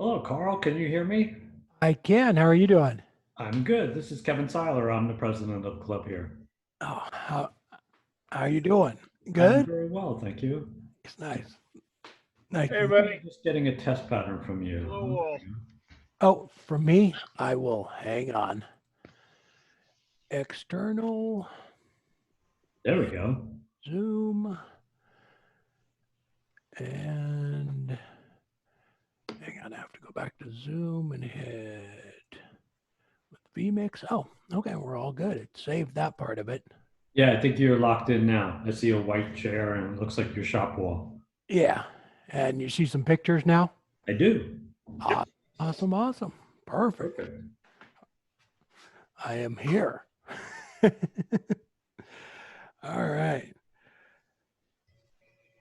Hello, Carl. Can you hear me? I can. How are you doing? I'm good. This is Kevin Seiler. I'm the president of the club here. Oh, how are you doing? I'm Good. very well, thank you. It's nice. Nice. Hey, I think everybody. I'm just getting a test pattern from you. Hello, Oh, all. there you Oh, for me, I will hang on. External go. There we go. Zoom and hang on. I have to go back to Zoom and hit with vMix. Oh, okay. We're all good. It saved that part of it. Yeah, I think you're locked in now. I see a white chair and it looks like your shop wall. Yeah. And you see some pictures now? I do. Ah, awesome. Awesome. Perfect. Perfect. I am here. All right.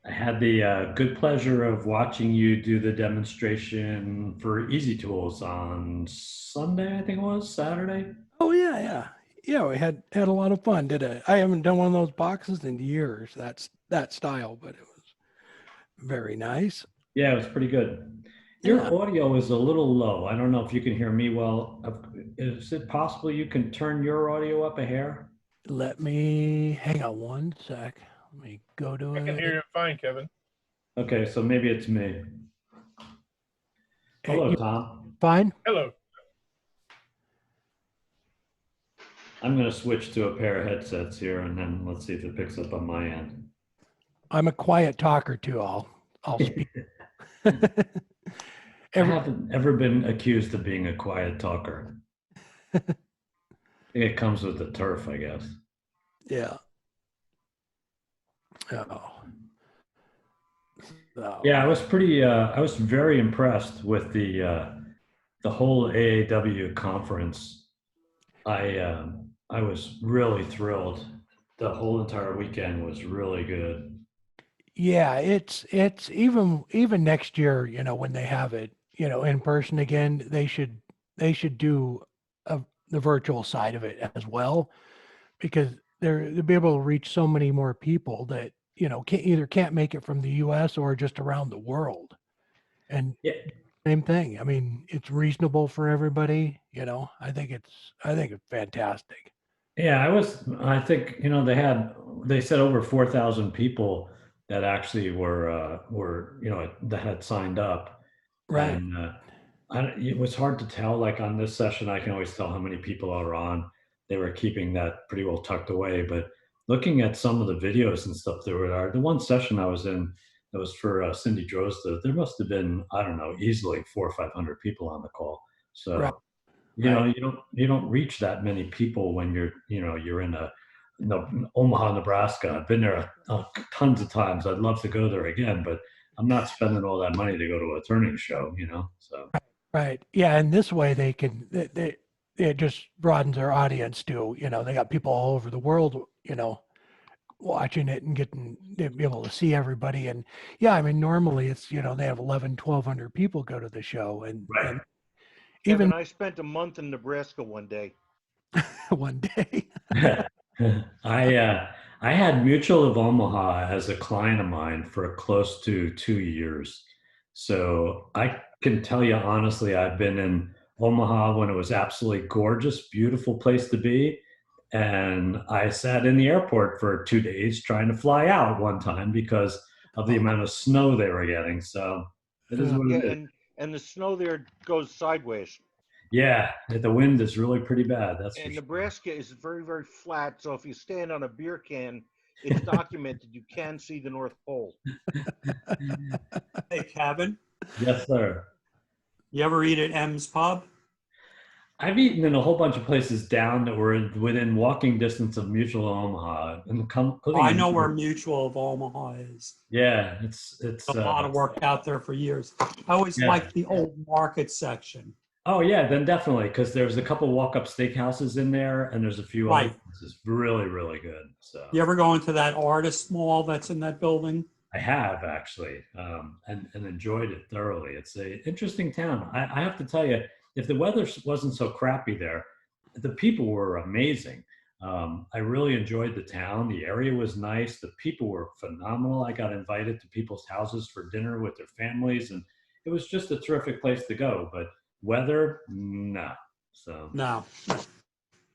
I had the good pleasure of watching you do the demonstration for Easy Tools on Sunday, I think it was, Saturday. Oh yeah. Yeah, we had a lot of fun. Did it? I haven't done one of those boxes in years. That's that style, but it was very nice. Yeah, it was pretty good. Yeah. Your audio is a little low. I don't know if you can hear me well. Is it possible you can turn your audio up a hair? Let me hang on one sec. Let me go to I can it. hear you fine, Kevin. Okay, so maybe it's me. Hey, Hello, you Tom. fine? Hello. I'm going to switch to a pair of headsets here and then let's see if it picks up on my end. I'm a quiet talker too. I'll speak. I Every haven't ever been accused of being a quiet talker. I think it comes with the turf, I guess. yeah. Oh. So Yeah, I was very impressed with the whole AAW conference. I was really thrilled. The whole entire weekend was really good. yeah, it's even next year, when they have it, in person again, they should do the virtual side of it as well because they'll be able to reach so many more people that can't make it from the U.S. or just around the world. And Yeah, same thing. I mean, it's reasonable for everybody. I think it's fantastic. yeah. I think they said over 4,000 people that actually were that had signed up, Right. and it was hard to tell. Like on this session, I can always tell how many people are on. They were keeping that pretty well tucked away, but looking at some of the videos and stuff there were the one session I was in that was for Cindy Drozda, there must have been, I don't know, easily 400 or 500 people on the call. Right. So Right. you don't reach that many people when you're in Omaha, Nebraska. I've been there tons of times. I'd love to go there again, but I'm not spending all that money to go to a turning show. So Right. Yeah, and this way they can it just broadens their audience too. They got people all over the world, watching it and getting to be able to see everybody. And yeah, I mean normally it's, they have 11, 1,200 people go to the show and even Kevin, I spent a month in Nebraska one day. one day. right. I had Mutual of Omaha as a client of mine for close to 2 years. So I can tell you honestly, I've been in Omaha when it was absolutely gorgeous, beautiful place to be. And I sat in the airport for 2 days trying to fly out one time because of the Oh, amount of snow they were getting. So it is uh, what Yeah, it is. and the snow there goes sideways. Yeah, the wind is really pretty bad. That's for And sure. Nebraska is very, very flat. So if you stand on a beer can, it's documented you can see the North Pole. Hey, Kevin, Yes, sir. you ever eat at M's Pub? I've eaten in a whole bunch of places down that were within walking distance of Mutual Omaha, Oh, including I in know where Mutual of Omaha is. yeah, it's A lot of work out there for years. I always yeah. liked the old market section. Oh yeah, then definitely because there's a couple walk-up steakhouses in there, and there's a few other Right. places really really good. So You ever go into that artist mall that's in that building? I have actually, and enjoyed it thoroughly. It's a interesting town. I have to tell you, if the weather wasn't so crappy there, the people were amazing. I really enjoyed the town. The area was nice. The people were phenomenal. I got invited to people's houses for dinner with their families, and it was just a terrific place to go. But weather, no. So No,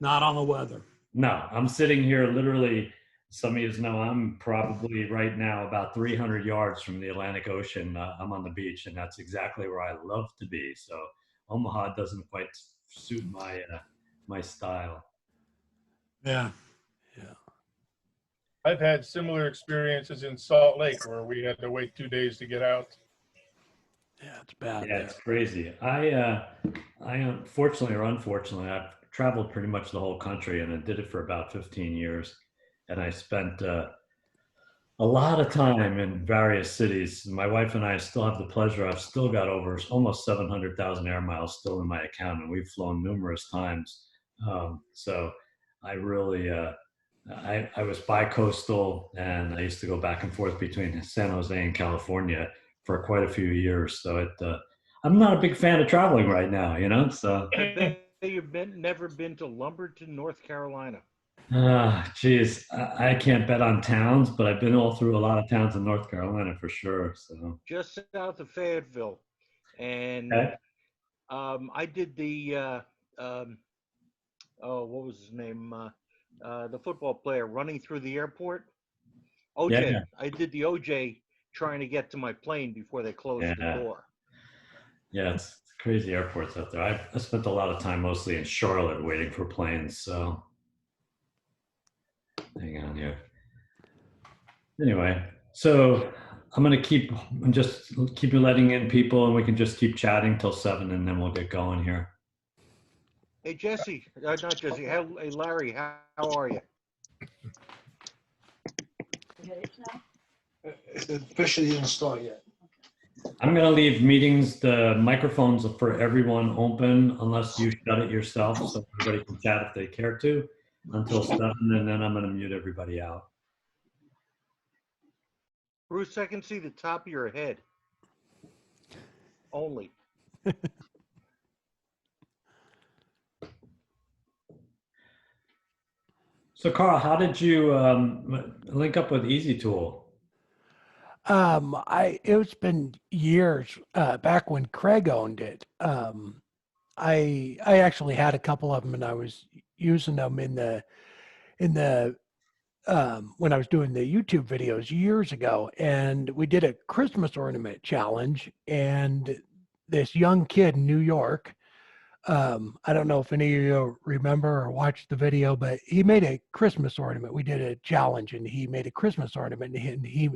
not on the weather. no, I'm sitting here literally. Some of you know I'm probably right now about 300 yards from the Atlantic Ocean. I'm on the beach, and that's exactly where I love to be. So Omaha doesn't quite suit my style. Yeah. Yeah. I've had similar experiences in Salt Lake where we had to wait 2 days to get out. Yeah, it's bad Yeah, there. it's crazy. I unfortunately or unfortunately, I've traveled pretty much the whole country, and I did it for about 15 years. And I spent a lot of time in various cities. My wife and I still have the pleasure. I've still got over almost 700,000 air miles still in my account, and we've flown numerous times. So I really, I was bi-coastal, and I used to go back and forth between San Jose and California for quite a few years. So I'm not a big fan of traveling right now, you know. So, I bet you've never been to Lumberton, North Carolina. geez, I can't bet on towns, but I've been all through a lot of towns in North Carolina for sure. So, Just south of Fayetteville. And okay. I did the, oh, what was his name? The football player running through the airport. OJ. Yeah, I did the OJ trying to get to my plane before they closed the yeah, door. yeah. It's crazy airports out there. I spent a lot of time mostly in Charlotte waiting for planes. So, hang on here. Anyway, so I'm just keep letting in people, and we can just keep chatting till 7, and then we'll get going here. Hey, Jesse, not Jesse. Hey, Larry, how are you? It's officially didn't start yet. I'm going to leave the microphones for everyone open unless you shut it yourself so everybody can chat if they care to until 7, and then I'm going to mute everybody out. Bruce, I can see the top of your head. Only. So, Carl, how did you link up with Easy Tool? It's been years, back when Craig owned it. I actually had a couple of them, and I was using them in the when I was doing the YouTube videos years ago, and we did a Christmas ornament challenge, and this young kid in New York, I don't know if any of you remember or watched the video, but he made a Christmas ornament. We did a challenge, and he made a Christmas ornament, and he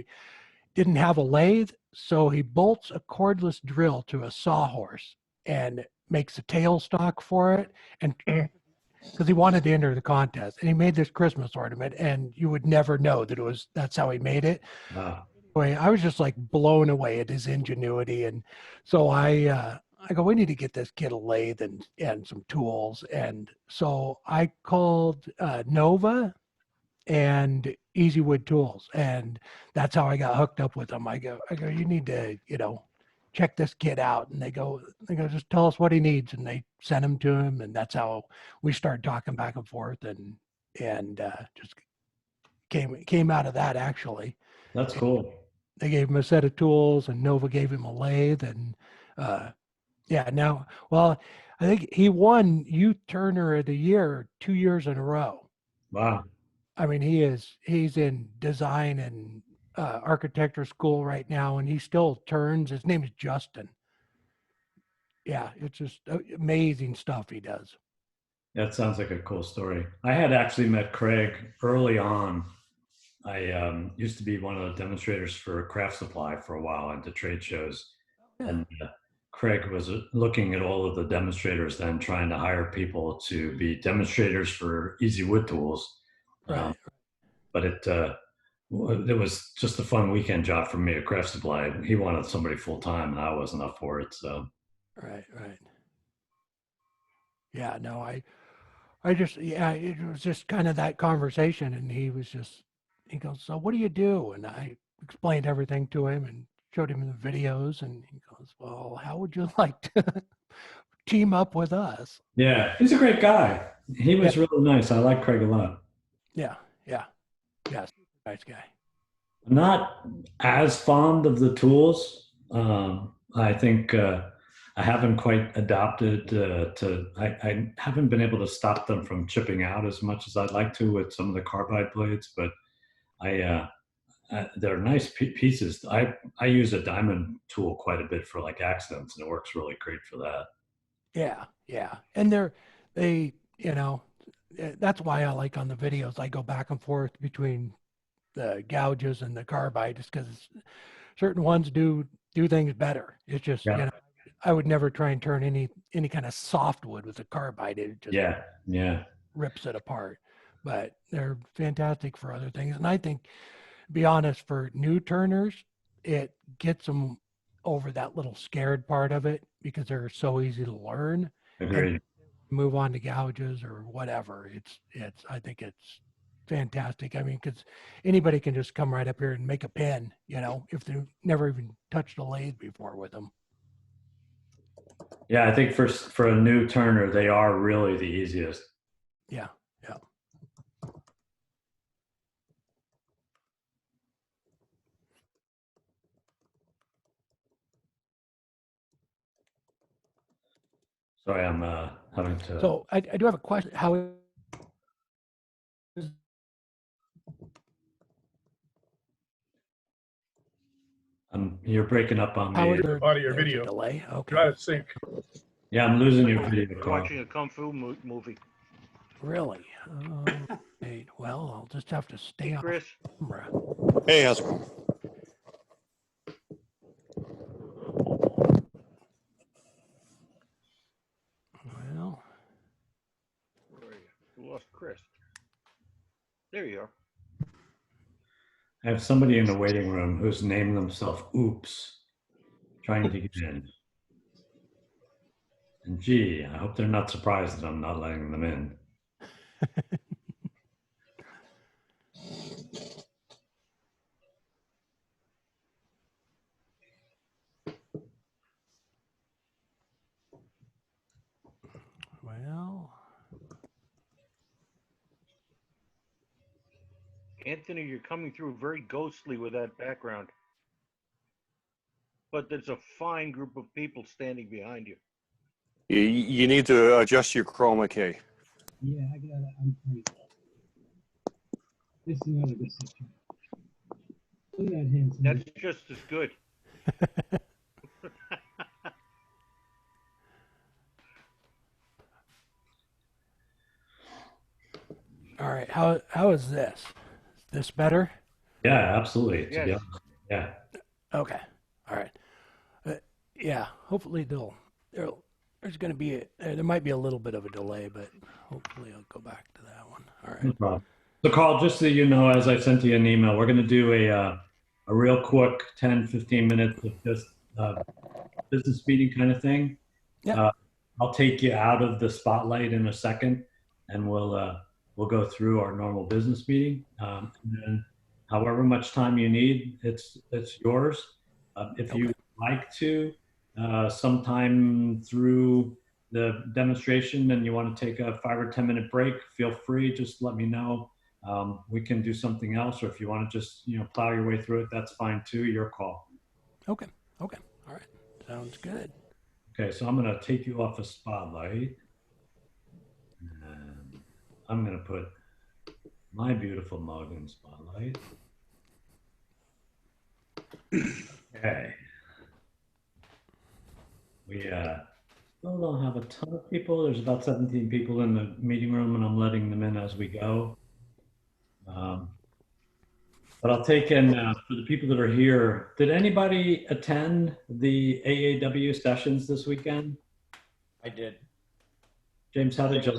didn't have a lathe, so he bolts a cordless drill to a sawhorse and makes a tailstock for it, and because he wanted to enter the contest, and he made this Christmas ornament, and you would never know that's how he made it. Anyway, I was just like blown away at his ingenuity, and so I go, we need to get this kid a lathe and some tools, and so I called Nova and Easy Wood Tools, and that's how I got hooked up with them. I go, you need to, check this kid out, and they go, just tell us what he needs, and they sent him to him, and that's how we started talking back and forth, and just came out of that actually. That's cool. They gave him a set of tools, and Nova gave him a lathe, and yeah, now, well, I think he won Youth Turner of the Year 2 years in a row. Wow. I mean, he's in design and architecture school right now, and he still turns. His name is Justin. Yeah, it's just amazing stuff he does. That sounds like a cool story. I had actually met Craig early on. I used to be one of the demonstrators for Craft Supply for a while at the trade shows. Yeah. And Craig was looking at all of the demonstrators then, trying to hire people to be demonstrators for Easy Wood Tools. Right. But it was just a fun weekend job for me at Craft Supply. He wanted somebody full time, and I wasn't up for it. So Right. Yeah, no, I just, yeah, it was just kind of that conversation, and he goes, so what do you do? And I explained everything to him and showed him the videos, and he goes, well, how would you like to team up with us? yeah, he's a great guy. He was really nice. I like Craig a lot. Yeah, nice guy. I'm not as fond of the tools. I think I haven't quite adopted I haven't been able to stop them from chipping out as much as I'd like to with some of the carbide blades, but they're nice pieces. I use a diamond tool quite a bit for like accidents, and it works really great for that. Yeah, yeah. And they, that's why I like on the videos, I go back and forth between the gouges and the carbide just because certain ones do things better. It's just, Yeah, I would never try and turn any kind of softwood with a carbide. It just yeah, yeah. rips it apart. But they're fantastic for other things. And I think, to be honest, for new turners, it gets them over that little scared part of it because they're so easy to learn and Agreed. move on to gouges or whatever. I think it's fantastic. I mean, because anybody can just come right up here and make a pen, if they've never even touched a lathe before with them. Yeah, I think for a new turner, they are really the easiest. Yeah, yeah. Sorry, I'm having to. So I do have a question. How is You're breaking up on how me. is there, Out of your there's a video. delay? Okay, You're out of sync. Yeah, I'm losing your video, You're Carl. watching a kung fu movie. really? Hey, well, I'll just have to stay on Chris, camera. Hey, how's it going? Well, where are you? You lost Chris. There you are. I have somebody in the waiting room who's named themselves Oops, trying to get in. And gee, I hope they're not surprised that I'm not letting them in. well, Anthony, you're coming through very ghostly with that background. But there's a fine group of people standing behind you. You need to adjust your chroma key. Yeah, I got it. I'm fine. This is not a good situation. Look at that handsome. That's just as good. all right. How is this? Is this better? Yeah, absolutely. To be Yes. honest. Yeah. Okay. All right. Yeah. Hopefully there's going to be there might be a little bit of a delay, but hopefully I'll go back to that one. All No right. problem. So Carl, just so you know, as I sent you an email, we're going to do a real quick 10, 15 minutes of just business meeting kind of thing. Yeah. I'll take you out of the spotlight in a second, and we'll go through our normal business meeting. And then however much time you need, it's yours. If you like to, sometime through the demonstration and you want to take a 5 or 10 minute break, feel free, just let me know. We can do something else, or if you want to just, plow your way through it, that's fine too, your call. Okay. All right. Sounds good. Okay, so I'm going to take you off the spotlight. And I'm going to put my beautiful mug in spotlight. Okay. We still don't have a ton of people. There's about 17 people in the meeting room, and I'm letting them in as we go. But I'll take in, for the people that are here, did anybody attend the AAW sessions this weekend? I did. James, how did you?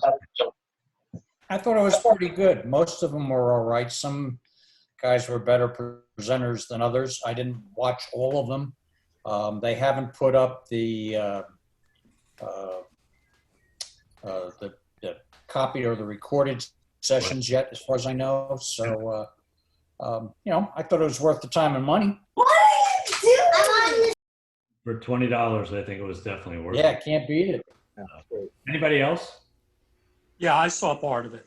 I thought it was pretty good. Most of them were all right. Some guys were better presenters than others. I didn't watch all of them. They haven't put up the copy or the recorded sessions yet, as far as I know. So, I thought it was worth the time and money. For $20, I think it was definitely worth Yeah, it. can't beat it. Anybody else? Yeah, I saw part of it.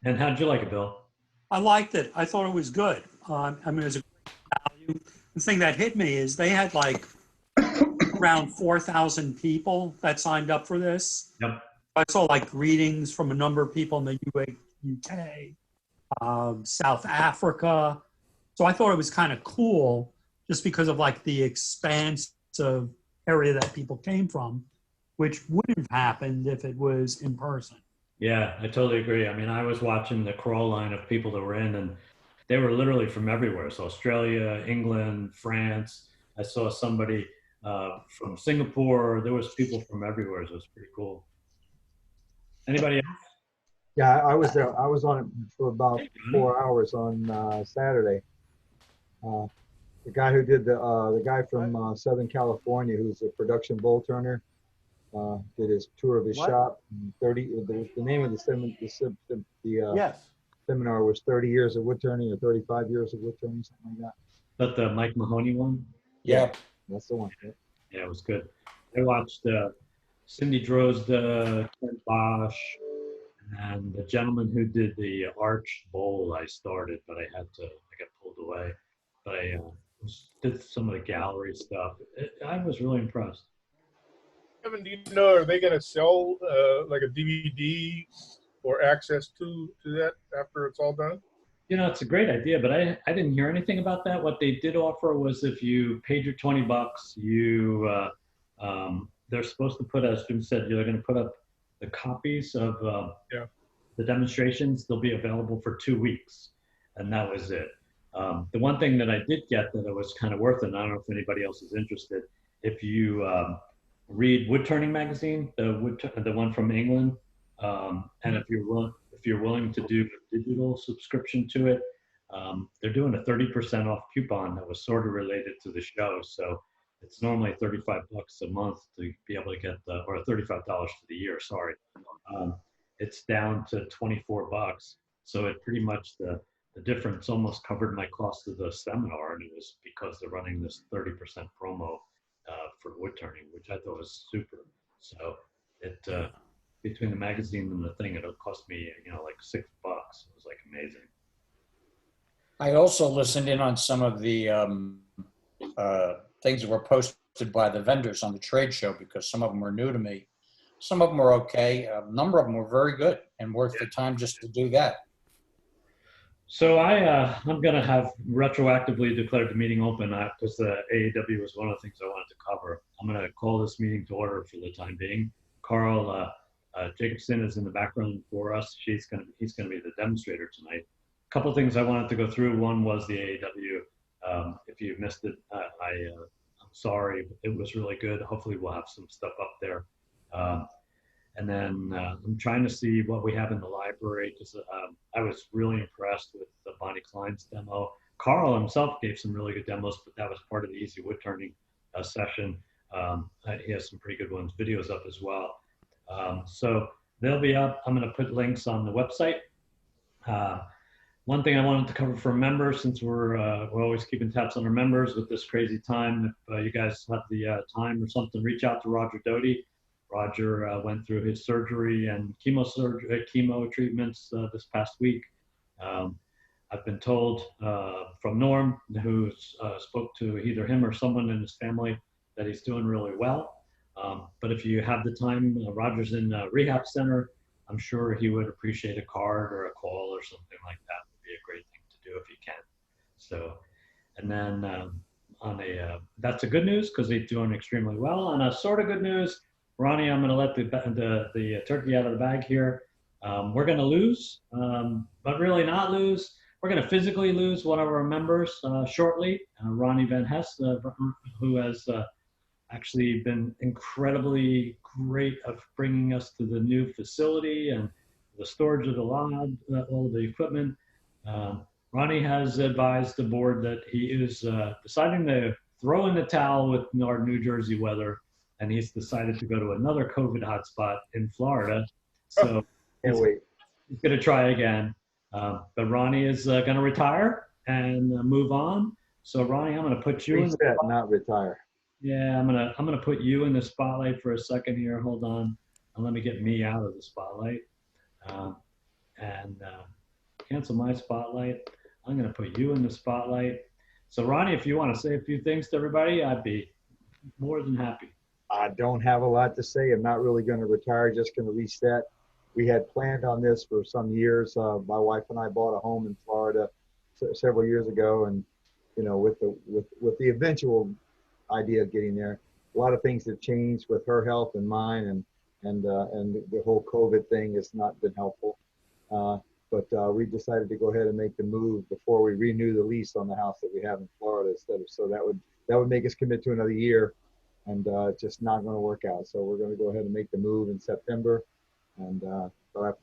And how'd you like it, Bill? I liked it. I thought it was good. I mean, it was a great value. The thing that hit me is they had like around 4,000 people that signed up for this. Yep. I saw like greetings from a number of people in the UK, South Africa. So I thought it was kind of cool just because of like the expansive area that people came from, which wouldn't have happened if it was in person. Yeah, I totally agree. I mean, I was watching the crawl line of people that were in, and they were literally from everywhere. So Australia, England, France. I saw somebody from Singapore. There was people from everywhere. So it was pretty cool. Anybody else? Yeah, I was there. I was on it for about 4 hours on Saturday. The guy who did the guy from Southern California, who's a production bull turner, did his tour of his shop. 30. The name of the Yes. seminar was 30 years of wood turning or 35 years of wood turning, something like that. But the Mike Mahoney one? Yeah. That's the one. Yeah. Yeah, it was good. I watched Cindy Drozda, Kent Bosch, and the gentleman who did the Arch Bowl. I started, but I got pulled away. But I did some of the gallery stuff. I was really impressed. Kevin, do you know, are they going to sell like a DVD or access to that after it's all done? You know, it's a great idea, but I didn't hear anything about that. What they did offer was if you paid your $20, they're supposed to put, as Jim said, they're going to put up the copies of the demonstrations. They'll be available for 2 weeks, and that was it. The one thing that I did get that it was kind of worth it, and I don't know if anybody else is interested, if you read Wood Turning Magazine, the one from England, and if you're willing to do a digital subscription to it, they're doing a 30% off coupon that was sort of related to the show. So it's normally $35 a month to be able to get or $35 for the year. Sorry, it's down to $24. So it pretty much the difference almost covered my cost of the seminar, and it was because they're running this 30% promo for wood turning, which I thought was super. So it between the magazine and the thing, it'll cost me like $6. It was like amazing. I also listened in on some of the things that were posted by the vendors on the trade show because some of them were new to me. Some of them were okay. A number of them were very good and worth the time just to do that. So I'm going to have retroactively declared the meeting open because the AAW was one of the things I wanted to cover. I'm going to call this meeting to order for the time being. Carl Jacobson is in the background for us. He's going to be the demonstrator tonight. A couple of things I wanted to go through. One was the AAW. If you missed it, I'm sorry. It was really good. Hopefully we'll have some stuff up there. And then I'm trying to see what we have in the library because I was really impressed with the Bonnie Klein's demo. Carl himself gave some really good demos, but that was part of the Easy Wood Turning session. He has some pretty good ones, videos up as well. So they'll be up. I'm going to put links on the website. One thing I wanted to cover for members, since we're always keeping tabs on our members with this crazy time, if you guys have the time or something, reach out to Roger Doty. Roger went through his surgery and chemo treatments this past week. I've been told from Norm, who spoke to either him or someone in his family, that he's doing really well. But if you have the time, Roger's in a rehab center. I'm sure he would appreciate a card or a call or something like that. Would be a great thing to do if you can. So, and then that's a good news because he's doing extremely well. On a sort of good news, Ronnie, I'm going to let the turkey out of the bag here. We're going to lose, but really not lose. We're going to physically lose one of our members shortly, Ronnie Van Hess, who has actually been incredibly great of bringing us to the new facility and the storage of the lab, all the equipment. Ronnie has advised the board that he is deciding to throw in the towel with our New Jersey weather, and he's decided to go to another COVID hotspot in Florida. So Can't wait. he's going to try again. But Ronnie is going to retire and move on. So Ronnie, I'm going to put you in Reset, not retire. Yeah, I'm gonna put you in the spotlight for a second here. Hold on, and let me get me out of the spotlight, and cancel my spotlight. I'm gonna put you in the spotlight. So Ronnie, if you want to say a few things to everybody, I'd be more than happy. I don't have a lot to say. I'm not really going to retire, just going to reset. We had planned on this for some years. My wife and I bought a home in Florida several years ago, and with the eventual idea of getting there, a lot of things have changed with her health and mine, and the whole COVID thing has not been helpful. But we decided to go ahead and make the move before we renew the lease on the house that we have in Florida. So that would make us commit to another year, and it's just not going to work out. So we're going to go ahead and make the move in September. And but I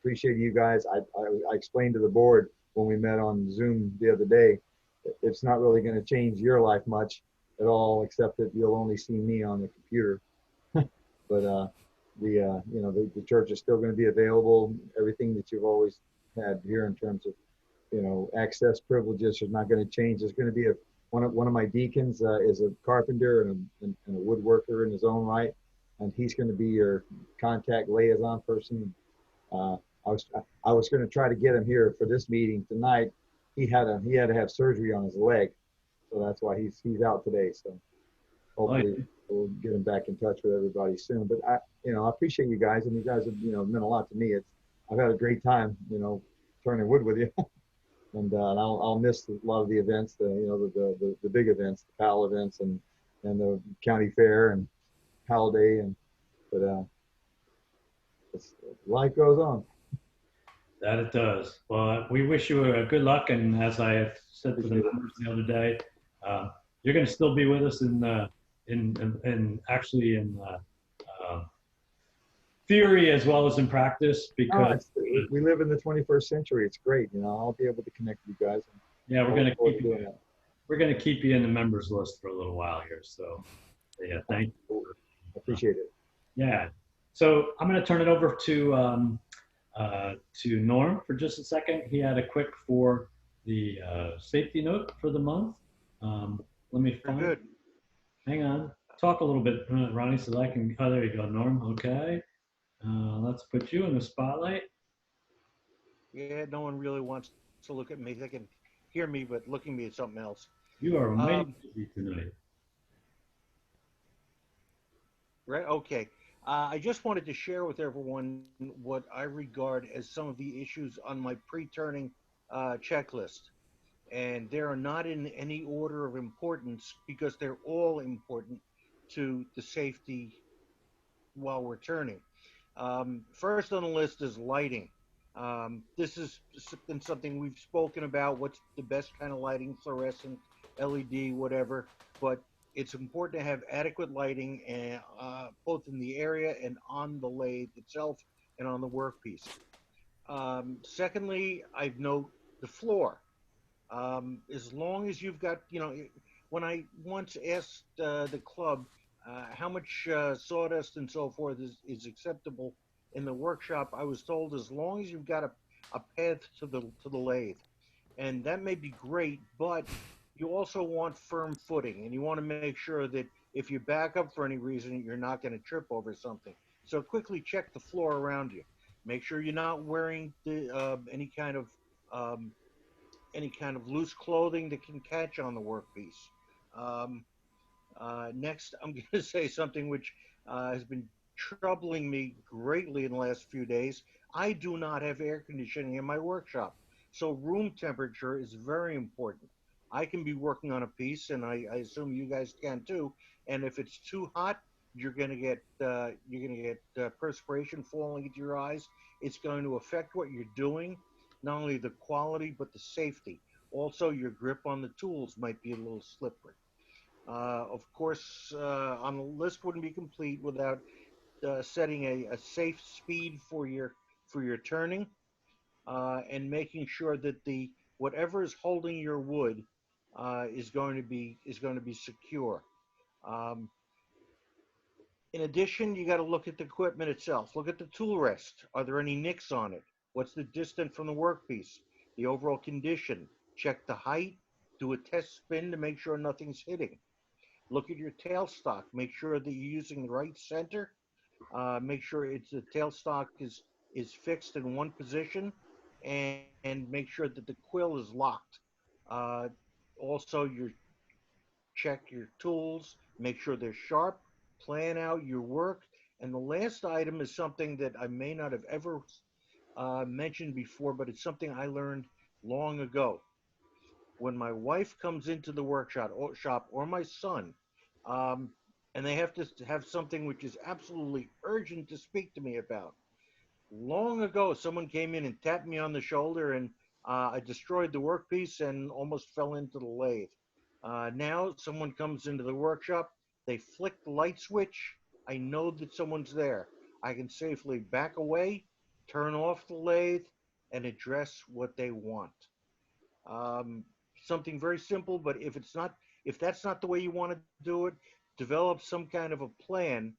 appreciate you guys. I explained to the board when we met on Zoom the other day, it's not really going to change your life much at all, except that you'll only see me on the computer. But the church is still going to be available. Everything that you've always had here in terms of access privileges is not going to change. There's going to be one of my deacons is a carpenter and a woodworker in his own right, and he's going to be your contact liaison person. I was going to try to get him here for this meeting tonight. He had to have surgery on his leg, so that's why he's out today. So hopefully we'll get him back in touch with everybody soon. But I appreciate you guys, and you guys have meant a lot to me. I've had a great time turning wood with you. And I'll miss a lot of the events, the big events, the PAL events, and the county fair and PAL day, but life goes on. That it does. Well, we wish you good luck, and as I said to the members the other day, you're going to still be with us in theory as well as in practice, because we live in the 21st century. It's great. I'll be able to connect with you guys. Yeah, we're going to keep you in the members list for a little while here. So yeah, thank you. Appreciate it. Yeah. So I'm going to turn it over to Norm for just a second. He had a quick for the safety note for the month. Let me find it. Hang on. Talk a little bit, Ronnie, so I can. Oh, there you go, Norm. Okay. Let's put you in the spotlight. Yeah, no one really wants to look at me. They can hear me, but looking at me at something else. You are amazing tonight. Right. Okay. I just wanted to share with everyone what I regard as some of the issues on my pre-turning checklist. And they are not in any order of importance because they're all important to the safety while we're turning. First on the list is lighting. This has been something we've spoken about. What's the best kind of lighting? Fluorescent, LED, whatever. But it's important to have adequate lighting, and both in the area and on the lathe itself and on the workpiece. Secondly, I'd note the floor. As long as you've got, when I once asked the club how much sawdust and so forth is acceptable in the workshop, I was told as long as you've got a path to the lathe, and that may be great, but you also want firm footing, and you want to make sure that if you back up for any reason, you're not going to trip over something. So quickly check the floor around you. Make sure you're not wearing any kind of loose clothing that can catch on the workpiece. Next, I'm going to say something which has been troubling me greatly in the last few days. I do not have air conditioning in my workshop, so room temperature is very important. I can be working on a piece, and I assume you guys can too. And if it's too hot, you're going to get perspiration falling into your eyes. It's going to affect what you're doing, not only the quality but the safety. Also, your grip on the tools might be a little slippery. Of course, on the list wouldn't be complete without setting a safe speed for your turning, and making sure that the whatever is holding your wood is going to be secure. Um, in addition, you got to look at the equipment itself. Look at the tool rest. Are there any nicks on it? What's the distance from the workpiece? The overall condition. Check the height. Do a test spin to make sure nothing's hitting. Look at your tailstock. Make sure that you're using the right center. Make sure the tailstock is fixed in one position, and make sure that the quill is locked. Also, check your tools, make sure they're sharp, plan out your work. And the last item is something that I may not have ever mentioned before, but it's something I learned long ago. When my wife comes into the shop or my son, um, and they have to have something which is absolutely urgent to speak to me about. Long ago, someone came in and tapped me on the shoulder, and I destroyed the workpiece and almost fell into the lathe. Now, someone comes into the workshop, they flick the light switch. I know that someone's there. I can safely back away, turn off the lathe, and address what they want. Um, Something very simple, but if that's not the way you want to do it, develop some kind of a plan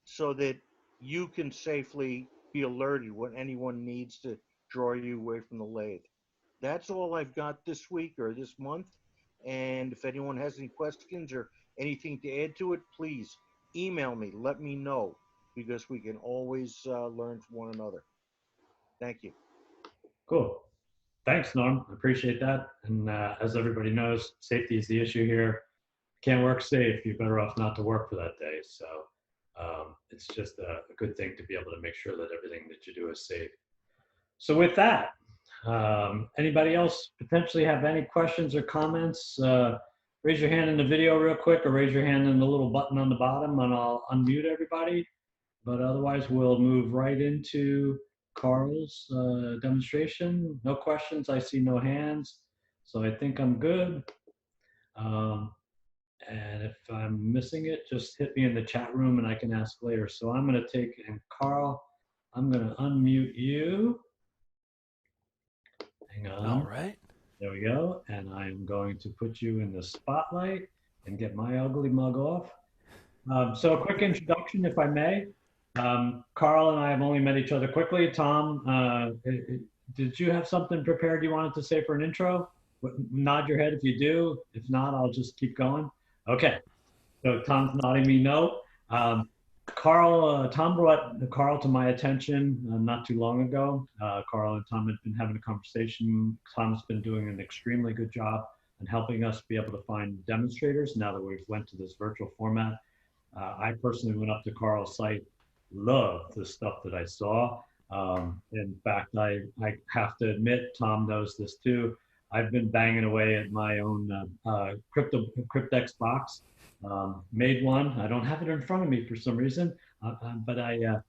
so that you can safely be alerted when anyone needs to draw you away from the lathe. That's all I've got this week or this month. And if anyone has any questions or anything to add to it, please email me. Let me know because we can always learn from one another. Thank you. Cool. Thanks, Norm. I appreciate that. And as everybody knows, safety is the issue here. Can't work safe, you're better off not to work for that day. So it's just a good thing to be able to make sure that everything that you do is safe. So with that, anybody else potentially have any questions or comments? Raise your hand in the video real quick or raise your hand in the little button on the bottom and I'll unmute everybody. But otherwise, we'll move right into Carl's demonstration. No questions, I see no hands. So I think I'm good. And if I'm missing it, just hit me in the chat room and I can ask later. So I'm gonna take, and Carl, I'm gonna unmute you. Hang on. All right. There we go. And I'm going to put you in the spotlight and get my ugly mug off. So a quick introduction, if I may. Carl and I have only met each other quickly. Tom, did you have something prepared you wanted to say for an intro? Nod your head if you do. If not, I'll just keep going. Okay. So Tom's nodding me no. Tom brought Carl to my attention not too long ago. Carl and Tom had been having a conversation. Tom's been doing an extremely good job in helping us be able to find demonstrators now that we've went to this virtual format. I personally went up to Carl's site, loved the stuff that I saw. In fact, I have to admit, Tom knows this too. I've been banging away at my own Cryptex box. Made one. I don't have it in front of me for some reason, but I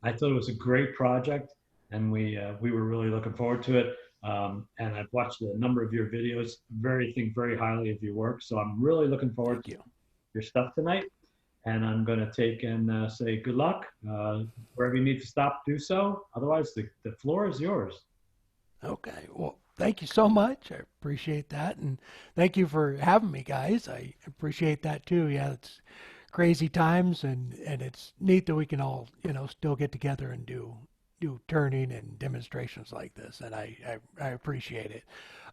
thought it was a great project, and we were really looking forward to it. And I've watched a number of your videos. Think very highly of your work, so I'm really looking forward to your stuff tonight. And I'm going to take and say good luck. Wherever you need to stop, do so. Otherwise, the floor is yours. Okay. Well, thank you so much. I appreciate that. And thank you for having me, guys. I appreciate that too. Yeah, it's crazy times and it's neat that we can all, still get together and do turning and demonstrations like this. And I appreciate it.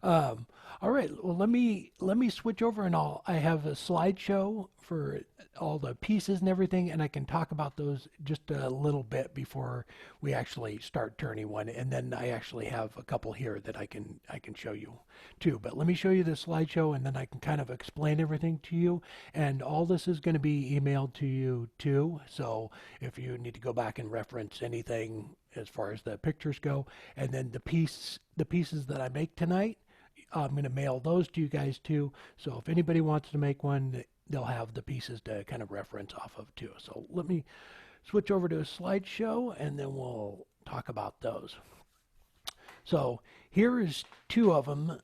All right. Well, let me switch over and I have a slideshow for all the pieces and everything, and I can talk about those just a little bit before we actually start turning one. And then I actually have a couple here that I can show you too. But let me show you the slideshow, and then I can kind of explain everything to you. And all this is going to be emailed to you too. So if you need to go back and reference anything as far as the pictures go, and then the pieces that I make tonight, I'm going to mail those to you guys too. So if anybody wants to make one, they'll have the pieces to kind of reference off of too. So let me switch over to a slideshow and then we'll talk about those. So here is two of them.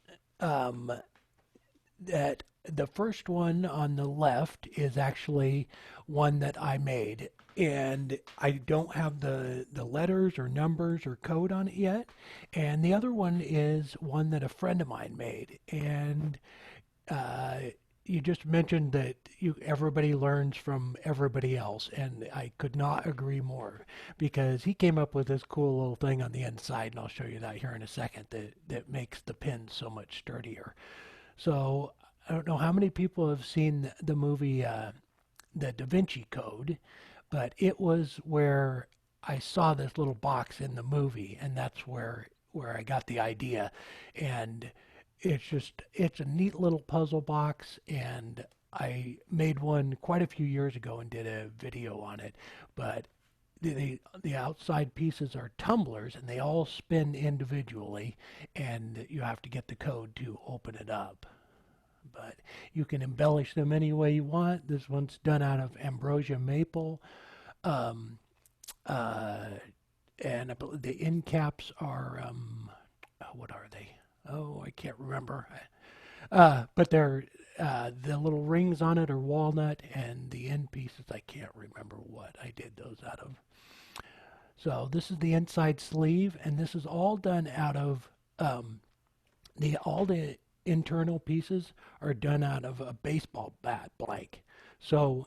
That the first one on the left is actually one that I made, and I don't have the letters or numbers or code on it yet. And the other one is one that a friend of mine made. And you just mentioned that everybody learns from everybody else, and I could not agree more, because he came up with this cool little thing on the inside, and I'll show you that here in a second, that makes the pin so much sturdier. So I don't know how many people have seen the movie The Da Vinci Code, but it was where I saw this little box in the movie, and that's where I got the idea. And it's a neat little puzzle box, and I made one quite a few years ago and did a video on it, but the outside pieces are tumblers and they all spin individually, and you have to get the code to open it up. But you can embellish them any way you want. This one's done out of ambrosia maple. Um, uh, and the end caps are, what are they? Oh, I can't remember. But they're, the little rings on it are walnut, and the end pieces, I can't remember what I did those out of. So this is the inside sleeve, and this is all done out of, all the internal pieces are done out of a baseball bat blank. So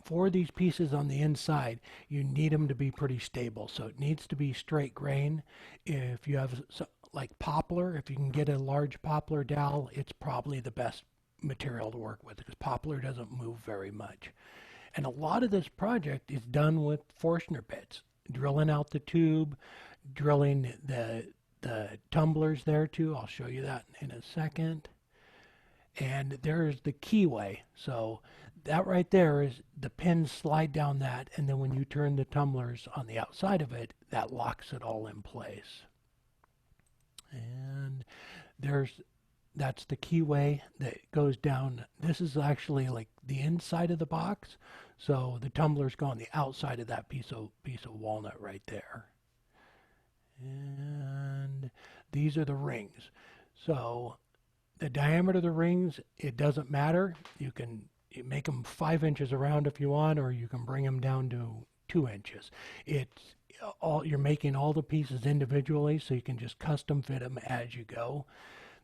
for these pieces on the inside, you need them to be pretty stable. So it needs to be straight grain. If you have like poplar, if you can get a large poplar dowel, it's probably the best material to work with because poplar doesn't move very much. And a lot of this project is done with Forstner bits, drilling out the tube, drilling the tumblers there too. I'll show you that in a second. And there's the keyway. So that right there is the pins slide down that, and then when you turn the tumblers on the outside of it, that locks it all in place. And that's the keyway that goes down. This is actually like the inside of the box. So the tumblers go on the outside of that piece of walnut right there. And these are the rings. So the diameter of the rings, it doesn't matter. You make them 5 inches around if you want, or you can bring them down to 2 inches. It's you're making all the pieces individually, so you can just custom fit them as you go.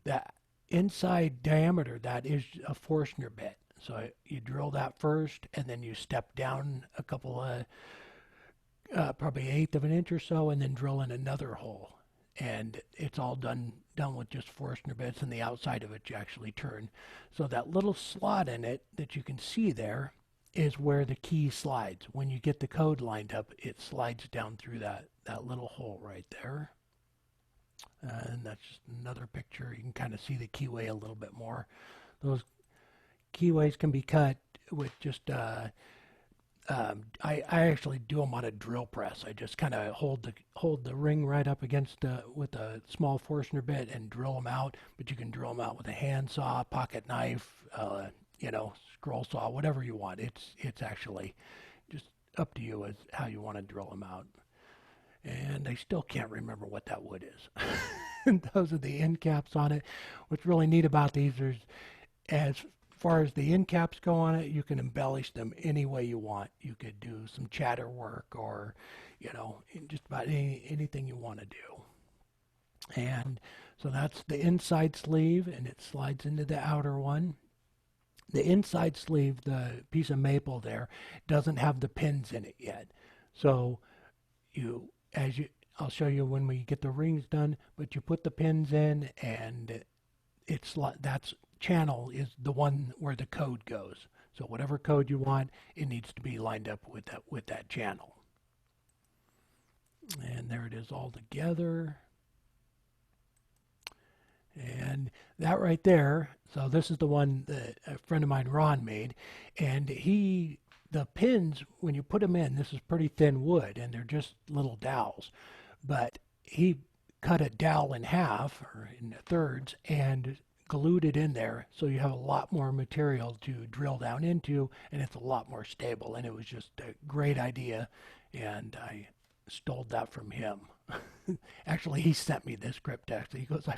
That inside diameter, that is a Forstner bit. So you drill that first, and then you step down a couple of, probably 1/8 of an inch or so, and then drill in another hole. And it's all done with just Forstner bits, and the outside of it you actually turn. So that little slot in it that you can see there is where the key slides. When you get the code lined up, it slides down through that little hole right there. And that's just another picture. You can kind of see the keyway a little bit more. Those keyways can be cut with just I actually do them on a drill press. I just kind of hold the ring right up against with a small Forstner bit and drill them out. But you can drill them out with a handsaw, pocket knife, scroll saw, whatever you want. It's actually just up to you as how you want to drill them out. And I still can't remember what that wood is. And those are the end caps on it. What's really neat about these is, as far as the end caps go on it, you can embellish them any way you want. You could do some chatter work, or, just about anything you want to do. And so that's the inside sleeve, and it slides into the outer one. The inside sleeve, the piece of maple there, doesn't have the pins in it yet. So I'll show you when we get the rings done, but you put the pins in, and that's channel is the one where the code goes. So whatever code you want, it needs to be lined up with that channel. And there it is all together. And that right there, so this is the one that a friend of mine, Ron, made. And the pins, when you put them in, this is pretty thin wood, and they're just little dowels. But he cut a dowel in half, or in thirds, and glued it in there, so you have a lot more material to drill down into, and it's a lot more stable. And it was just a great idea, and I stole that from him. Actually, he sent me this script. Actually, he goes, I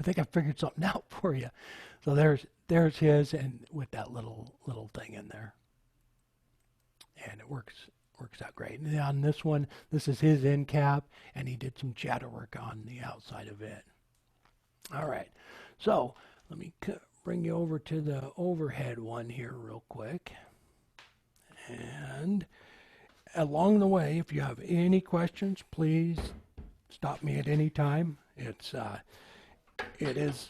think I figured something out for you. So there's his, and with that little thing in there, and it works out great. And on this one, this is his end cap, and he did some chatter work on the outside of it. All right, so let me bring you over to the overhead one here real quick. And along the way, if you have any questions, please stop me at any time. It is,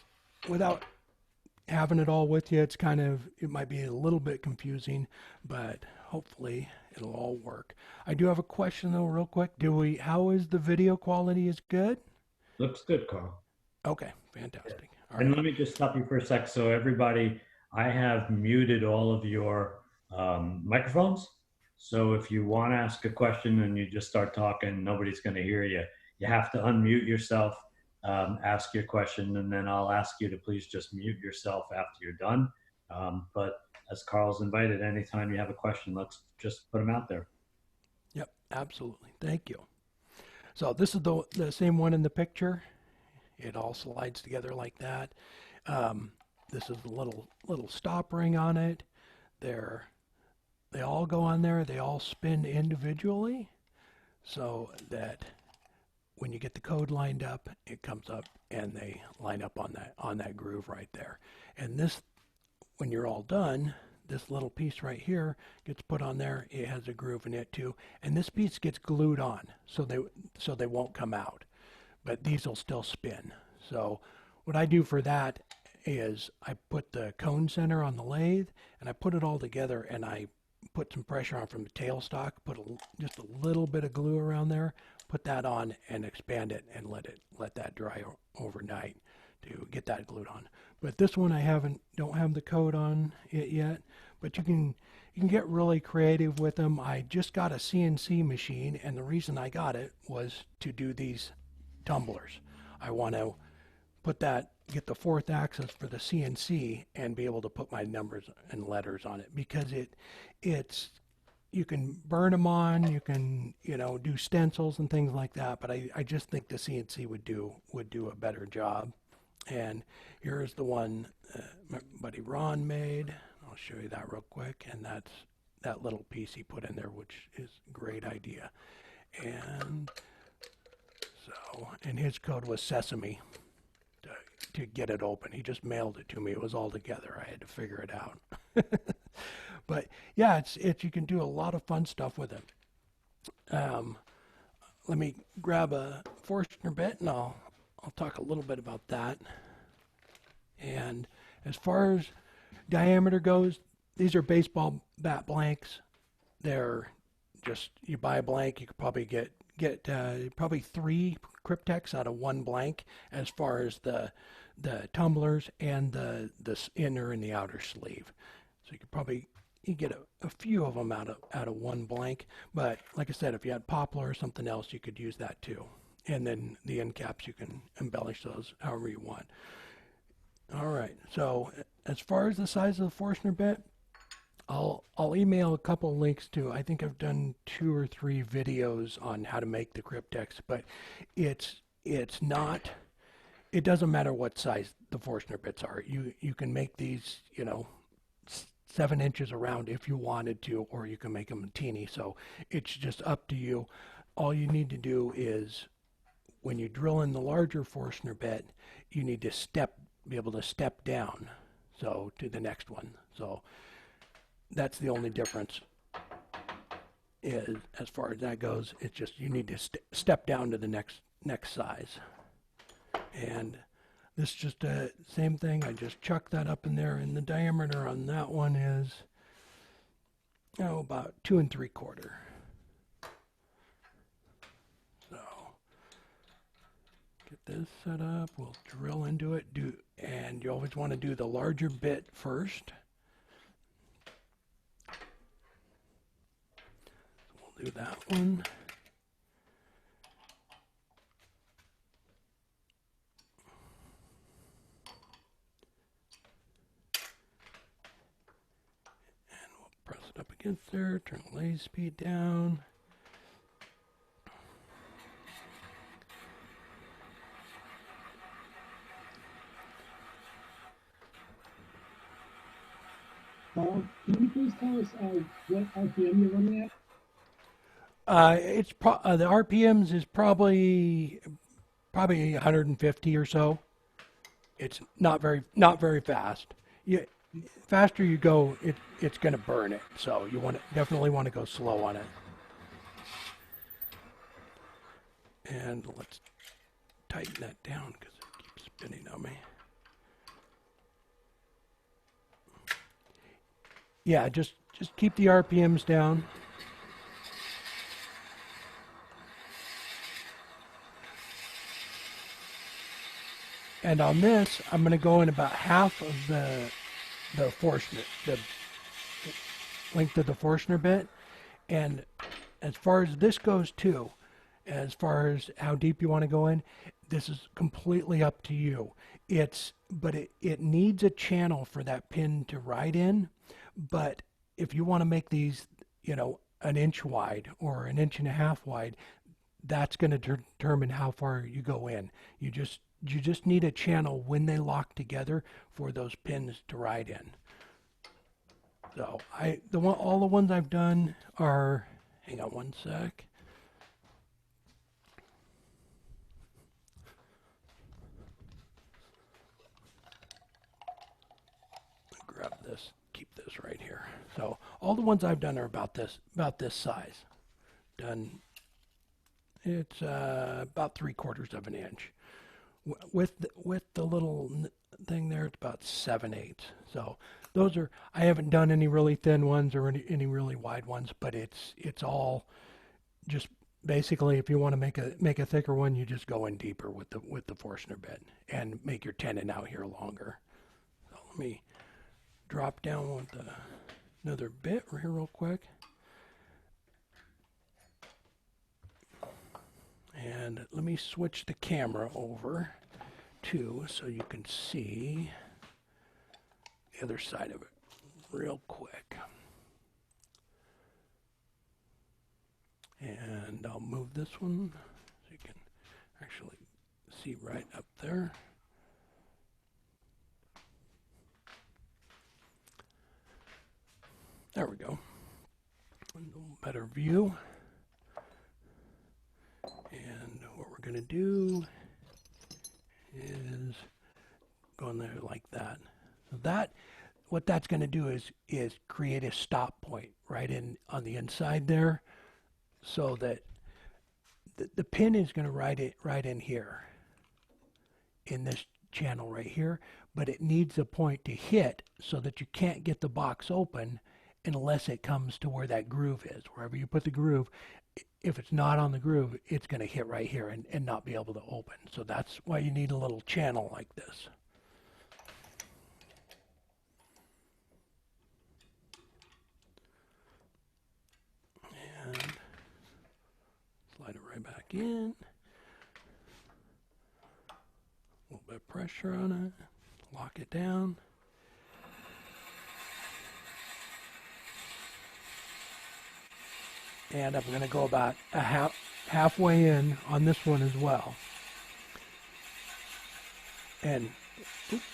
without having it all with you, it might be a little bit confusing, but hopefully it'll all work. I do have a question though, real quick. How is the video quality? Is good? Looks good, Carl. Okay, fantastic. All And right. let me just stop you for a sec. So everybody, I have muted all of your microphones. So if you want to ask a question and you just start talking, nobody's going to hear you. You have to unmute yourself, ask your question, and then I'll ask you to please just mute yourself after you're done. But as Carl's invited, anytime you have a question, let's just put them out there. Yep, absolutely. Thank you. So this is the same one in the picture. It all slides together like that. This is the little stop ring on it. They all go on there. They all spin individually, so that when you get the code lined up, it comes up and they line up on that groove right there. And this, when you're all done, this little piece right here gets put on there. It has a groove in it too, and this piece gets glued on, so they won't come out. But these will still spin. So what I do for that is I put the cone center on the lathe and I put it all together, and I put some pressure on from the tailstock, just a little bit of glue around there, put that on and expand it and let that dry overnight to get that glued on. But this one don't have the coat on it yet, but you can get really creative with them. I just got a CNC machine, and the reason I got it was to do these tumblers. I want to get the fourth axis for the CNC and be able to put my numbers and letters on it, because you can burn them on, you can, do stencils and things like that, but I just think the CNC would do a better job. And here's the one my buddy Ron made. I'll show you that real quick, and that's that little piece he put in there, which is a great idea. And so, and his code was Sesame to get it open. He just mailed it to me. It was all together. I had to figure it out. But yeah, you can do a lot of fun stuff with it. Let me grab a Forstner bit, and I'll talk a little bit about that. And as far as diameter goes, these are baseball bat blanks. They're just, you buy a blank, you could probably get probably 3 Cryptex out of 1 blank, as far as the tumblers and the inner and the outer sleeve. So you get a few of them out of 1 blank. But like I said, if you had poplar or something else, you could use that too. And then the end caps, you can embellish those however you want. All right, so as far as the size of the Forstner bit, I'll email a couple links to, I think I've done 2 or 3 videos on how to make the Cryptex, but it doesn't matter what size the Forstner bits are. You can make these, 7 inches around if you wanted to, or you can make them teeny, so it's just up to you. All you need to do is, when you drill in the larger Forstner bit, you need to be able to step down, so to the next one. So that's the only difference. Is as far as that goes, it's just you need to step down to the next size. And this is just the same thing. I just chuck that up in there, and the diameter on that one is about 2 3/4. So get this set up. We'll drill into it. And you always want to do the larger bit first. We'll do that one. And we'll press it up against there, turn the lathe speed down. Can you please tell us what RPM you're running at? The RPMs is probably 150 or so. It's not very fast. Faster you go, it's going to burn it. So you definitely want to go slow on it. And let's tighten that down because it keeps spinning on me. Yeah, just keep the RPMs down. And on this, I'm going to go in about half of the Forstner, the length of the Forstner bit. And as far as this goes too, as far as how deep you want to go in, this is completely up to you. But it needs a channel for that pin to ride in. But if you want to make these, an inch wide or an inch and a half wide, that's going to determine how far you go in. You just need a channel when they lock together for those pins to ride in. So all the ones I've done are, hang on one sec. Grab this, keep this right here. So all the ones I've done are about this size. It's about 3/4 of an inch. With the little thing there, it's about 7/8. So those are, I haven't done any really thin ones or any really wide ones, but it's all just basically, if you want to make a thicker one, you just go in deeper with the Forstner bit and make your tenon out here longer. So let me drop down with another bit here real quick. And let me switch the camera over too, so you can see the other side of it real quick. And I'll move this one so you can actually see right up there. There we go. A little better view. And what we're going to do is go in there like that. So what that's going to do is create a stop point right in on the inside there, so that the pin is going to ride right in here, in this channel right here, but it needs a point to hit so that you can't get the box open unless it comes to where that groove is. Wherever you put the groove, if it's not on the groove, it's going to hit right here and not be able to open. So that's why you need a little channel like this. And slide it right back in. A little bit of pressure on it. Lock it down. And I'm going to go about halfway in on this one as well. And oops.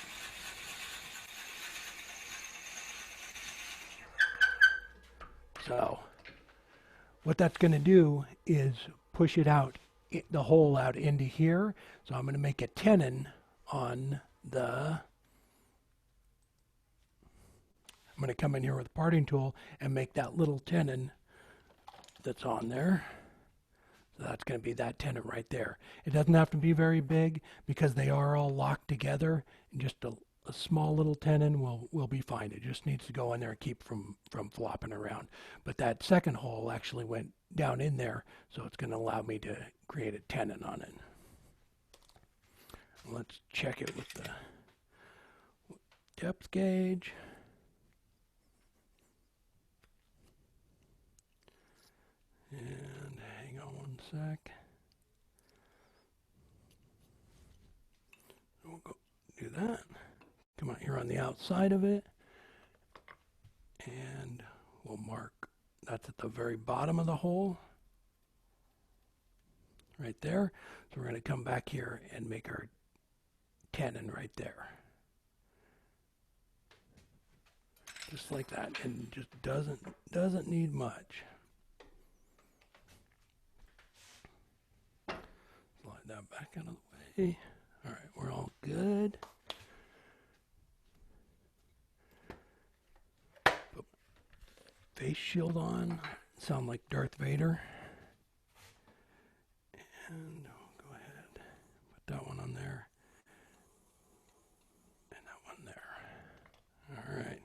So what that's going to do is push it out, the hole out into here. So I'm going to make a tenon on I'm going to come in here with a parting tool and make that little tenon that's on there. So that's going to be that tenon right there. It doesn't have to be very big because they are all locked together, and just a small little tenon will be fine. It just needs to go in there and keep from flopping around. But that second hole actually went down in there, so it's going to allow me to create a tenon on it. Let's check it with the depth gauge. And hang on one sec. We'll go do that. Come out here on the outside of it. And we'll mark, that's at the very bottom of the hole. Right there. So we're going to come back here and make our tenon right there. Just like that. And just doesn't need much. Slide that back out of the way. All right, we're all good. Put face shield on. Sound like Darth Vader. And we'll go ahead, put that one on there. And that one there. All right.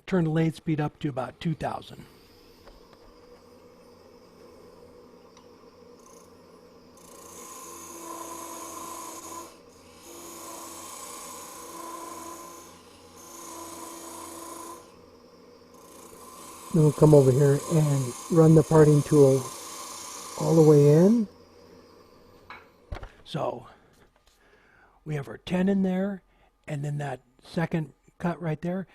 Turn the lathe speed up to about 2,000. Then we'll come over here and run the parting tool all the way in. So we have our 10 in there, and then that second cut right there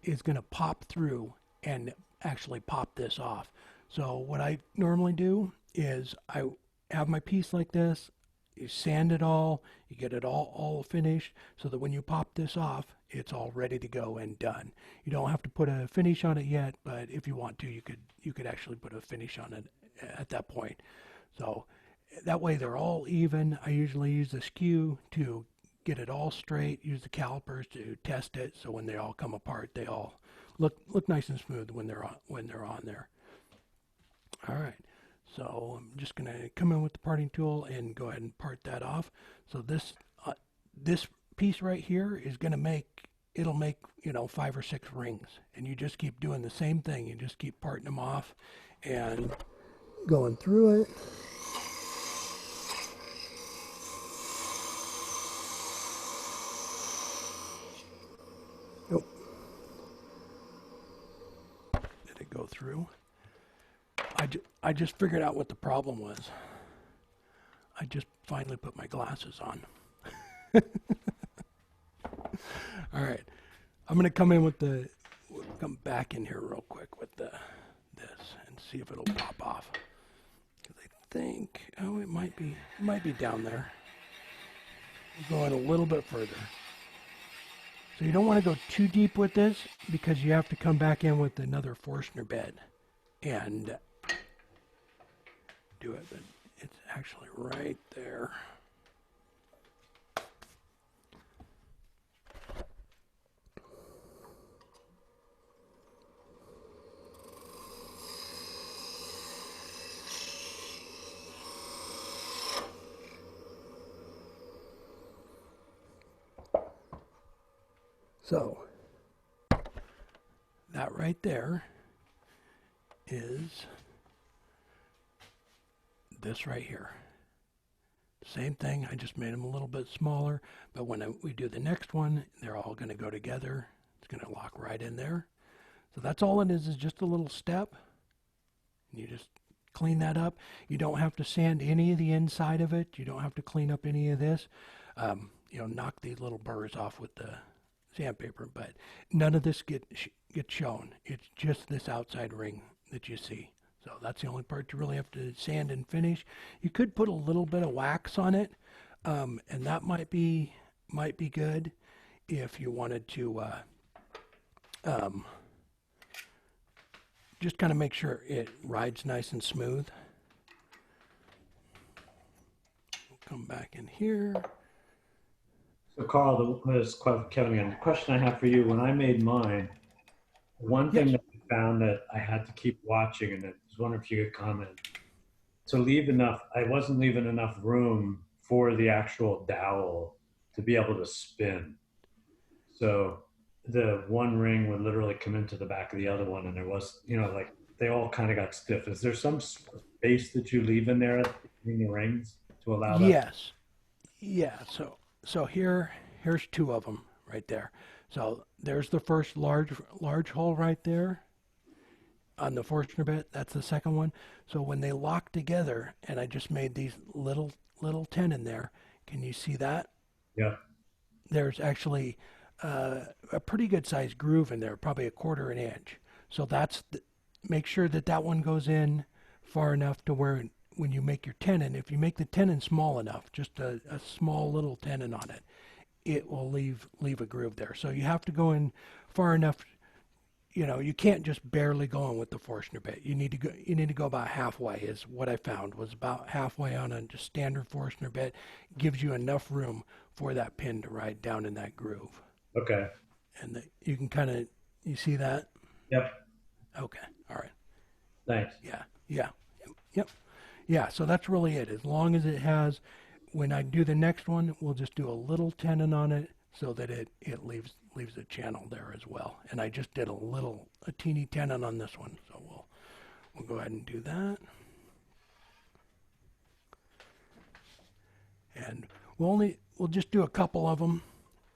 is going to pop through and actually pop this off. So what I normally do is I have my piece like this, you sand it all, you get it all finished so that when you pop this off, it's all ready to go and done. You don't have to put a finish on it yet, but if you want to, you could actually put a finish on it at that point. So that way they're all even. I usually use the skew to get it all straight, use the calipers to test it, so when they all come apart, they all look nice and smooth when they're on there. All right, so I'm just gonna come in with the parting tool and go ahead and part that off. So this piece right here is gonna make, it'll make, 5 or 6 rings, and you just keep doing the same thing. You just keep parting them off and going through it. Oh, did it go through? I just figured out what the problem was. I just finally put my glasses on. All right, I'm gonna come back in here real quick with this and see if it'll pop off. 'Cause I think, it might be down there. We're going a little bit further. So you don't want to go too deep with this because you have to come back in with another Forstner bed and do it, but it's actually right there. So that right there is this right here. Same thing, I just made them a little bit smaller, but when we do the next one, they're all going to go together. It's going to lock right in there. So that's all it is just a little step. You just clean that up. You don't have to sand any of the inside of it. You don't have to clean up any of this. Knock these little burrs off with the sandpaper, but none of this gets shown. It's just this outside ring that you see. So that's the only part you really have to sand and finish. You could put a little bit of wax on it, and that might be good if you wanted to just kind of make sure it rides nice and smooth. We'll come back in here. So Carl, this is Kevin again. The question I have for you, when I made mine, one thing that I found that I had to keep watching, and I was wondering if you could comment, I wasn't leaving enough room for the actual dowel to be able to spin. So the one ring would literally come into the back of the other one, and there was, they all kind of got stiff. Is there some space that you leave in there between the rings to allow that? Yes. Yeah, so here's 2 of them right there. So there's the first large hole right there on the Forstner bit. That's the second one. So when they lock together, and I just made these little 10 in there, can you see that? Yeah. There's actually a pretty good sized groove in there, probably a 1/4 inch. So make sure that one goes in far enough to where when you make your tenon, if you make the tenon small enough, just a small little tenon on it, it will leave a groove there. So you have to go in far enough. You can't just barely go in with the Forstner bit. You need to go about halfway. Is what I found was about halfway on a just standard Forstner bit. Gives you enough room for that pin to ride down in that groove. Okay. And you can kind of, you see that? Yep. Okay. All right. Thanks. Yeah. Yep. Yeah, so that's really it. As long as it has, when I do the next one, we'll just do a little tenon on it so that it leaves a channel there as well. And I just did a teeny tenon on this one, so we'll go ahead and do that. And we'll just do a couple of them,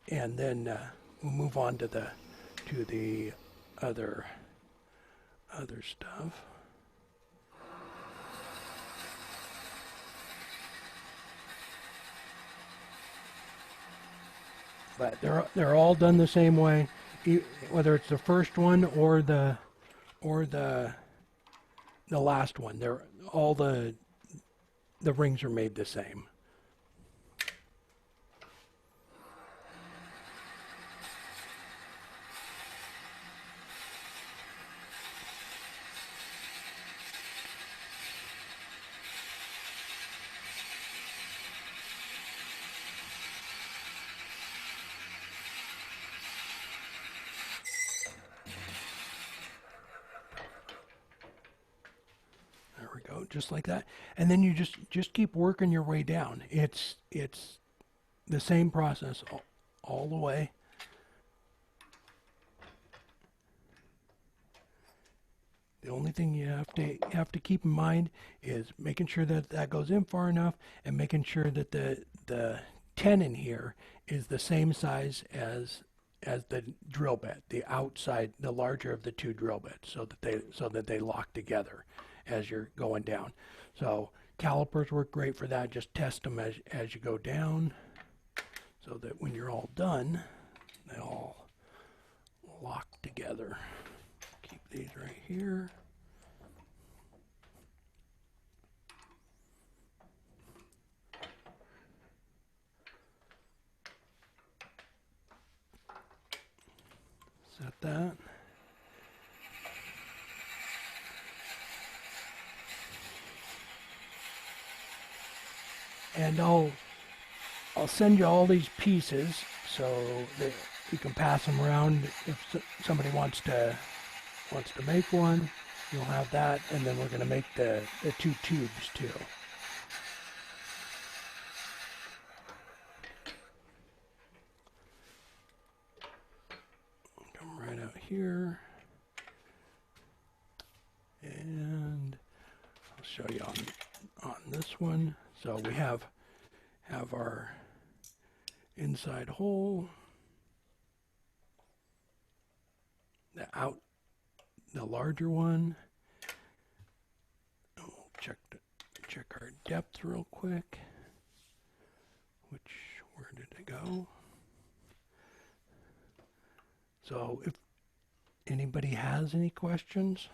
and then we'll move on to the other other stuff. But they're all done the same way, whether it's the first one or the last one. They're all the rings are made the same. There we go, just like that. And then you just keep working your way down. It's the same process all the way. The only thing you have to keep in mind is making sure that that goes in far enough, and making sure that the tenon here is the same size as the drill bit, the outside, the larger of the two drill bits, so that they lock together as you're going down. So calipers work great for that. Just test them as you go down, so that when you're all done, they all lock together. Keep these right here. Set that. And I'll send you all these pieces so that you can pass them around if somebody wants to make one. You'll have that, and then we're going to make the two tubes too. Come right out here, and I'll show you on this one. So we have our inside hole, the larger one. We'll check our depth real quick. Where did it go? So if anybody has any questions,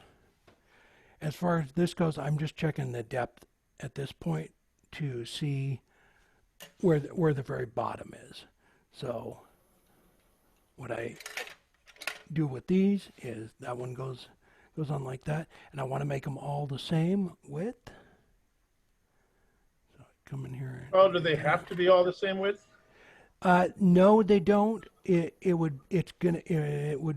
as far as this goes, I'm just checking the depth at this point to see where the very bottom is. So what I do with these is that one goes on like that, and I want to make them all the same width. So come in here. Oh, do they have to be all the same width? No, they don't. It would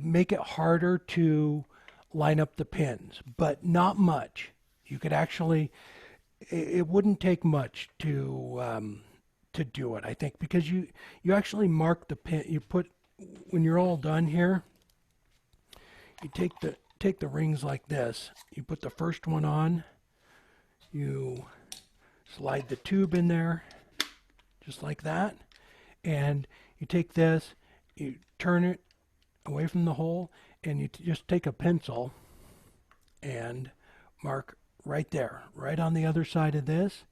make it harder to line up the pins, but not much. You could actually, it wouldn't take much to do it, I think, because you actually mark the pin. You put, when you're all done here, you take the rings like this. You put the first one on. You slide the tube in there, just like that. And you take this, you turn it away from the hole, and you just take a pencil and mark right there, right on the other side of this,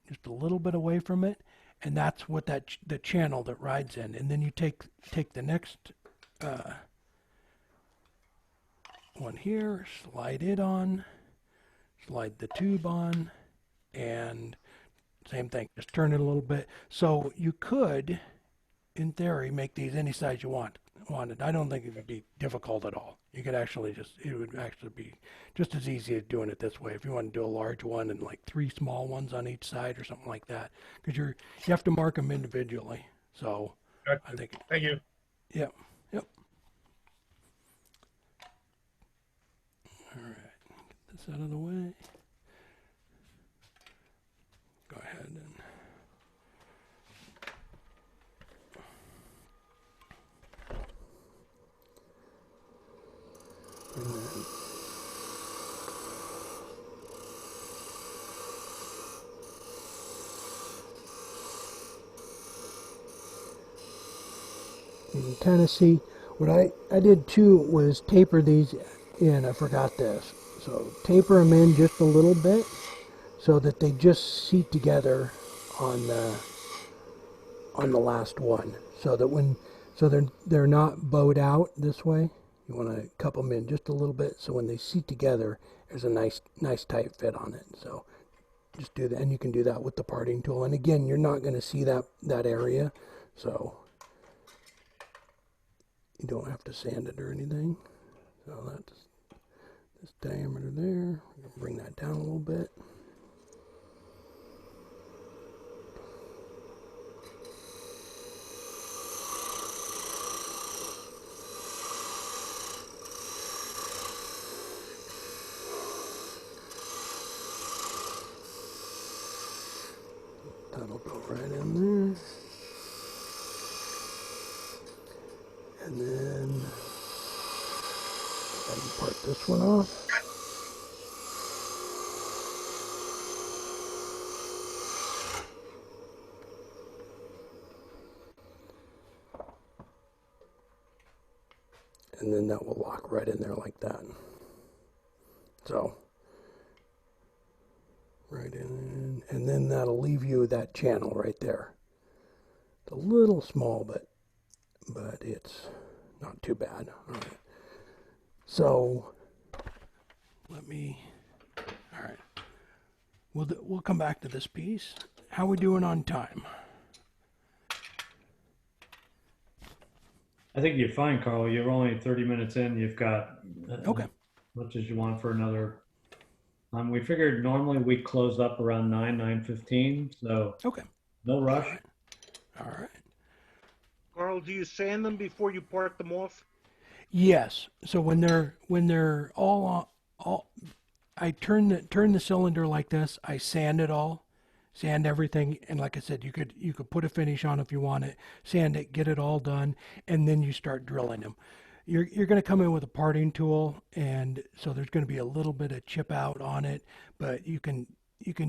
just a little bit away from it, and that's what the channel that rides in. And then you take the next one here, slide it on, slide the tube on, and same thing, just turn it a little bit. So you could, in theory, make these any size you wanted. I don't think it would be difficult at all. You could actually it would actually be just as easy as doing it this way. If you want to do a large one and like 3 small ones on each side or something like that, because you have to mark them individually. So Gotcha. I think. Thank you. Yep. All right, get this out of the way. Go ahead and. You can kind of see what I did too was taper these and I forgot this. So taper them in just a little bit so that they just seat together on the last one. So that they're not bowed out this way. You want to cup them in just a little bit so when they seat together, there's a nice tight fit on it. So just do that, and you can do that with the parting tool. And again, you're not going to see that area, so you don't have to sand it or anything. So that's this diameter there. Bring that down a little bit. That'll go right in there. And then I can part this one off. And then that will lock right in there like that. So, right in, and then that'll leave you that channel right there. It's a little small, but it's not too bad. All right. So, all right. We'll come back to this piece. How we doing on time? I think you're fine, Carl. You're only 30 minutes in. You've got Okay. as much as you want for another. We figured normally we close up around 9:15, so Okay. no rush. All right. Carl, do you sand them before you part them off? Yes. So when they're all I turn the cylinder like this. I sand it all, sand everything, and like I said, you could put a finish on if you want it, sand it, get it all done, and then you start drilling them. You're going to come in with a parting tool, and so there's going to be a little bit of chip out on it, but you can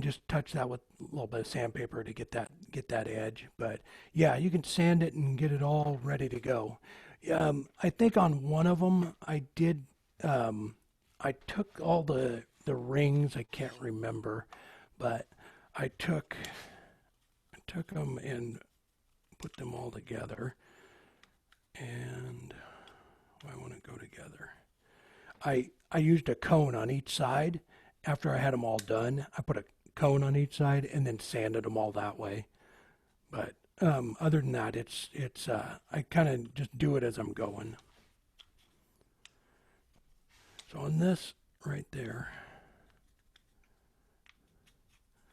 just touch that with a little bit of sandpaper to get that edge. But yeah, you can sand it and get it all ready to go. I think on one of them I did. I took all the rings. I can't remember, but I took them and put them all together, and I want to go together. I used a cone on each side. After I had them all done, I put a cone on each side and then sanded them all that way. But other than that, it's I kind of just do it as I'm going. So on this right there.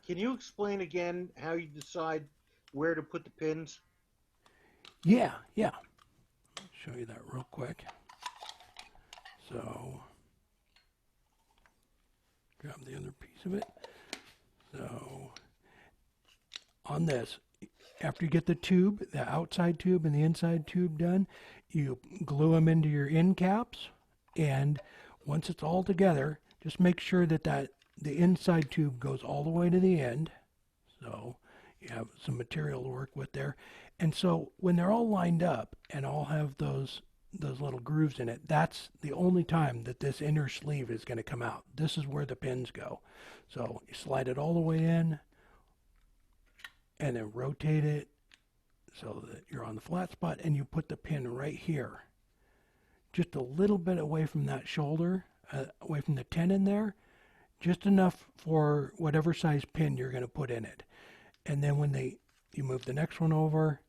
Can you explain again how you decide where to put the pins? Yeah. I'll show you that real quick. So grab the other piece of it. So on this, after you get the tube, the outside tube and the inside tube done, you glue them into your end caps, and once it's all together, just make sure that the inside tube goes all the way to the end. So you have some material to work with there. And so when they're all lined up and all have those little grooves in it, that's the only time that this inner sleeve is going to come out. This is where the pins go. So you slide it all the way in and then rotate it so that you're on the flat spot, and you put the pin right here, just a little bit away from that shoulder, away from the tenon there, just enough for whatever size pin you're going to put in it. And then when you move the next one over,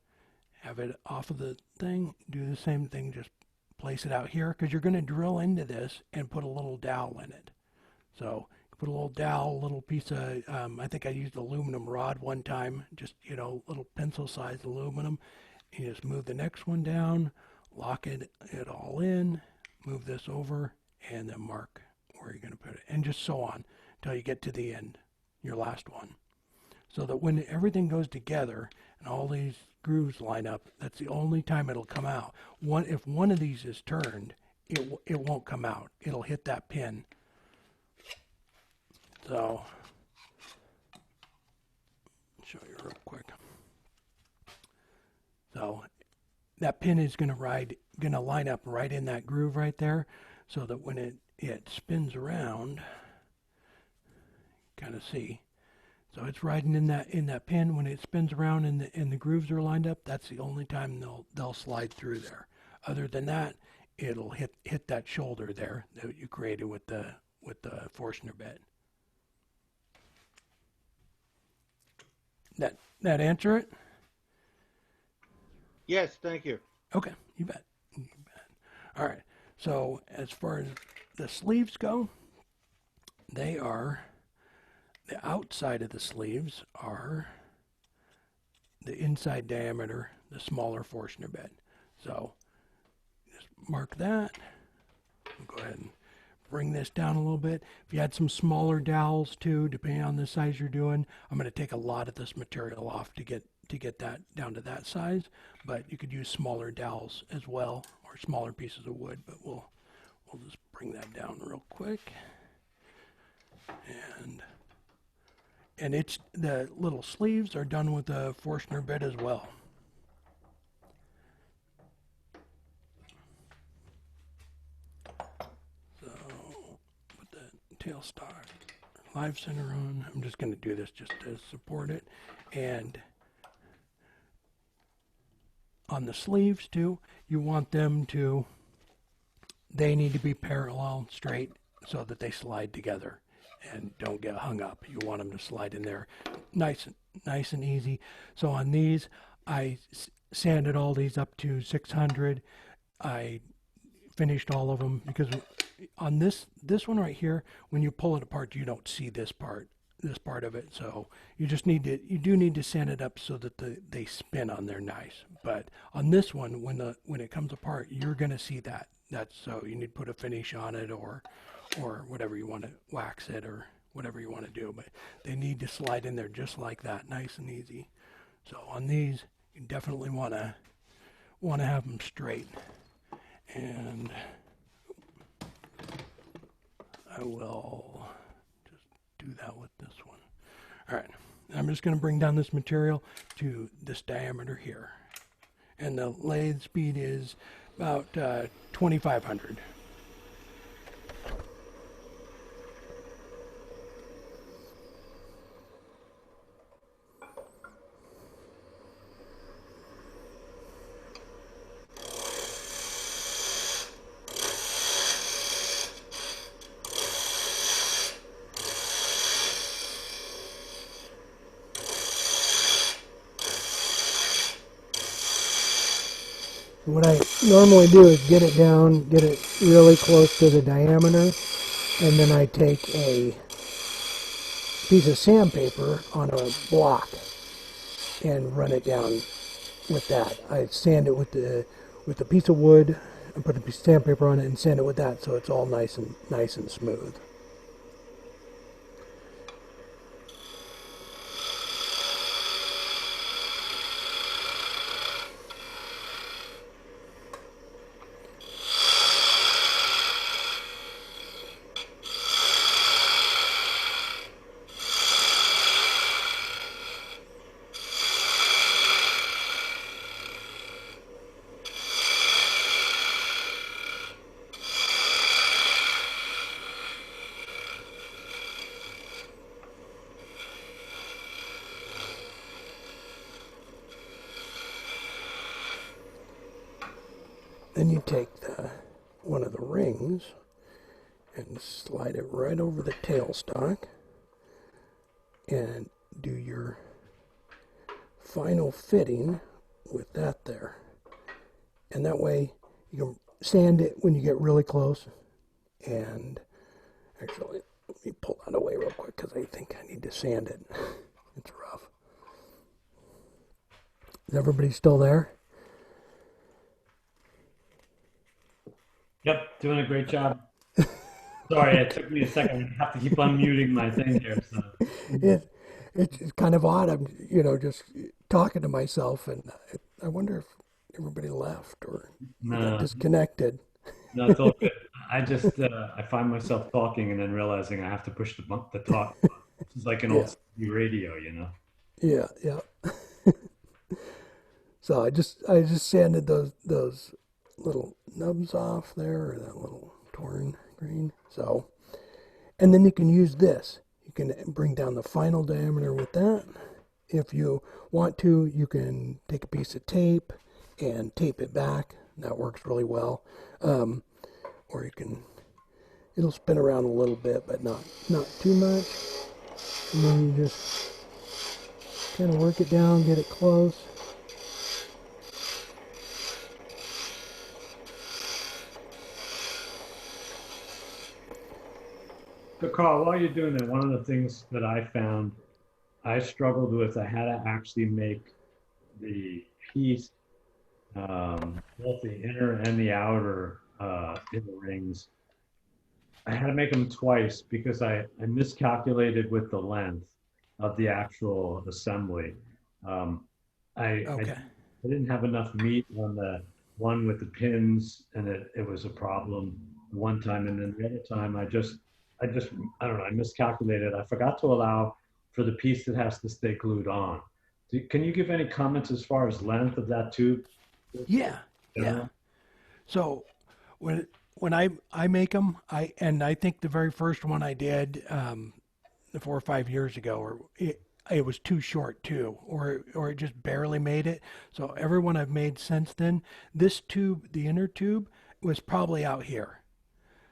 have it off of the thing, do the same thing, just place it out here, because you're going to drill into this and put a little dowel in it. So put a little dowel, a little piece of, I think I used aluminum rod one time, just, little pencil-sized aluminum. You just move the next one down, lock it all in, move this over, and then mark where you're going to put it, and just so on until you get to the end, your last one. So that when everything goes together and all these grooves line up, that's the only time it'll come out. If one of these is turned, it won't come out. It'll hit that pin. So, I'll show you real quick. So that pin is going to line up right in that groove right there, so that when it spins around, kind of see. So it's riding in that pin. When it spins around and the grooves are lined up, that's the only time they'll slide through there. Other than that, it'll hit that shoulder there that you created with the Forstner bed. That answer it? Yes, thank you. Okay, you bet. You bet. All right. So as far as the sleeves go, they are, the outside of the sleeves are the inside diameter, the smaller Forstner bed. So just mark that. We'll go ahead and bring this down a little bit. If you had some smaller dowels too, depending on the size you're doing, I'm going to take a lot of this material off to get that down to that size, but you could use smaller dowels as well, or smaller pieces of wood, but we'll just bring that down real quick. And it's, the little sleeves are done with a Forstner bit as well. So put the tailstock live center on. I'm just going to do this just to support it. And on the sleeves too, you want them to, they need to be parallel, straight, so that they slide together and don't get hung up. You want them to slide in there nice and easy. So on these, I sanded all these up to 600. I finished all of them because on this one right here, when you pull it apart, you don't see this part of it. So you do need to sand it up so that they spin on there nice. But on this one, when it comes apart, you're gonna see that. That's, so you need to put a finish on it or whatever you want to, wax it or whatever you want to do, but they need to slide in there just like that, nice and easy. So on these, you definitely want to have them straight. And I will just do that with this one. All right, I'm just going to bring down this material to this diameter here. And the lathe speed is about 2,500. What I normally do is get it down, get it really close to the diameter, and then I take a piece of sandpaper on a block and run it down with that. I sand it with a piece of wood and put a piece of sandpaper on it and sand it with that so it's all nice and smooth. Then you take one of the rings and slide it right over the tailstock and do your final fitting with that there. And that way you can sand it when you get really close. And actually, let me pull that away real quick because I think I need to sand it. It's rough. Is everybody still there? Yep, doing a great job. Sorry, it took me a second. I have to keep unmuting my thing here. So. It's kind of odd. I'm, just talking to myself, and I wonder if everybody left or got disconnected. No, it's all good. I just I find myself talking and then realizing I have to push the talk button. It's like an old CB radio, Yeah. So I just sanded those little nubs off there, or that little torn green. So, and then you can use this. You can bring down the final diameter with that. If you want to, you can take a piece of tape and tape it back. That works really well. Or you can, it'll spin around a little bit, but not too much. And then you just kind of work it down, get it close. So Carl, while you're doing that, one of the things that I found I struggled with, I had to actually make the piece, both the inner and the outer inner rings. I had to make them twice because I miscalculated with the length of the actual assembly. Um, Okay. I didn't have enough meat on the one with the pins, and it was a problem one time, and then the other time I don't know, I miscalculated. I forgot to allow for the piece that has to stay glued on. Can you give any comments as far as length of that tube? Yeah, yeah. So when I make them, I think the very first one I did 4 or 5 years ago, or it was too short too, or it just barely made it. So every one I've made since then, this tube, the inner tube, was probably out here.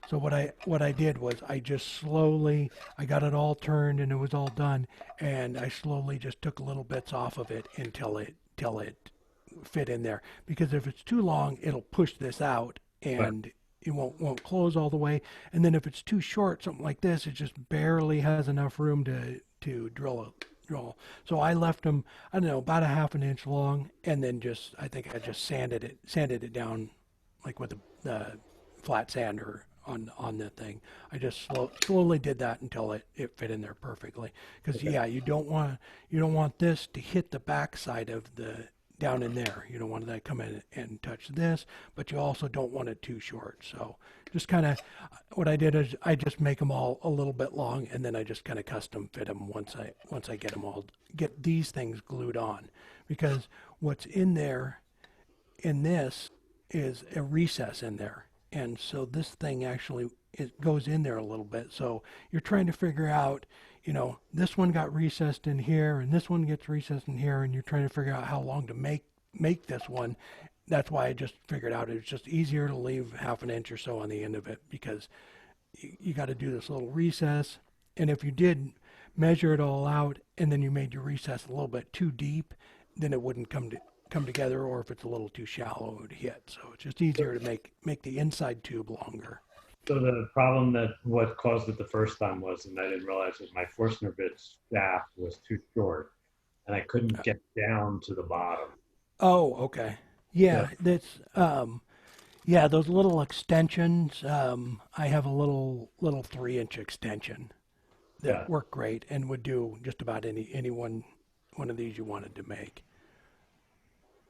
So what I did was I just slowly I got it all turned and it was all done, and I slowly just took little bits off of it until it fit in there. Because if it's too long, it'll push this out and it won't close all the way. And then if it's too short, something like this, it just barely has enough room to drill. So I left them, I don't know, about a half an inch long, and then I think I just sanded it down like with the flat sander on the thing. I just slowly did that until it fit in there perfectly. Because yeah, you don't want this to hit the back side of the down in there. You don't want that to come in and touch this, but you also don't want it too short. So just kind of what I did is I just make them all a little bit long, and then I just kind of custom fit them once I get these things glued on. Because what's in there in this is a recess in there. And so this thing actually, it goes in there a little bit. So you're trying to figure out, this one got recessed in here and this one gets recessed in here, and you're trying to figure out how long to make this one. That's why I just figured out it's just easier to leave half an inch or so on the end of it, because you got to do this little recess. And if you did measure it all out and then you made your recess a little bit too deep, then it wouldn't come together, or if it's a little too shallow, it would hit. So it's just easier to make the inside tube longer. So the problem that what caused it the first time was, and I didn't realize it, my Forstner bit shaft was too short, and I couldn't get down to the bottom. Oh, okay. Yeah, that's yeah, those little extensions. I have a little 3-inch extension that worked great and would do just about any one of these you wanted to make.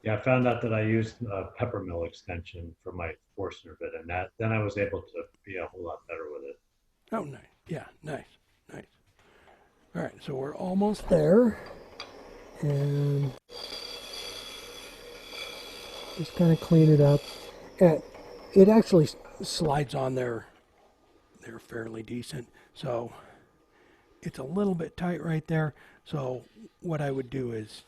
Yeah, I found out that I used a peppermill extension for my Forstner bit, and then I was able to be a whole lot better with it. Oh, nice. Yeah, nice. All right, so we're almost there, and just kind of clean it up. And it actually slides on there. They're fairly decent, so it's a little bit tight right there. So what I would do is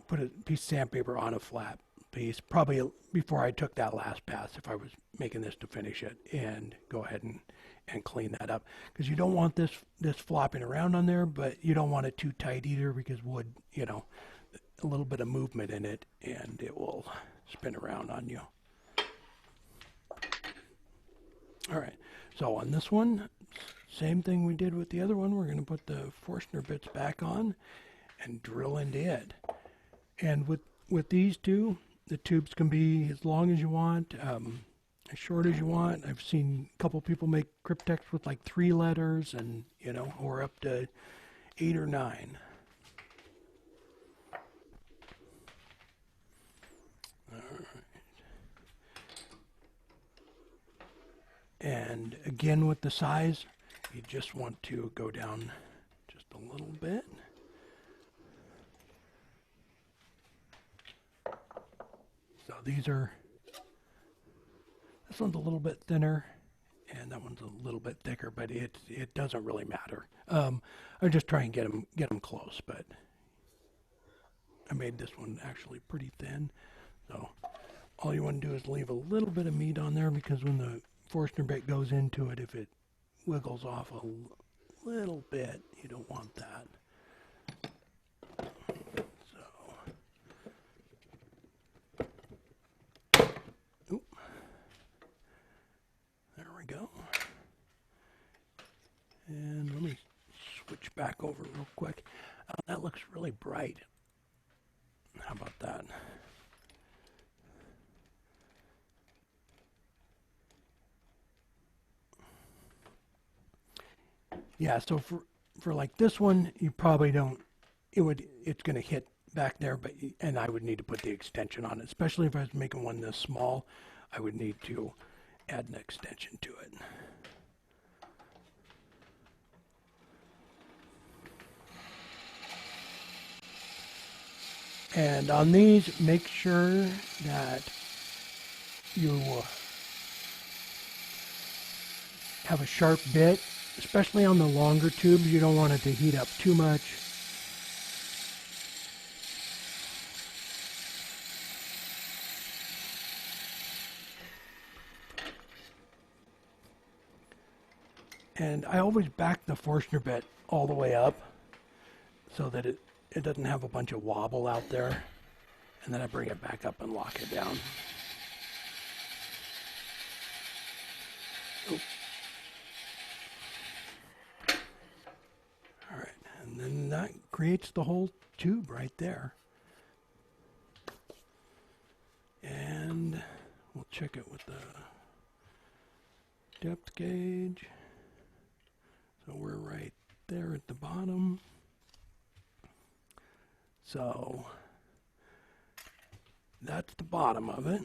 put a piece of sandpaper on a flat piece, probably before I took that last pass, if I was making this to finish it, and go ahead and clean that up. Because you don't want this flopping around on there, but you don't want it too tight either, because wood, a little bit of movement in it and it will spin around on you. All right, so on this one, same thing we did with the other one. We're going to put the Forstner bits back on and drill into it. And with these two, the tubes can be as long as you want, as short as you want. I've seen a couple people make cryptex with like 3 letters, and or up to 8 or 9. All right. And again, with the size, you just want to go down just a little bit. So this one's a little bit thinner, and and that one's a little bit thicker, but it doesn't really matter. I just try and get them close, but I made this one actually pretty thin. So all you want to do is leave a little bit of meat on there, because when the Forstner bit goes into it, if it wiggles off a little bit, you don't want that. Oop. There we go. And let me switch back over real quick. That looks really bright. How about that? Yeah, so for like this one, you probably don't, it's going to hit back there, but, and I would need to put the extension on it, especially if I was making one this small, I would need to add an extension to it. And on these, make sure that you have a sharp bit, especially on the longer tubes. You don't want it to heat up too much. And I always back the Forstner bit all the way up so that it doesn't have a bunch of wobble out there. And then I bring it back up and lock it down. Oop. All right, and then that creates the whole tube right there. And we'll check it with the depth gauge. So we're right there at the bottom. So that's the bottom of it.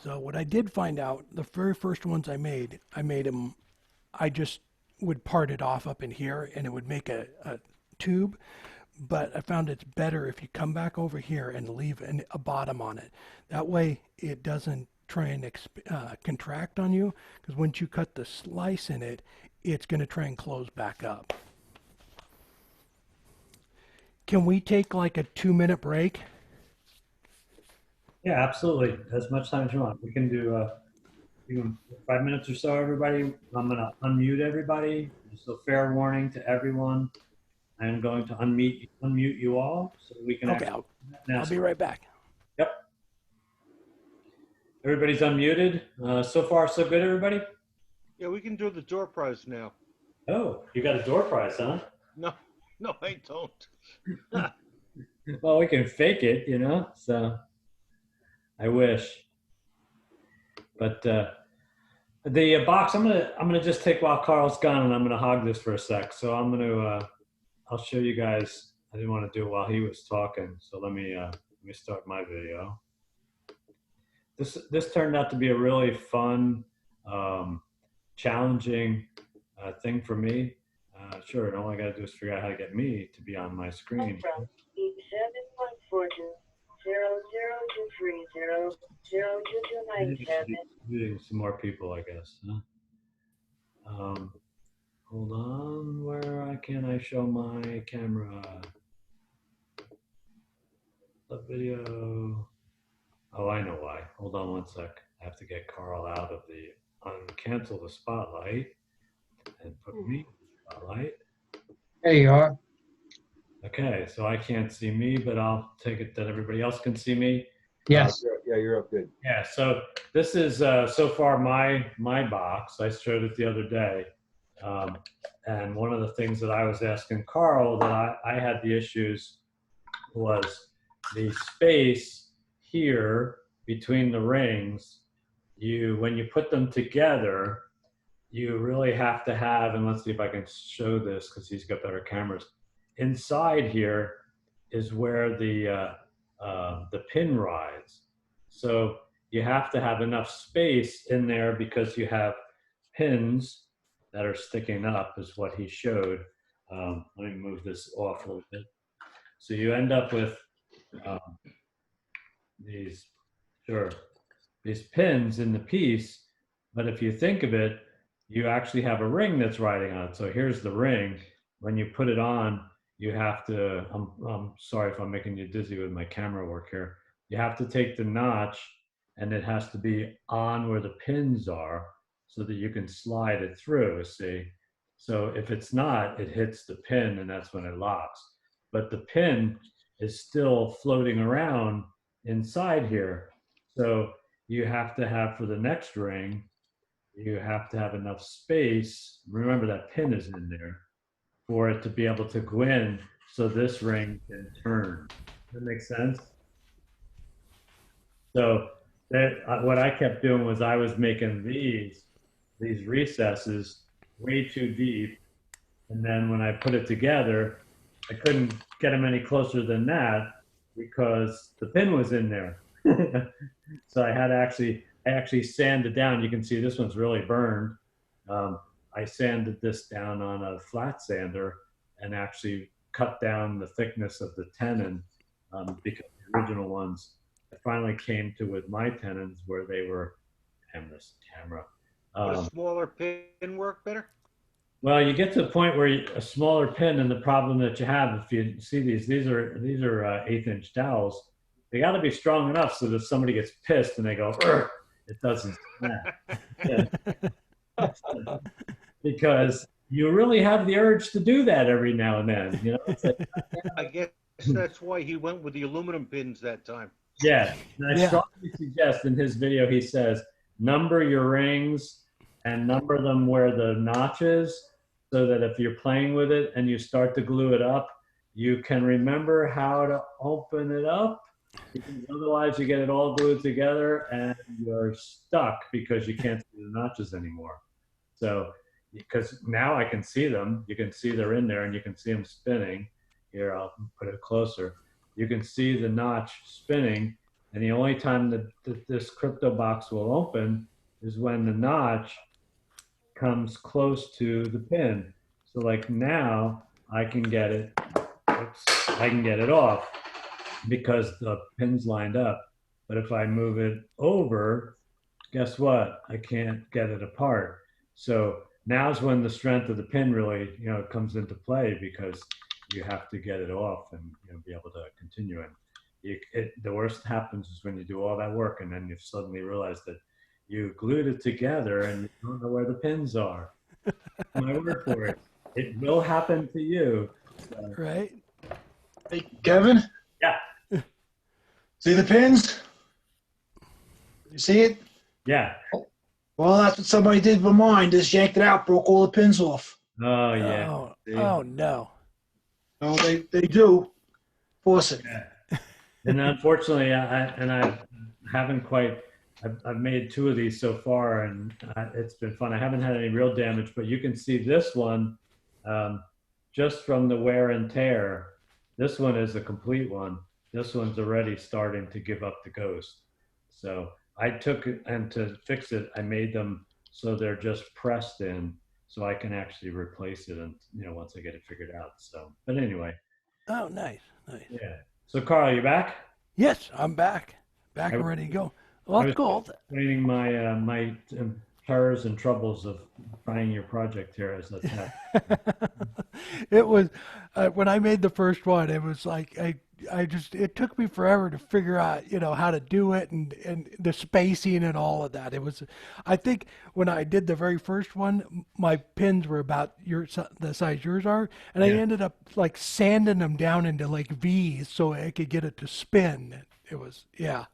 So what I did find out, the very first ones I made them, I just would part it off up in here and it would make a tube. But I found it's better if you come back over here and leave a bottom on it. That way it doesn't try and contract on you, because once you cut the slice in it, it's going to try and close back up. Can we take like a 2-minute break? Yeah, absolutely. As much time as you want. We can do 5 minutes or so, everybody. I'm going to unmute everybody. Just a fair warning to everyone. I am going to unmute you all so we can. Okay, I'll be right back. Yep. Everybody's unmuted. So far, so good, everybody? Yeah, we can do the door prize now. Oh, you got a door prize, huh? No, I don't. Well, we can fake it, you know, so I wish. But the box, I'm gonna just take while Carl's gone, and I'm gonna hog this for a sec. So I'm gonna I'll show you guys. I didn't want to do it while he was talking, so let me start my video. This turned out to be a really fun, challenging thing for me. Sure, and all I got to do is figure out how to get me to be on my screen. Meeting some more people, I guess. Huh? Hold on, where can I show my camera? The video. Oh, I know why. Hold on one sec. I have to get Carl out of the cancel the spotlight and put me in the spotlight. There you are. Okay, so I can't see me, but I'll take it that everybody else can see me. Yes. Yeah, you're up good. Yeah, so this is so far my box. I showed it the other day. And one of the things that I was asking Carl that I had the issues was the space here between the rings. When you put them together, you really have to have, and let's see if I can show this because he's got better cameras. Inside here is where the pin rides. So you have to have enough space in there because you have pins that are sticking up, is what he showed. Let me move this off a little bit. So you end up with these, sure. these pins in the piece, but if you think of it, you actually have a ring that's riding on it. So here's the ring. When you put it on, you have to, I'm sorry if I'm making you dizzy with my camera work here. You have to take the notch and it has to be on where the pins are so that you can slide it through, see? So if it's not, it hits the pin and that's when it locks. But the pin is still floating around inside here. So you have to have, for the next ring, you have to have enough space. Remember that pin is in there for it to be able to go in so this ring can turn. Does that make sense? So that what I kept doing was I was making these recesses way too deep, and then when I put it together, I couldn't get them any closer than that because the pin was in there. So I actually sanded down. You can see this one's really burned. I sanded this down on a flat sander and actually cut down the thickness of the tenon because the original ones I finally came to with my tenons where they were, damn this camera. Would a smaller pin work better? Well, you get to the point where a smaller pin, and the problem that you have, if you see these are 1/8" dowels. They got to be strong enough so that if somebody gets pissed and they go, "Urgh," it doesn't snap. Because you really have the urge to do that every now and then. You know, it's like, I guess that's why he went with the aluminum pins that time. yeah. And I Yeah. strongly suggest in his video, he says, number your rings and number them where the notch is so that if you're playing with it and you start to glue it up, you can remember how to open it up. Because otherwise, you get it all glued together and you're stuck because you can't see the notches anymore. So, because now I can see them, you can see they're in there and you can see them spinning. Here, I'll put it closer. You can see the notch spinning, and the only time that this crypto box will open is when the notch comes close to the pin. So like now I can get it, oops, I can get it off because the pin's lined up. But if I move it over, guess what? I can't get it apart. So now's when the strength of the pin really, comes into play because you have to get it off and be able to continue. And the worst happens is when you do all that work and then you suddenly realize that you glued it together and you don't know where the pins are. My word for it. It will happen to you. So, Right? Hey, Kevin? yeah. See the pins? You see it? Yeah. Well, that's what somebody did with mine. Just yanked it out, broke all the pins off. Oh, yeah. Oh no. No, they do. Force it. Yeah. And unfortunately, I haven't quite. I've made 2 of these so far, and it's been fun. I haven't had any real damage, but you can see this one just from the wear and tear. This one is a complete one. This one's already starting to give up the ghost. So I took it, and to fix it, I made them so they're just pressed in, so I can actually replace it, and once I get it figured out. So, but anyway. Oh, nice. Yeah. So, Carl, you back? Yes, I'm back and ready to go. Well, that's cool. Explaining my my terrors and troubles of trying your project here as a tech. It was when I made the first one. It was like it took me forever to figure out how to do it and the spacing and all of that. It was, I think when I did the very first one, my pins were about the size yours are, and I ended up like sanding them down into like V's so I could get it to spin. It was Yeah,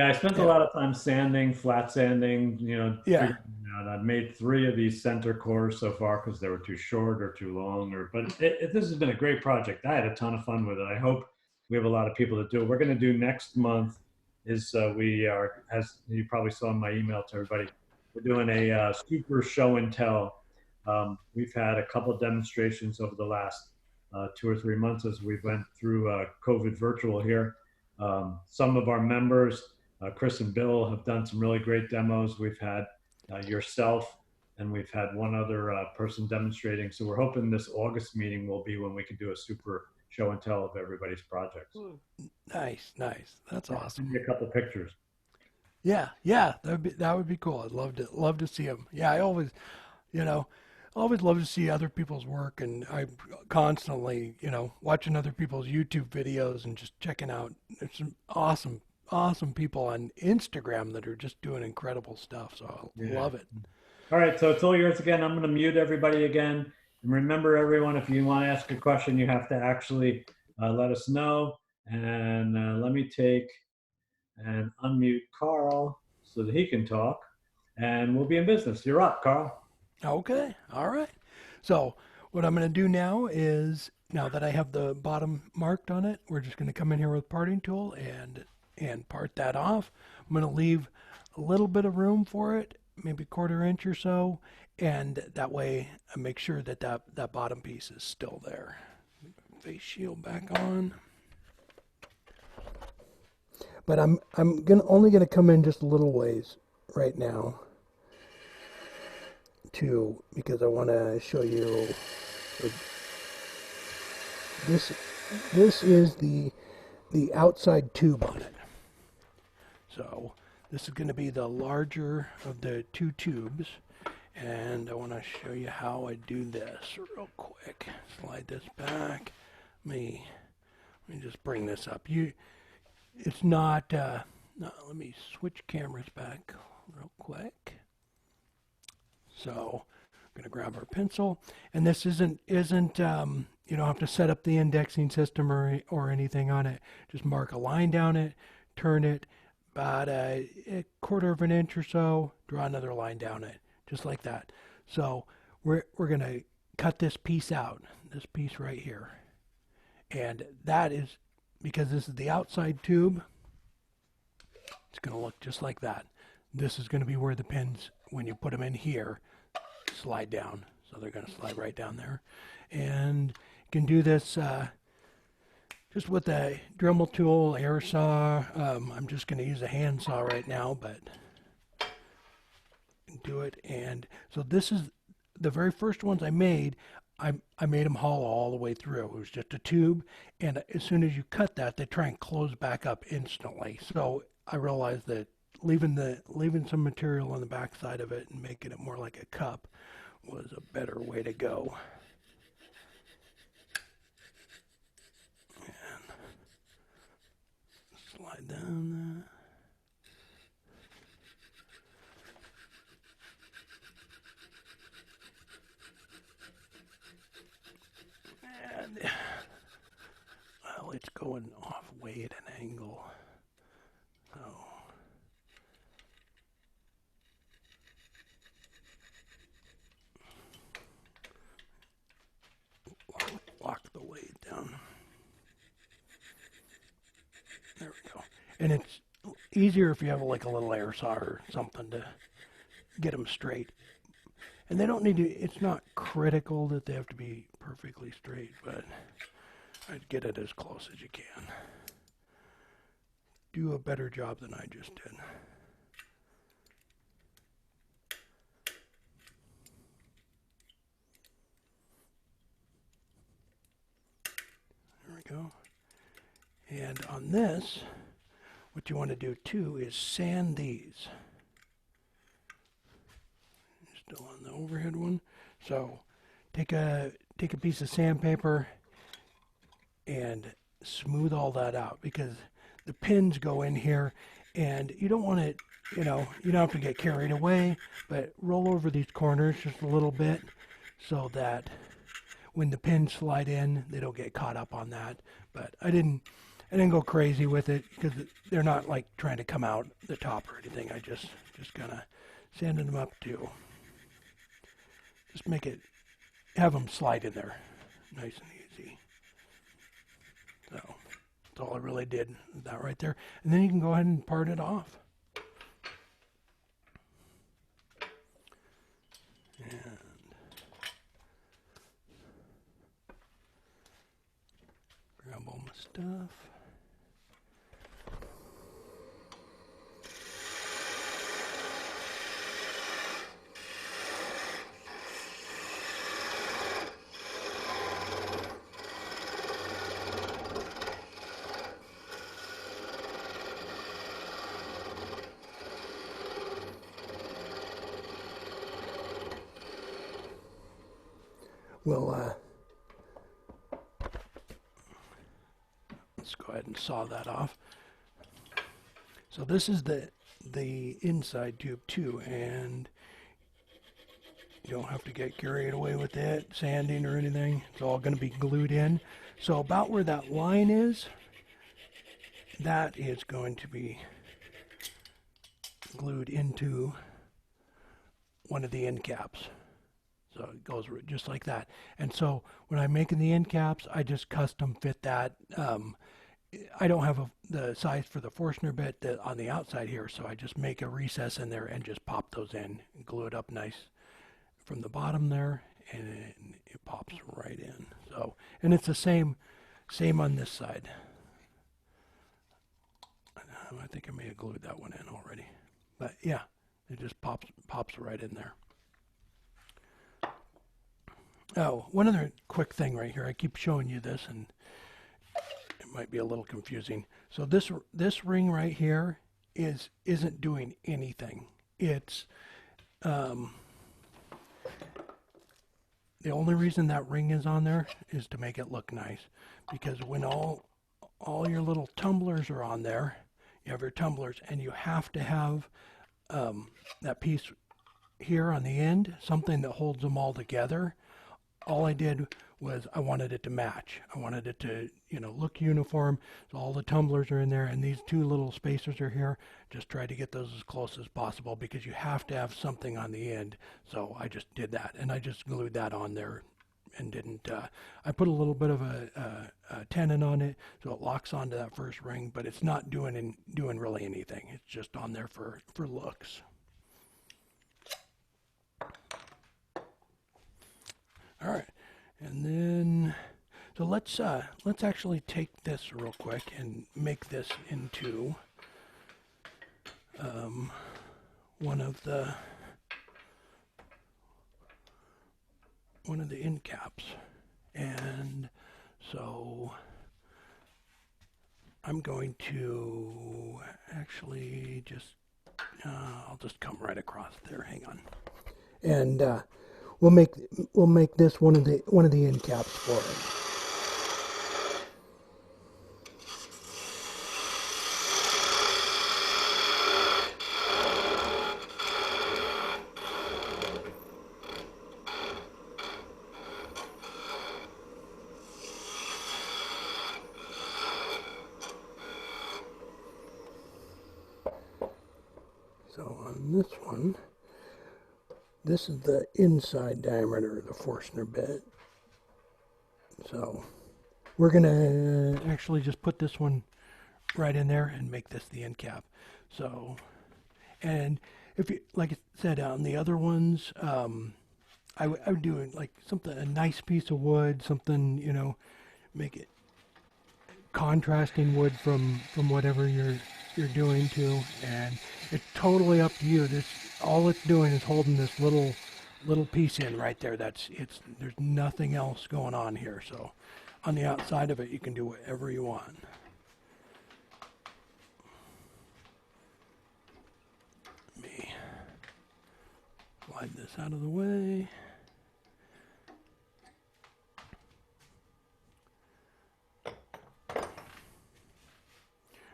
I spent a lot of time sanding, flat sanding, figuring it out. I've made 3 of these center cores so far because they were too short or too long. But this has been a great project. I had a ton of fun with it. I hope we have a lot of people that do it. We're going to do next month is we are, as you probably saw in my email to everybody, we're doing a super show and tell. We've had a couple of demonstrations over the last 2 or 3 months as we went through COVID virtual here. Some of our members, Chris and Bill, have done some really great demos. We've had yourself, and we've had one other person demonstrating. So we're hoping this August meeting will be when we can do a super show and tell of everybody's projects. Nice. That's awesome. Give me a couple pictures. Yeah, yeah, that would be cool. I'd love to see them. Yeah, I always, you know, always love to see other people's work, and I'm constantly, watching other people's YouTube videos and just checking out. There's some awesome people on Instagram that are just doing incredible stuff. So I Yeah. love it. All right, so it's all yours again. I'm going to mute everybody again. And remember, everyone, if you want to ask a question, you have to actually let us know. And let me take and unmute Carl so that he can talk. And we'll be in business. You're up, Carl. Okay, all right. So what I'm going to do now is, now that I have the bottom marked on it, we're just going to come in here with parting tool and part that off. I'm going to leave a little bit of room for it, maybe 1/4 inch or so, and that way I make sure that bottom piece is still there. Face shield back on. But I'm only gonna come in just a little ways right now, too, because I want to show you this. This is the outside tube on it. So this is going to be the larger of the two tubes, and I want to show you how I do this real quick. Slide this back. Let me just bring this up. It's not. No, let me switch cameras back real quick. So I'm going to grab our pencil, and this isn't you don't have to set up the indexing system or anything on it. Just mark a line down it, turn it about a 1/4 inch or so, draw another line down it, just like that. So we're going to cut this piece out, this piece right here. And that is, because this is the outside tube, it's going to look just like that. This is going to be where the pins, when you put them in here, slide down. So they're going to slide right down there. And you can do this just with a Dremel tool, air saw. I'm just going to use a hand saw right now, but do it. And so this is the very first ones I made. I made them hollow all the way through. It was just a tube, and as soon as you cut that, they try and close back up instantly. So I realized that leaving some material on the back side of it and making it more like a cup was a better way to go. And slide down that. And well, it's going off way at an angle. So lock the weight down. There we go. And it's easier if you have like a little air saw or something to get them straight. And they don't need to, it's not critical that they have to be perfectly straight, but I'd get it as close as you can. Do a better job than I just did. There we go. And on this, what you want to do too is sand these. Still on the overhead one. So take a piece of sandpaper and smooth all that out, because the pins go in here and you don't want it, you don't have to get carried away, but roll over these corners just a little bit so that when the pins slide in, they don't get caught up on that. But I didn't go crazy with it because they're not like trying to come out the top or anything. I just kind of sanded them up too. Just have them slide in there nice and easy. So that's all I really did, that right there. And then you can go ahead and part it off. And grab all my stuff. we'll let's go ahead and saw that off. So this is the inside tube too, and you don't have to get carried away with it, sanding or anything. It's all going to be glued in. So about where that line is, that is going to be glued into one of the end caps. So it goes just like that. And so when I'm making the end caps, I just custom fit that. I don't have the size for the Forstner bit on the outside here, so I just make a recess in there and just pop those in and glue it up nice from the bottom there, and it pops right in. So, and it's the same on this side. I think I may have glued that one in already, but yeah, it just pops right in there. Oh, one other quick thing right here. I keep showing you this, and it might be a little confusing. So this ring right here isn't doing anything. It's the only reason that ring is on there is to make it look nice, because when all your little tumblers are on there, you have your tumblers, and you have to have that piece here on the end, something that holds them all together. All I did was I wanted it to match. I wanted it to, look uniform. So all the tumblers are in there, and these two little spacers are here. Just try to get those as close as possible because you have to have something on the end. So I just did that, and I just glued that on there and didn't, I put a little bit of a tenon on it so it locks onto that first ring, but it's not doing really anything. It's just on there for looks. All right, and then, so let's actually take this real quick and make this into one of the end caps. And so I'm going to actually just, I'll just come right across there. Hang on, and we'll make this one of the end caps for it. So on this one, this is the inside diameter of the Forstner bit. So we're going to actually just put this one right in there and make this the end cap. So, and if you, like I said, on the other ones, I would do it like something, a nice piece of wood, something, make it contrasting wood from whatever you're doing to, and it's totally up to you. All it's doing is holding this little piece in right there. There's nothing else going on here. So on the outside of it, you can do whatever you want. Let me slide this out of the way.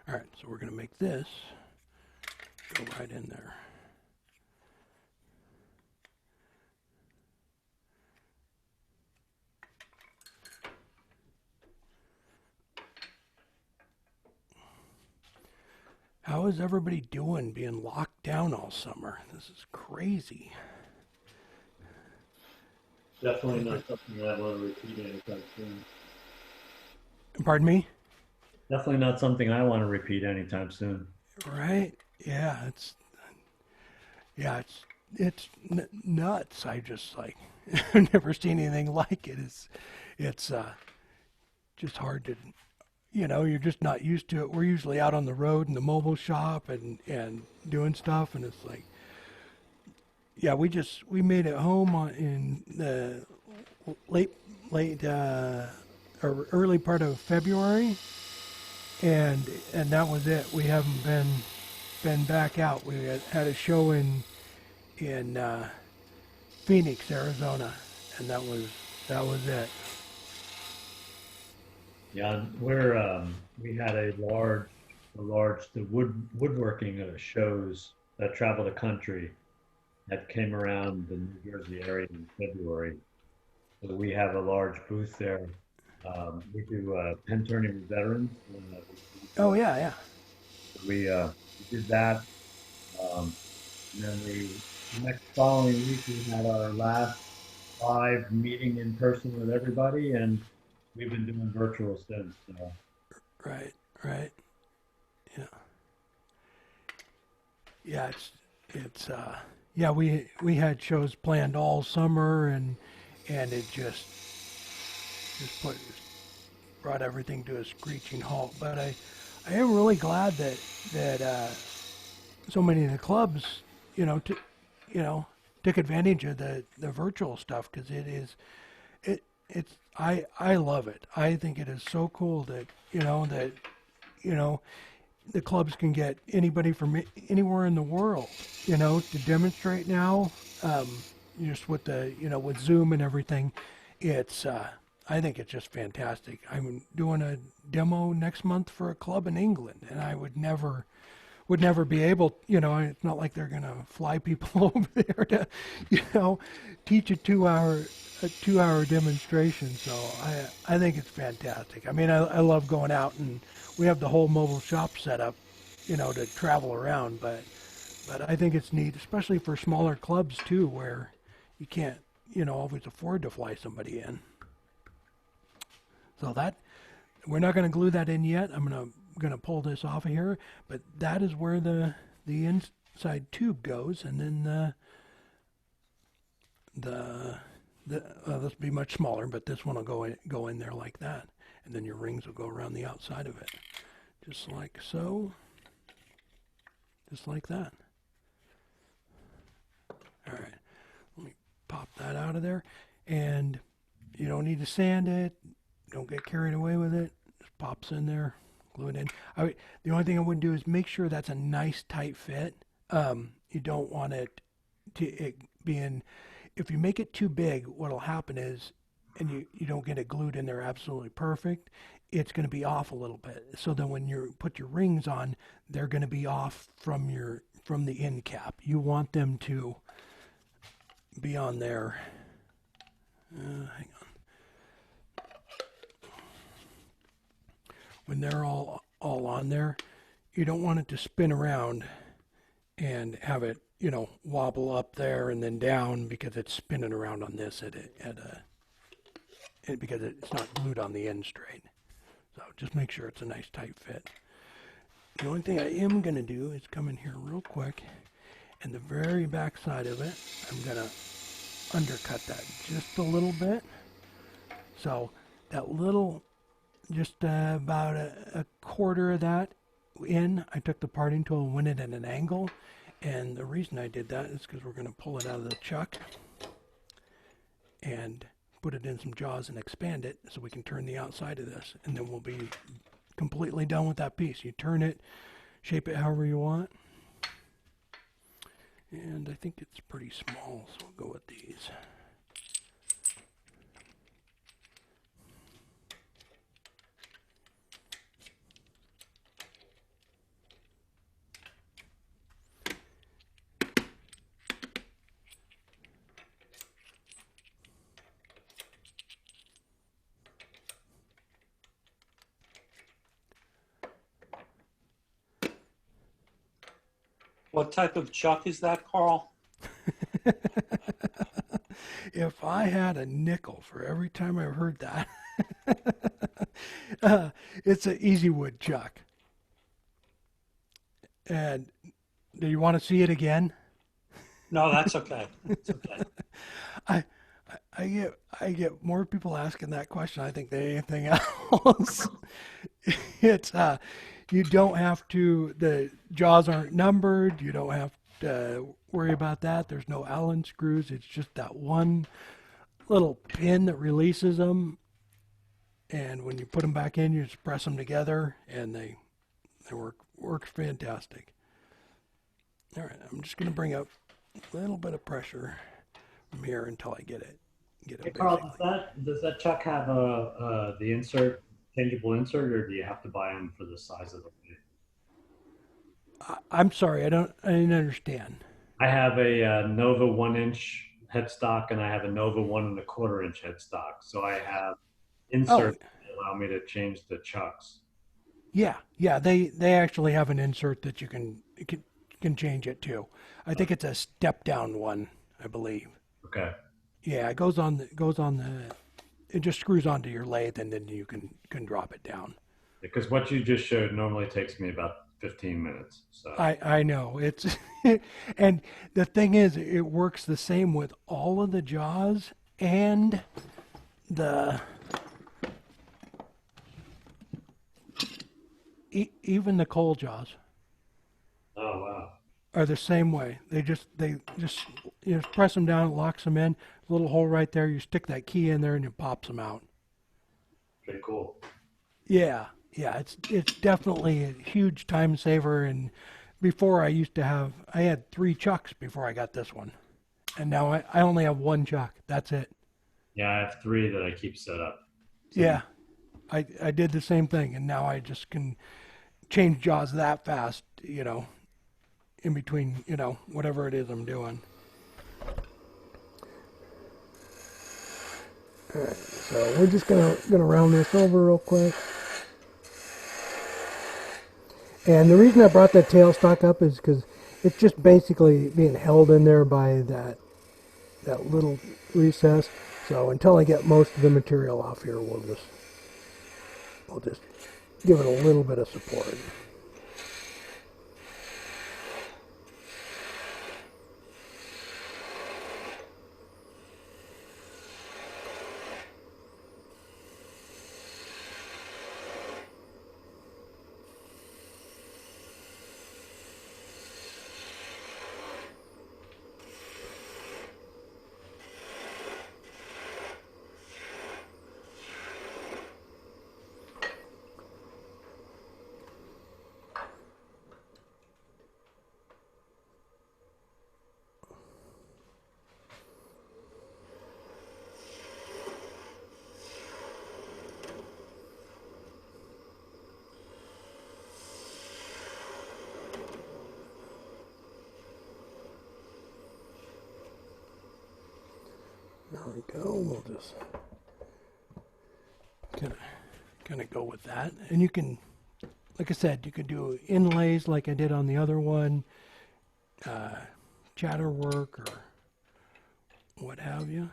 All right, so we're going to make this go right in there. How is everybody doing being locked down all summer? This is crazy. Definitely not something I want to repeat anytime soon. Pardon me? Definitely not something I want to repeat anytime soon. Right? Yeah, it's nuts. I just I've never seen anything like it. It's just hard to, you're just not used to it. We're usually out on the road in the mobile shop and doing stuff, and it's like, yeah, we made it home in the late or early part of February, and that was it. We haven't been back out. We had a show in Phoenix, Arizona, and that was That was it. Yeah, we had the woodworking shows that travel the country that came around the New Jersey area in February. So we have a large booth there. We do pen turning with veterans. Oh yeah, yeah. We did that. And then the next following week, we had our last live meeting in person with everybody, and we've been doing virtual since. So. Right, right. Yeah. Yeah, yeah, we had shows planned all summer and it just brought everything to a screeching halt. But I am really glad that so many of the clubs, you know, you know, took advantage of the virtual stuff because I love it. I think it is so cool that you know the clubs can get anybody from anywhere in the world, to demonstrate now. Um, just with with Zoom and everything, it's I think it's just fantastic. I'm doing a demo next month for a club in England, and I would never be able, it's not like they're gonna fly people over there to, teach a 2 hour demonstration. So I think it's fantastic. I mean, I love going out, and we have the whole mobile shop set up, to travel around, but I think it's neat, especially for smaller clubs too, where you can't, always afford to fly somebody in. So that we're not going to glue that in yet. I'm gonna pull this off of here, but that is where the inside tube goes, and then this will be much smaller, but this one will go in there like that, and then your rings will go around the outside of it, just like so, just like that. All right, let me pop that out of there, and you don't need to sand it. Don't get carried away with it. Just pops in there, glue it in. The only thing I would do is make sure that's a nice tight fit. You don't want it being, if you make it too big, what'll happen is, and you don't get it glued in there absolutely perfect, it's going to be off a little bit. So then when you put your rings on, they're going to be off from the end cap. You want them to be on there. Hang on. When they're all on there, you don't want it to spin around and have it, wobble up there and then down because it's spinning around on this because it's not glued on the end straight. So just make sure it's a nice tight fit. The only thing I am going to do is come in here real quick, and the very back side of it, I'm going to undercut that just a little bit. So that little, just about a quarter of that in, I took the parting tool and went it at an angle. And the reason I did that is because we're going to pull it out of the chuck and put it in some jaws and expand it so we can turn the outside of this. And then we'll be completely done with that piece. You turn it, shape it however you want. And I think it's pretty small, so we'll go with these. What type of chuck is that, Carl? If I had a nickel for every time I've heard that, it's an easy wood chuck. And do you want to see it again? No, that's okay. It's okay. I get more people asking that question, I think, than anything else. It's you don't have to, the jaws aren't numbered, you don't have to worry about that. There's no Allen screws, it's just that one little pin that releases them, and when you put them back in, you just press them together, and they works fantastic. All right, I'm just going to bring up a little bit of pressure from here until I get get Hey them Carl, basically. does that chuck have the insert, changeable insert, or do you have to buy them for the size of the blade? I'm sorry, I didn't understand. I have a Nova 1 inch headstock and I have a Nova 1 1/4 inch headstock. So I have Oh, inserts that allow me to change the chucks. yeah, they actually have an insert that you can change it to. I think it's a step down one, I believe. Okay. Yeah, it just screws onto your lathe and then you can drop it down. Because what you just showed normally takes me about 15 minutes. So I know it's and the thing is it works the same with all of the jaws and the even the coal jaws oh wow. are the same way. They just press them down, it locks them in, little hole right there. You stick that key in there and it pops them out. Pretty cool. Yeah, it's definitely a huge time saver. And before I had 3 chucks before I got this one, and now I only have 1 chuck. That's it. Yeah, I have 3 that I keep set up. Yeah, I did the same thing, and now I just can change jaws that fast. In between, whatever it is I'm doing. All right, so we're just gonna round this over real quick. And the reason I brought that tailstock up is because it's just basically being held in there by that little recess. So until I get most of the material off here, we'll just give it a little bit of support. There we go. We'll just kind of go with that. And you can, like I said, you could do inlays like I did on the other one, chatter work or what have you.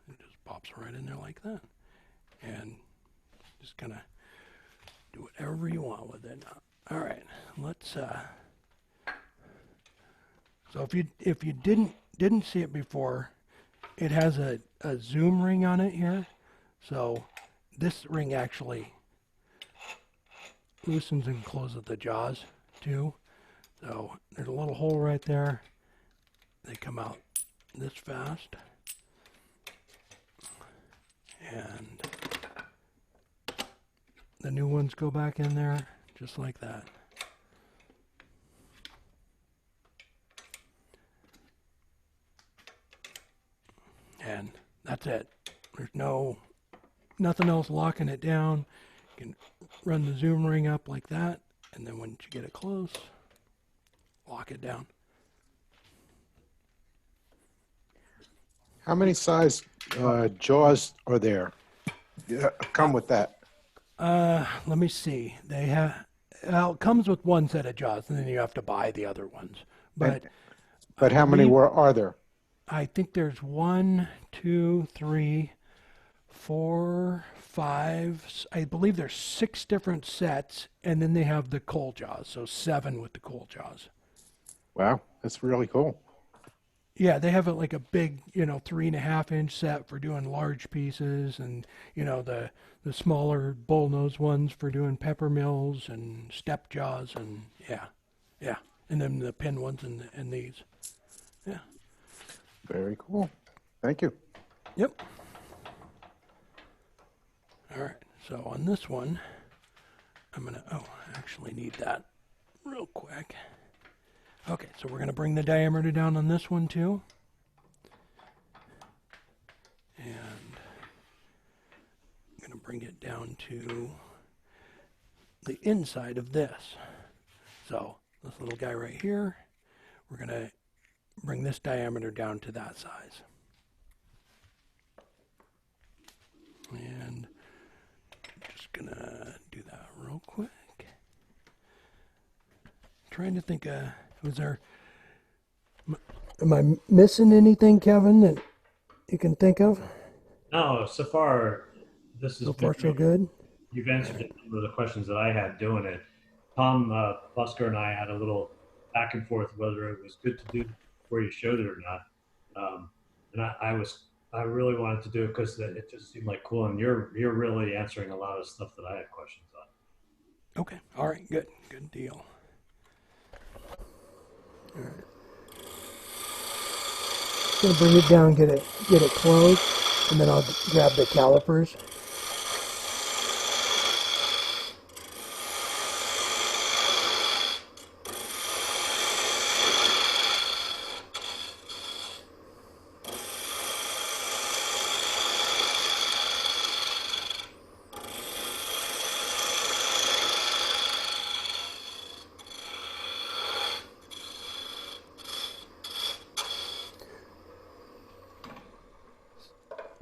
It just pops right in there like that. And just kind of do whatever you want with it. All right, let's. So if you didn't see it before, it has a zoom ring on it here. So this ring actually loosens and closes the jaws too. So there's a little hole right there. They come out this fast. And the new ones go back in there just like that. And that's it. There's nothing else locking it down. You can run the zoom ring up like that, and then once you get it close, lock it down. How many size jaws are there? Come with that. Let me see. They have. Well, it comes with one set of jaws, and then you have to buy the other ones. But how many are there? I think there's 1, 2, 3, 4, 5. I believe there's 6 different sets, and then they have the coal jaws, so 7 with the coal jaws. Wow, that's really cool. Yeah, they have it like a big, 3.5-inch set for doing large pieces, and the smaller bullnose ones for doing pepper mills and step jaws, and yeah, and then the pin ones and these. Yeah. Very cool. Thank you. Yep. All right. So on this one, I'm gonna. Oh, I actually need that real quick. Okay, so we're going to bring the diameter down on this one too. going to bring it down to the inside of this. So this little guy right here, we're going to bring this diameter down to that size. And just going to do that real quick. Trying to think, was there, am I missing anything, Kevin, that you can think of? No, so far, this has So been far, so good. You've answered a number of the questions that I had doing it. Tom Busker and I had a little back and forth whether it was good to do before you showed it or not. And I really wanted to do it because it just seemed like cool, and you're really answering a lot of stuff that I had questions on. Okay. All right. Good. Good deal. All right. Gonna bring it down, get it closed, and then I'll grab the calipers.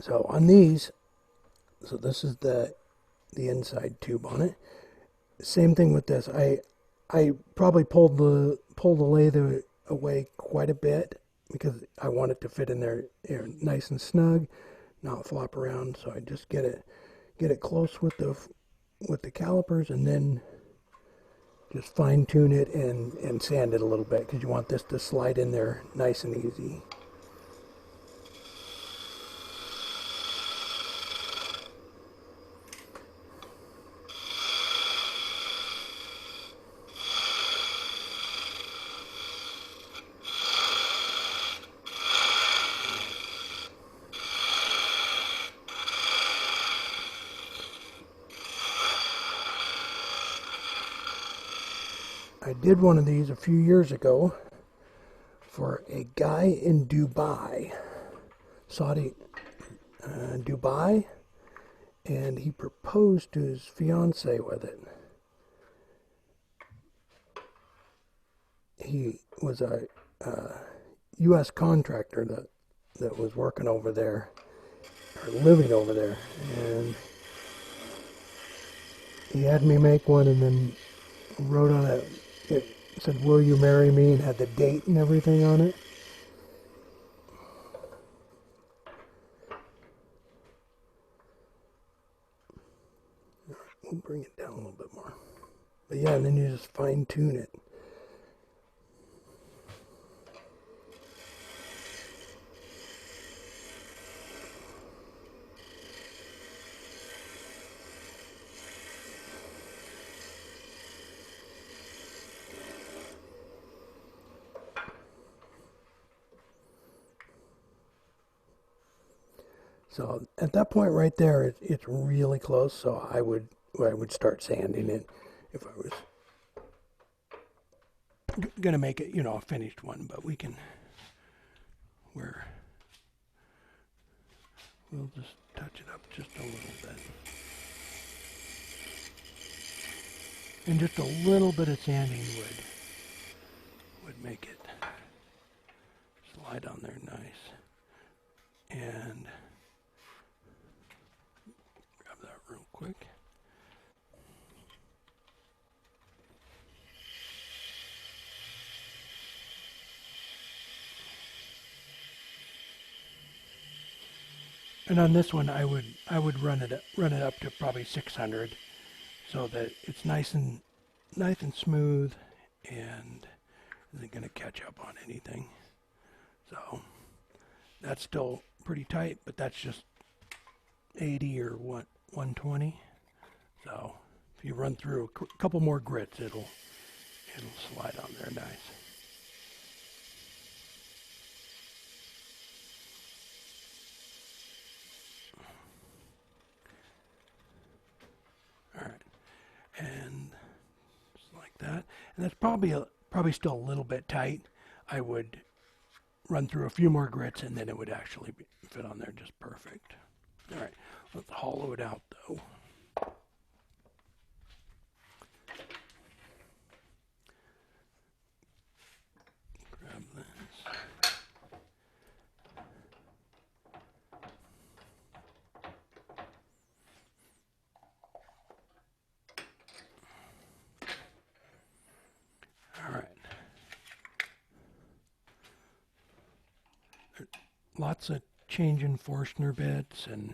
So on these, so this is the inside tube on it. Same thing with this. I probably pulled the lathe away quite a bit because I want it to fit in there nice and snug, not flop around. So I just get it close with the calipers, and then just fine tune it and sand it a little bit because you want this to slide in there nice and easy. I did one of these a few years ago for a guy in Dubai, Dubai, and he proposed to his fiancee with it. He was a U.S. contractor that was working over there, or living over there, and he had me make one and then wrote on it, it said, "Will you marry me?" and had the date and everything on it. We'll bring it down a little bit more. But yeah, and then you just fine tune it. So at that point right there, it's really close. So I would start sanding it if I was gonna make it, a finished one. But we'll just touch it up just a little bit, and just a little bit of sanding would make it slide on there nice. And grab that real quick. And on this one, I would run it up to probably 600, so that it's nice and smooth, and isn't going to catch up on anything. So that's still pretty tight, but that's just 80 or 120. So if you run through a couple more grits, it'll slide on there nice. All right, and just like that. And that's probably still a little bit tight. I would run through a few more grits, and then it would actually fit on there just perfect. All right, let's hollow it out though. go. Grab this. All right. Lots of change in Forstner bits and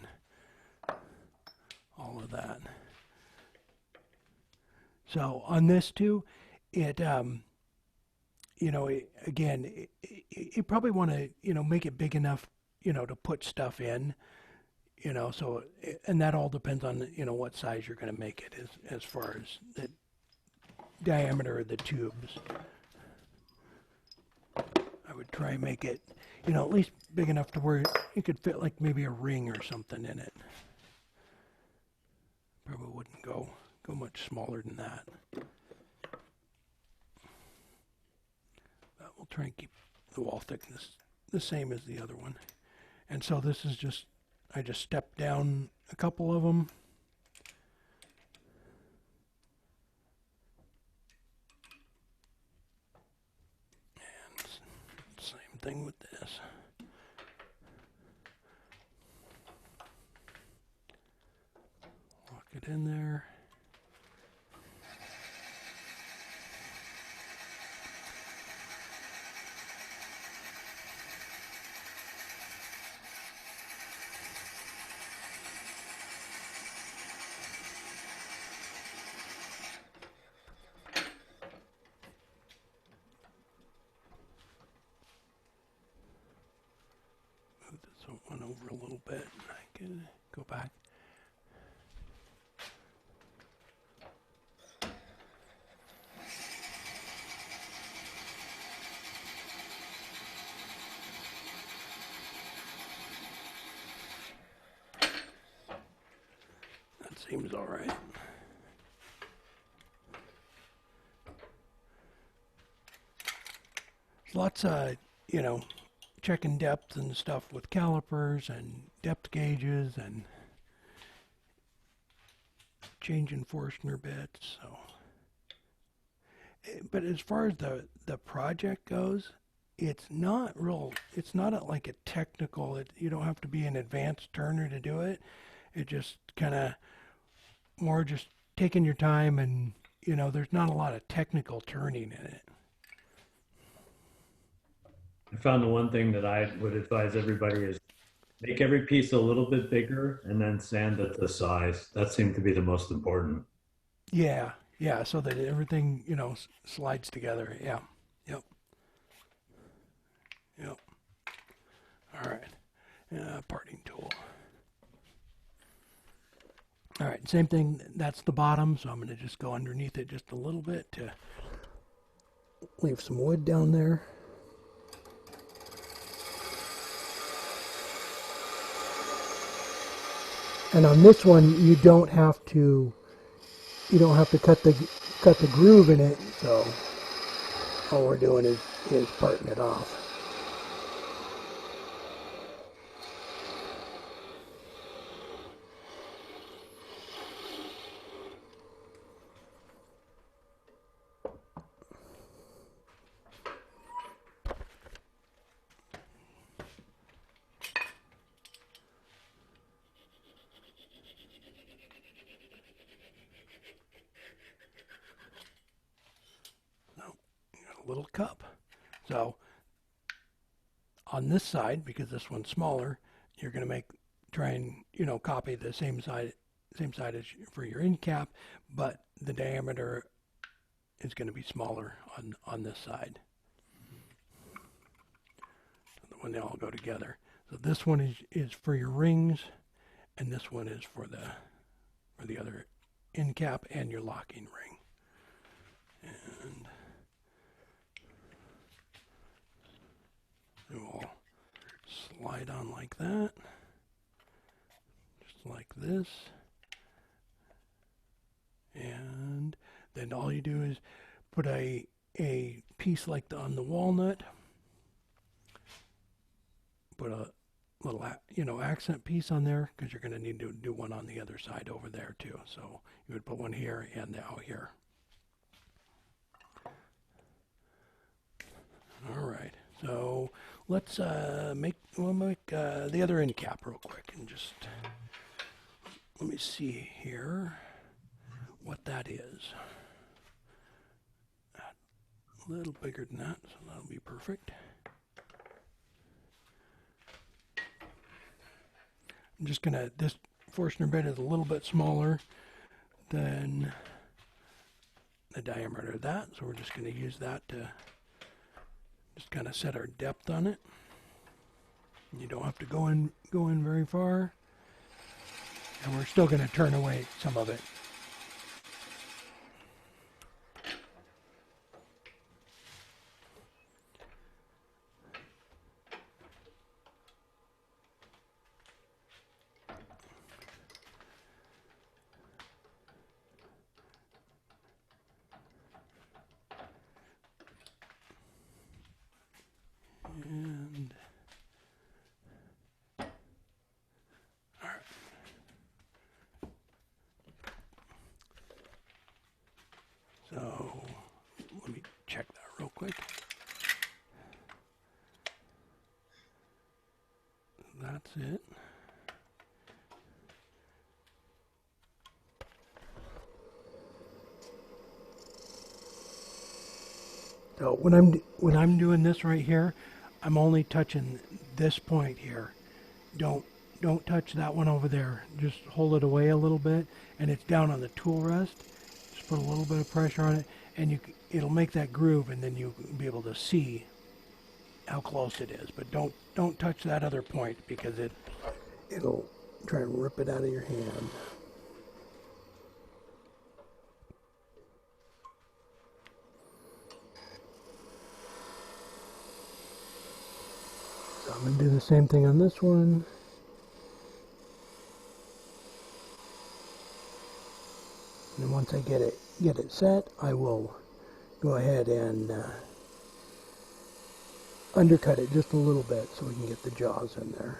all of that. So on this too, it you know, again, you probably want to, you know, make it big enough, you know, to put stuff in, you know, so, and that all depends on, you know, what size you're going to make it as far as the diameter of the tubes. I would try and make it, you know, at least big enough to where you could fit like maybe a ring or something in it. Probably wouldn't go much smaller than that. But we'll try and keep the wall thickness the same as the other one. And so this is just, I just stepped down a couple of them. And same thing with this. Lock it in there. Move this one over a little bit. I can go back. That seems all right. There's lots of, you know, checking depth and stuff with calipers and depth gauges and changing Forstner bits. So, but as far as the project goes, it's not like a technical. You don't have to be an advanced turner to do it. It just kind of more just taking your time, and you know, there's not a lot of technical turning in it. I found the one thing that I would advise everybody is make every piece a little bit bigger and then sand it to size. That seemed to be the most important. Yeah, yeah, so that everything, you know, slides together. Yeah, yep, yep. All right, parting tool. All right, same thing. That's the bottom, so I'm going to just go underneath it just a little bit to leave some wood down there. And on this one, you don't have to cut the groove in it. So all we're doing is parting it off. Little cup. So on this side, because this one's smaller, you're going to try and, you know, copy the same side as for your end cap, but the diameter is going to be smaller on this side when they all go together. So this one is for your rings, and this one is for the other end cap and your locking ring. And it will slide on like that, just like this. And then all you do is put a piece like on the walnut, put a little, accent piece on there, because you're going to need to do one on the other side over there too. So you would put one here and out here. All right, so let's make the other end cap real quick, and just let me see here what that is. A little bigger than that, so that'll be perfect. I'm just gonna, this Forstner bit is a little bit smaller than the diameter of that, so we're just gonna use that to just kind of set our depth on it. You don't have to go in very far, and we're still gonna turn away some of it. And all right. So let me check that real quick. That's it. So when I'm doing this right here, I'm only touching this point here. Don't touch that one over there. Just hold it away a little bit, and it's down on the tool rest. Just put a little bit of pressure on it, and it'll make that groove, and then you'll be able to see how close it is. But don't touch that other point, because it'll try and rip it out of your hand. So I'm going to do the same thing on this one. And then once I get it set, I will go ahead and undercut it just a little bit so we can get the jaws in there.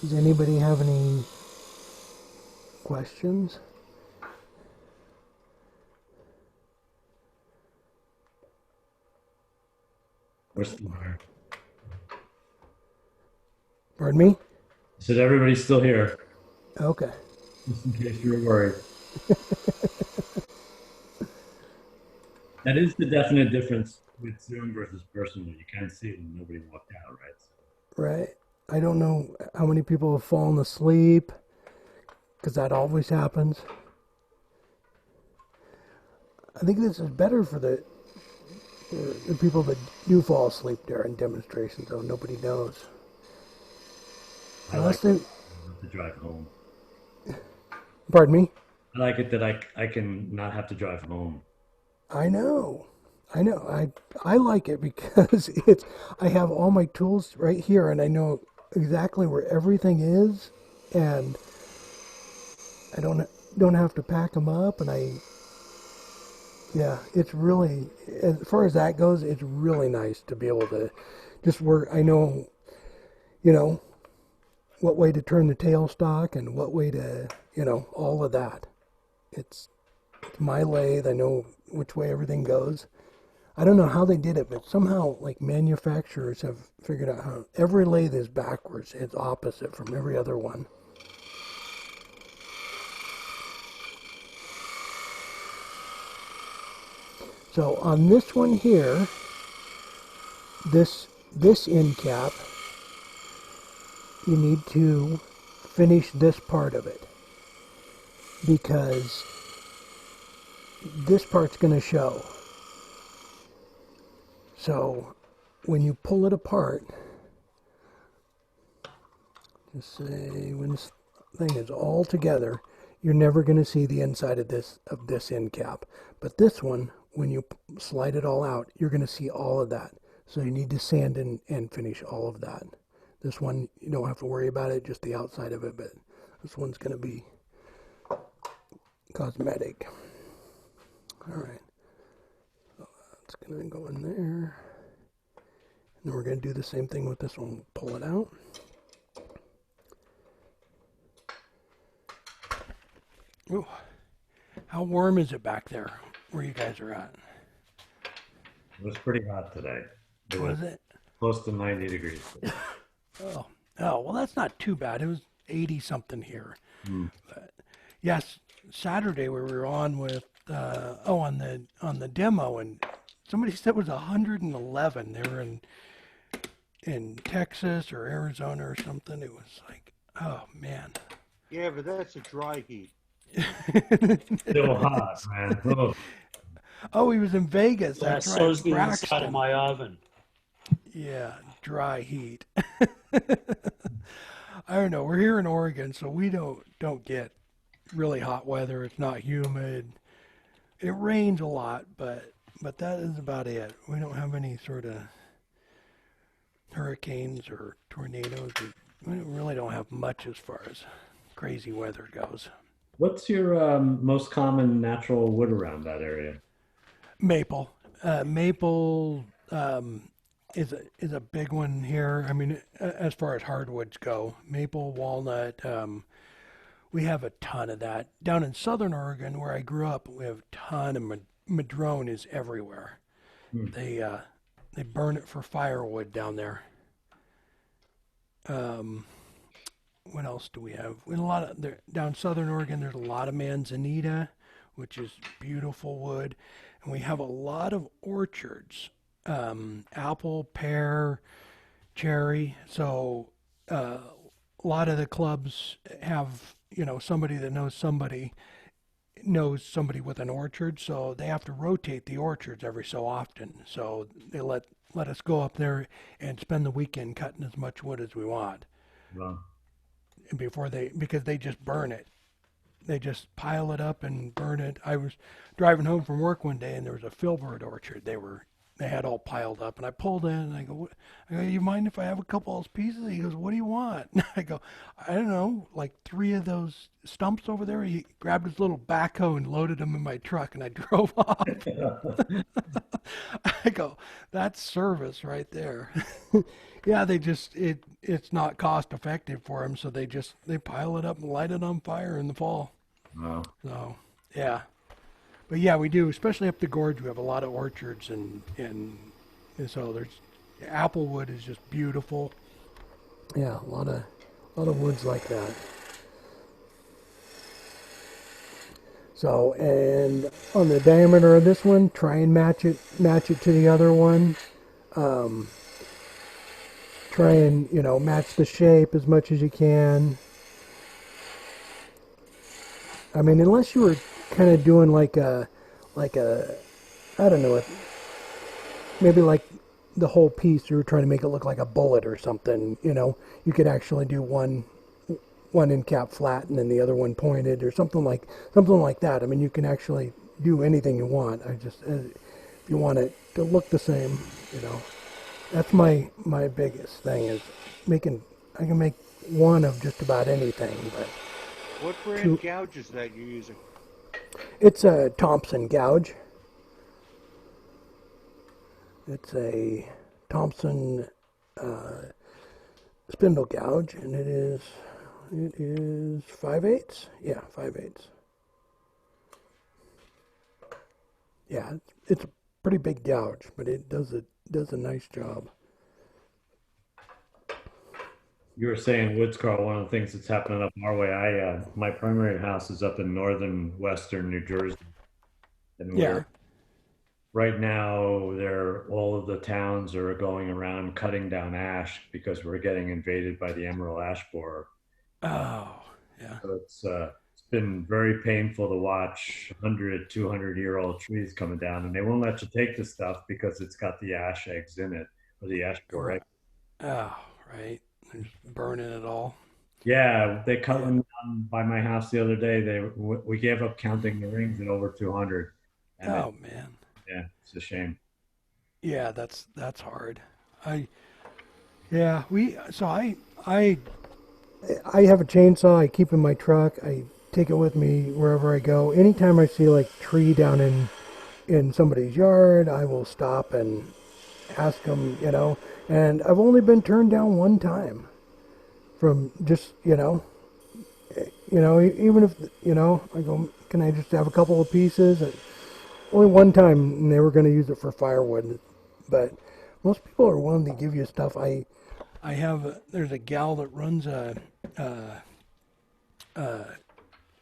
Does anybody have any questions? We're still here. Pardon me? So everybody's still here, Okay. just in case you were worried. That is the definite difference with Zoom versus person, when you can't see it and nobody walked out, right? Right. I don't know how many people have fallen asleep, because that always happens. I think this is better for the people that do fall asleep during demonstrations, though. Nobody knows. I like it to drive home. Pardon me? I like it that I can not have to drive home. I know. I like it because I have all my tools right here, and I know exactly where everything is, and I don't have to pack them up, and it's really, as far as that goes, it's really nice to be able to just work. I know, what way to turn the tailstock and what way to, all of that. It's my lathe. I know which way everything goes. I don't know how they did it, but somehow, like, manufacturers have figured out how every lathe is backwards. It's opposite from every other one. So on this one here, this end cap, you need to finish this part of it, because this part's going to show. So when you pull it apart, just say when this thing is all together, you're never going to see the inside of this end cap. But this one, when you slide it all out, you're going to see all of that. So you need to sand and finish all of that. This one, you don't have to worry about it, just the outside of it, but this one's going to be cosmetic. All right. So that's going to go in there. And then we're going to do the same thing with this one. Pull it out. Ooh. How warm is it back there where you guys are at? It was pretty hot today. Was it? Close to 90 degrees. Oh, well, that's not too bad. It was 80 something here. But yes, Saturday we were on with on the demo, and somebody said it was 111. They were in Texas or Arizona or something. It was like, oh man. Yeah, but that's a dry heat. Still hot, man. Oh. Oh, he was in Vegas. Yeah, That's right. so's the inside Braxton. of my oven. Yeah, dry heat. I don't know. We're here in Oregon, so we don't get really hot weather. It's not humid. It rains a lot, but that is about it. We don't have any sort of hurricanes or tornadoes. We really don't have much as far as crazy weather goes. What's your most common natural wood around that area? Maple. Maple is a big one here. I mean, as far as hardwoods go, maple, walnut. We have a ton of that. Down in Southern Oregon, where I grew up, we have a ton of madrone is everywhere. They burn it for firewood down there. What else do we have? Down Southern Oregon, there's a lot of manzanita, which is beautiful wood, and we have a lot of orchards. Apple, pear, cherry. So a lot of the clubs have, somebody that knows somebody with an orchard, so they have to rotate the orchards every so often. So they let us go up there and spend the weekend cutting as much wood as we want. Wow. Because they just burn it. They just pile it up and burn it. I was driving home from work one day and there was a filbert orchard. They had all piled up, and I pulled in and I go, you mind if I have a couple of those pieces? He goes, what do you want? I go, I don't know, like 3 of those stumps over there. He grabbed his little backhoe and loaded them in my truck, and I drove off. I go, that's service right there. Yeah, it's not cost effective for them, so they pile it up and light it on fire in the fall. Wow. So, yeah. But yeah, we do, especially up the gorge. We have a lot of orchards, and so there's applewood is just beautiful. Yeah, a lot of woods like that. So, and on the diameter of this one, try and match it to the other one. Try and match the shape as much as you can. I mean, unless you were kind of doing like a I don't know, maybe like the whole piece, you were trying to make it look like a bullet or something, you could actually do one end cap flat and then the other one pointed or something like that. I mean, you can actually do anything you want. If you want it to look the same, that's my biggest thing is I can make one of just about anything, but what brand gouge is that you're using? It's a Thompson gouge. It's a Thompson spindle gouge, and it is 5/8. Yeah, 5/8. Yeah, it's a pretty big gouge, but it does a nice job. You were saying woods, Carl. One of the things that's happening up our way. My primary house is up in northern western New Jersey, and right now, all of the towns are going around cutting down ash because we're getting invaded by the emerald ash borer. Oh, yeah. So it's been very painful to watch 100, 200-year-old trees coming down, and they won't let you take the stuff because it's got the ash eggs in it, or the ash borer eggs. Oh, right. They're just burning it all. Yeah, they cut them down by my house the other day. We gave up counting the rings at over 200. Man. Yeah, it's a shame. Yeah, that's hard. Yeah, I have a chainsaw I keep in my truck. I take it with me wherever I go. Anytime I see like tree down in somebody's yard, I will stop and ask them, And I've only been turned down one time from just, even if, I go, can I just have a couple of pieces? And only one time, and they were going to use it for firewood. But most people are willing to give you stuff. There's a gal that runs a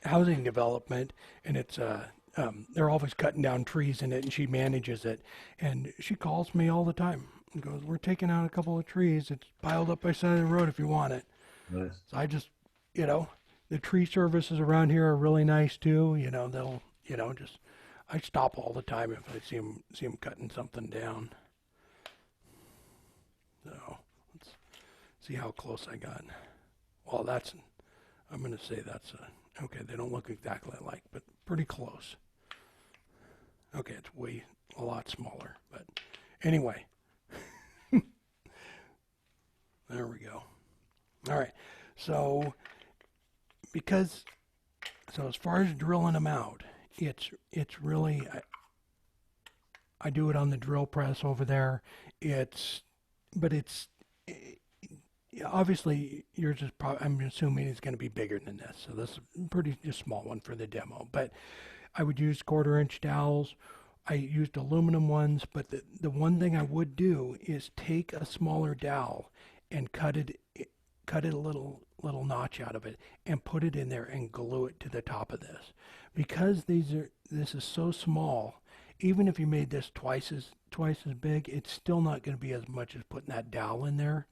housing development, and they're always cutting down trees in it, and she manages it. And she calls me all the time and goes, "We're taking out a couple of trees. It's piled up by the side of the road if you want it." Nice. So I just, the tree services around here are really nice too. They'll, just I stop all the time if I see them cutting something down. So let's see how close I got. Well, I'm going to say okay, they don't look exactly alike, but pretty close. Okay, it's a lot smaller, but anyway. There we go. All right, so as far as drilling them out, it's really, I do it on the drill press over there. But it's obviously yours is probably, I'm assuming it's going to be bigger than this. So this is a pretty just small one for the demo. But I would use 1/4 inch dowels. I used aluminum ones, but the one thing I would do is take a smaller dowel and cut a little notch out of it and put it in there and glue it to the top of this. Because this is so small, even if you made this twice as big, it's still not going to be as much as putting that dowel in there.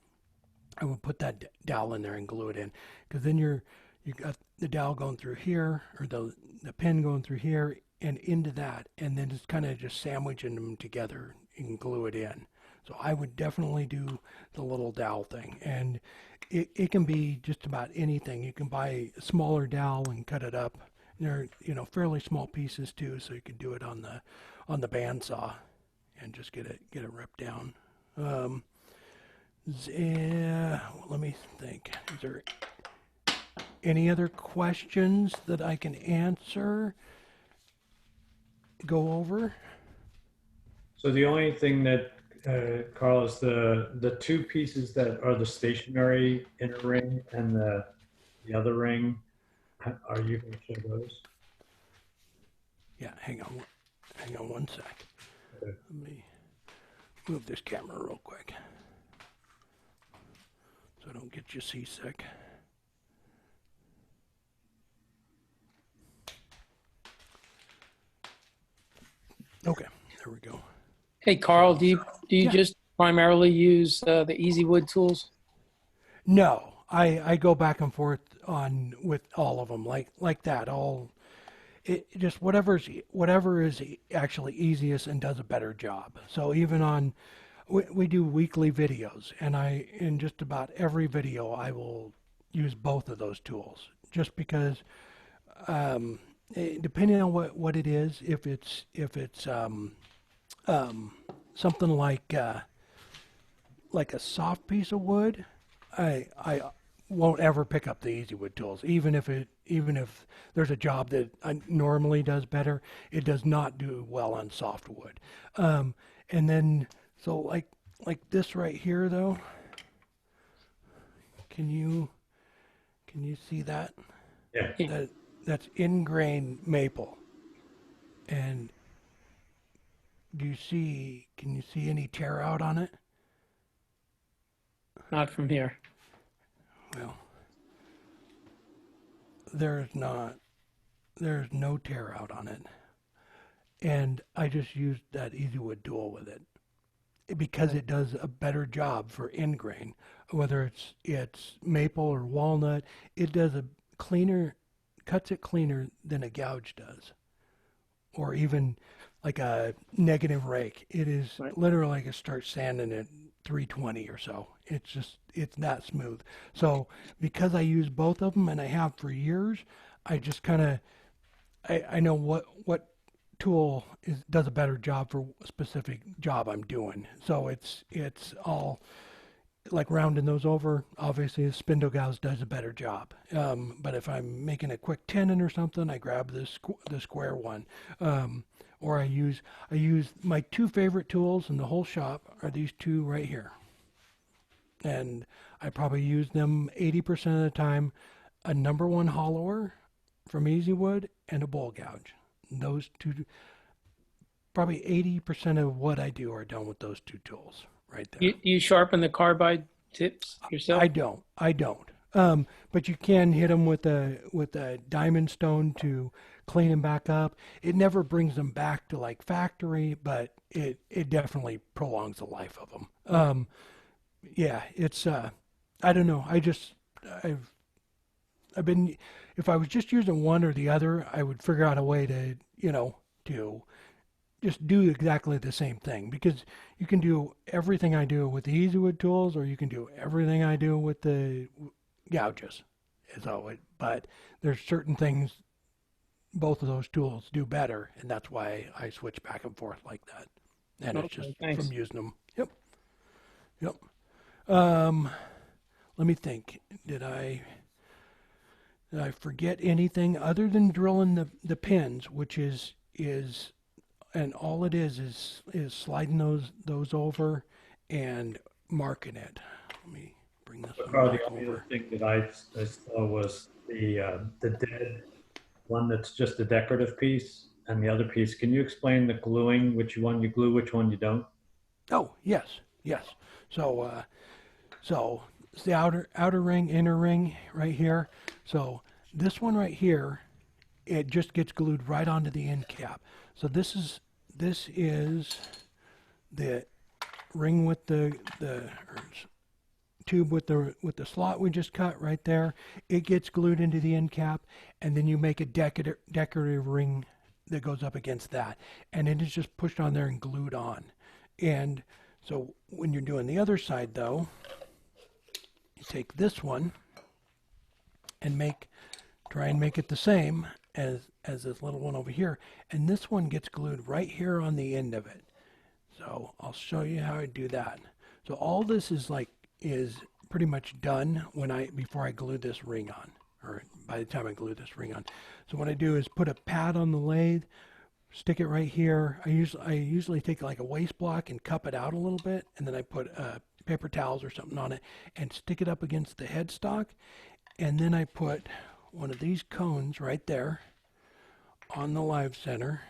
I would put that dowel in there and glue it in, because then you got the dowel going through here, or the pin going through here and into that, and then it's kind of just sandwiching them together and glue it in. So I would definitely do the little dowel thing, and it can be just about anything. You can buy a smaller dowel and cut it up. They're fairly small pieces too, so you could do it on the bandsaw and just get it ripped down. Let me think. Is there any other questions that I can answer? Go over? So the only thing that, Carlos, the two pieces that are the stationary inner ring and the other ring, are you going to show those? Yeah, hang on one sec. Okay. Let me move this camera real quick so I don't get you seasick. Okay, there we go. Hey, Carl, do you Yeah. just primarily use the EasyWood tools? No, I go back and forth with all of them like that. Just whatever is actually easiest and does a better job. So even we do weekly videos, and in just about every video I will use both of those tools, just because depending on what it is, if it's something like a soft piece of wood, I won't ever pick up the EasyWood tools, even if there's a job that normally does better. It does not do well on softwood. And then so like this right here though, can you see that? Yeah. That's in-grain maple. And can you see any tear out on it? Not from here. Well, there's no tear out on it. And I just used that EasyWood tool with it because it does a better job for in-grain, whether it's maple or walnut. It does cuts it cleaner than a gouge does, or even like a negative rake. It is literally like it starts sanding at 320 or so. It's that smooth. So because I use both of them and I have for years, I just kind of I know what tool does a better job for a specific job I'm doing. So it's all like rounding those over, obviously the spindle gauze does a better job. But if I'm making a quick tenon or something, I grab the square one. Or I use my two favorite tools in the whole shop are these two right here. And I probably use them 80% of the time. A number one hollower from Easy Wood and a bowl gouge. Those two, probably 80% of what I do are done with those two tools right there. You sharpen the carbide tips yourself? I don't. But you can hit them with a diamond stone to clean them back up. It never brings them back to like factory, but it definitely prolongs the life of them. Yeah, it's I don't know. I've been, if I was just using one or the other, I would figure out a way to, to just do exactly the same thing, because you can do everything I do with the EasyWood tools, or you can do everything I do with the gouges. But there's certain things both of those tools do better, and that's why I switch back and forth like that. And it's just from using them. Yep. Let me think. Did I forget anything other than drilling the pins, which is and all it is sliding those over and marking it. Let me bring this one Carl, back the only over. other thing that I saw was the dead one that's just a decorative piece, and the other piece. Can you explain the gluing? Which one you glue, which one you don't? Oh, yes. So it's the outer ring, inner ring right here. So this one right here, it just gets glued right onto the end cap. So this is the ring with the tube with the slot we just cut right there. It gets glued into the end cap, and then you make a decorative ring that goes up against that, and it is just pushed on there and glued on. And so when you're doing the other side, though, you take this one and try and make it the same as this little one over here, and this one gets glued right here on the end of it. So I'll show you how I do that. So all this is pretty much done before I glue this ring on, or by the time I glue this ring on. So what I do is put a pad on the lathe, stick it right here. I usually take like a waste block and cup it out a little bit, and then I put paper towels or something on it and stick it up against the headstock, and then I put one of these cones right there on the live center,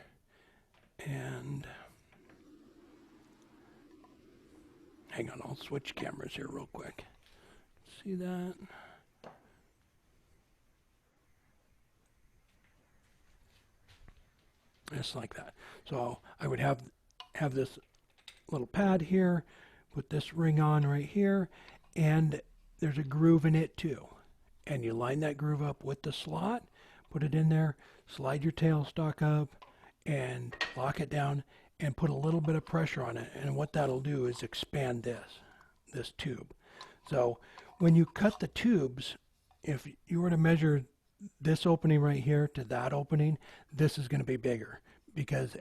and hang on, I'll switch cameras here real quick. See that? Just like that. So I would have this little pad here, put this ring on right here, and there's a groove in it too. And you line that groove up with the slot, put it in there, slide your tailstock up, and lock it down, and put a little bit of pressure on it. And what that'll do is expand this tube. So when you cut the tubes, if you were to measure this opening right here to that opening, this is going to be bigger, because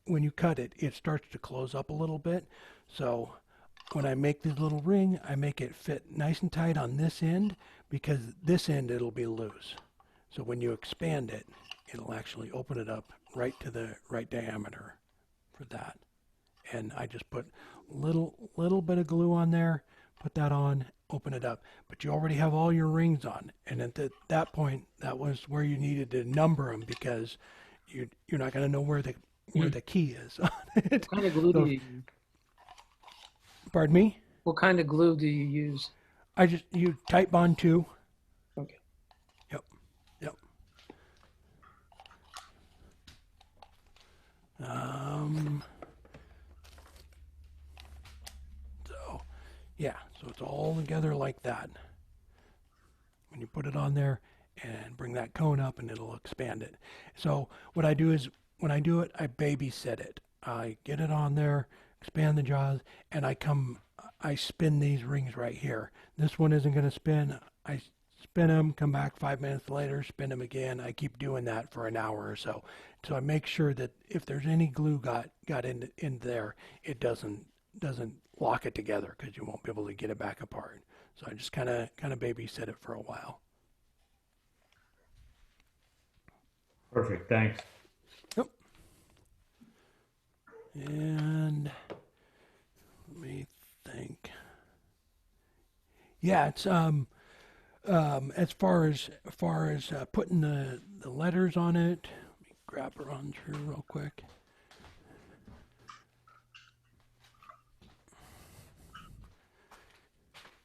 when you cut it, it starts to close up a little bit. So when I make this little ring, I make it fit nice and tight on this end, because this end it'll be loose. So when you expand it, it'll actually open it up right to the right diameter for that. And I just put little bit of glue on there, put that on, open it up. But you already have all your rings on, and at that point, that was where you needed to number them, because you're not going to know where the key is on it. What kind of glue do you use? Pardon me? What kind of glue do you use? I just use Type Bond 2. Okay. Yep. So it's all together like that. When you put it on there and bring that cone up, and it'll expand it. So what I do is, when I do it, I babysit it. I get it on there, expand the jaws, and I spin these rings right here. This one isn't going to spin. I spin them, come back 5 minutes later, spin them again. I keep doing that for an hour or so. So I make sure that if there's any glue got in there, it doesn't lock it together because you won't be able to get it back apart. So I just kind of babysit it for a while. Perfect. Thanks. Yep. And let me think. Yeah, it's as far as putting the letters on it. Let me grab her on through real quick.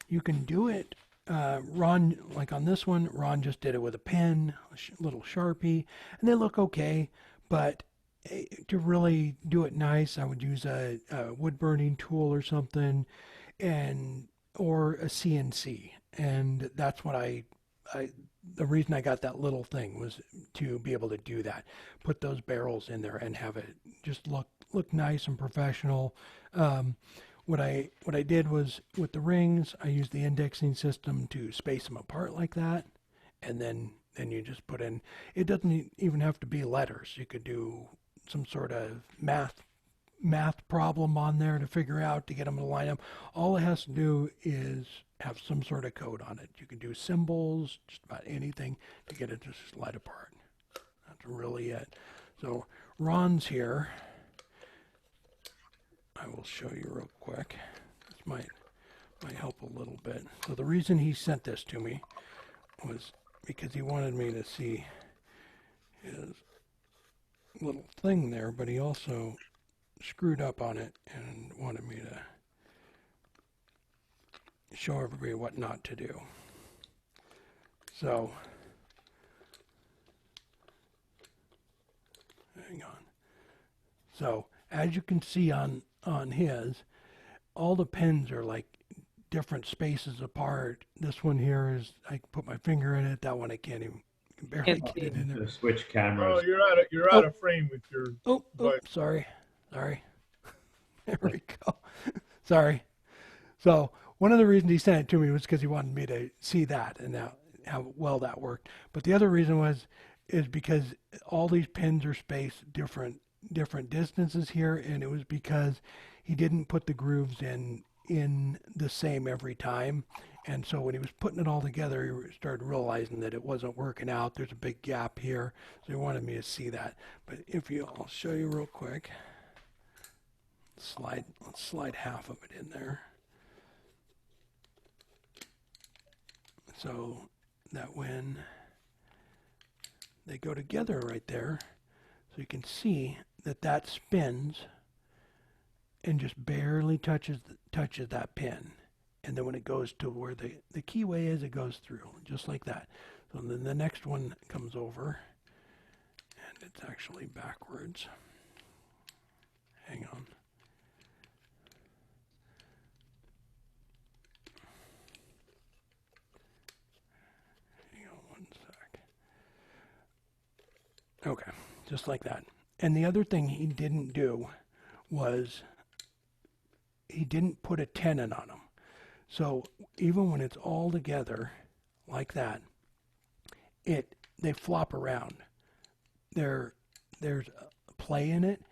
You can do it. Ron, like on this one, Ron just did it with a pen, a little Sharpie, and they look okay. But to really do it nice, I would use a wood burning tool or something, or a CNC. And that's what the reason I got that little thing was to be able to do that. Put those barrels in there and have it just look nice and professional. What I did was with the rings, I used the indexing system to space them apart like that, and then you just put in. It doesn't even have to be letters. You could do some sort of math problem on there to figure out to get them to line up. All it has to do is have some sort of code on it. You can do symbols, just about anything to get it to slide apart. That's really it. So Ron's here. I will show you real quick. This might help a little bit. So the reason he sent this to me was because he wanted me to see his little thing there, but he also screwed up on it and wanted me to show everybody what not to do. So, hang on. So, as you can see on his, all the pins are like different spaces apart. This one here is, I can put my finger in it. That one I can't even, barely get it in there. To switch cameras. Oh, you're out of frame with your. Oh, sorry. There we go. Sorry. So one of the reasons he sent it to me was because he wanted me to see that and how well that worked. But the other reason is because all these pins are spaced different distances here, and it was because he didn't put the grooves in the same every time. And so when he was putting it all together, he started realizing that it wasn't working out. There's a big gap here, so he wanted me to see that. But I'll show you real quick. Let's slide half of it in there. So that when they go together right there, so you can see that spins and just barely touches that pin. And then when it goes to where the keyway is, it goes through, just like that. So then the next one comes over, and it's actually backwards. Hang on. Hang on one sec. Okay, just like that. And the other thing he didn't do was he didn't put a tenon on them. So even when it's all together like that, they flop around. There's a play in it,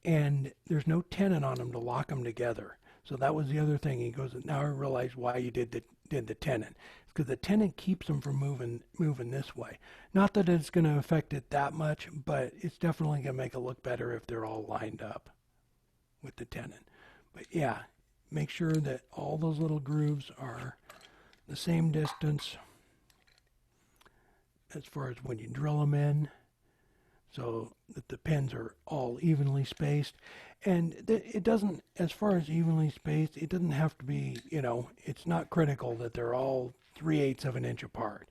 and there's no tenon on them to lock them together. So that was the other thing. He goes, now I realize why you did the tenon. It's because the tenon keeps them from moving this way. Not that it's going to affect it that much, but it's definitely going to make it look better if they're all lined up with the tenon. But yeah, make sure that all those little grooves are the same distance as far as when you drill them in, so that the pins are all evenly spaced. And it doesn't, as far as evenly spaced, it doesn't have to be, it's not critical that they're all 3/8 of an inch apart.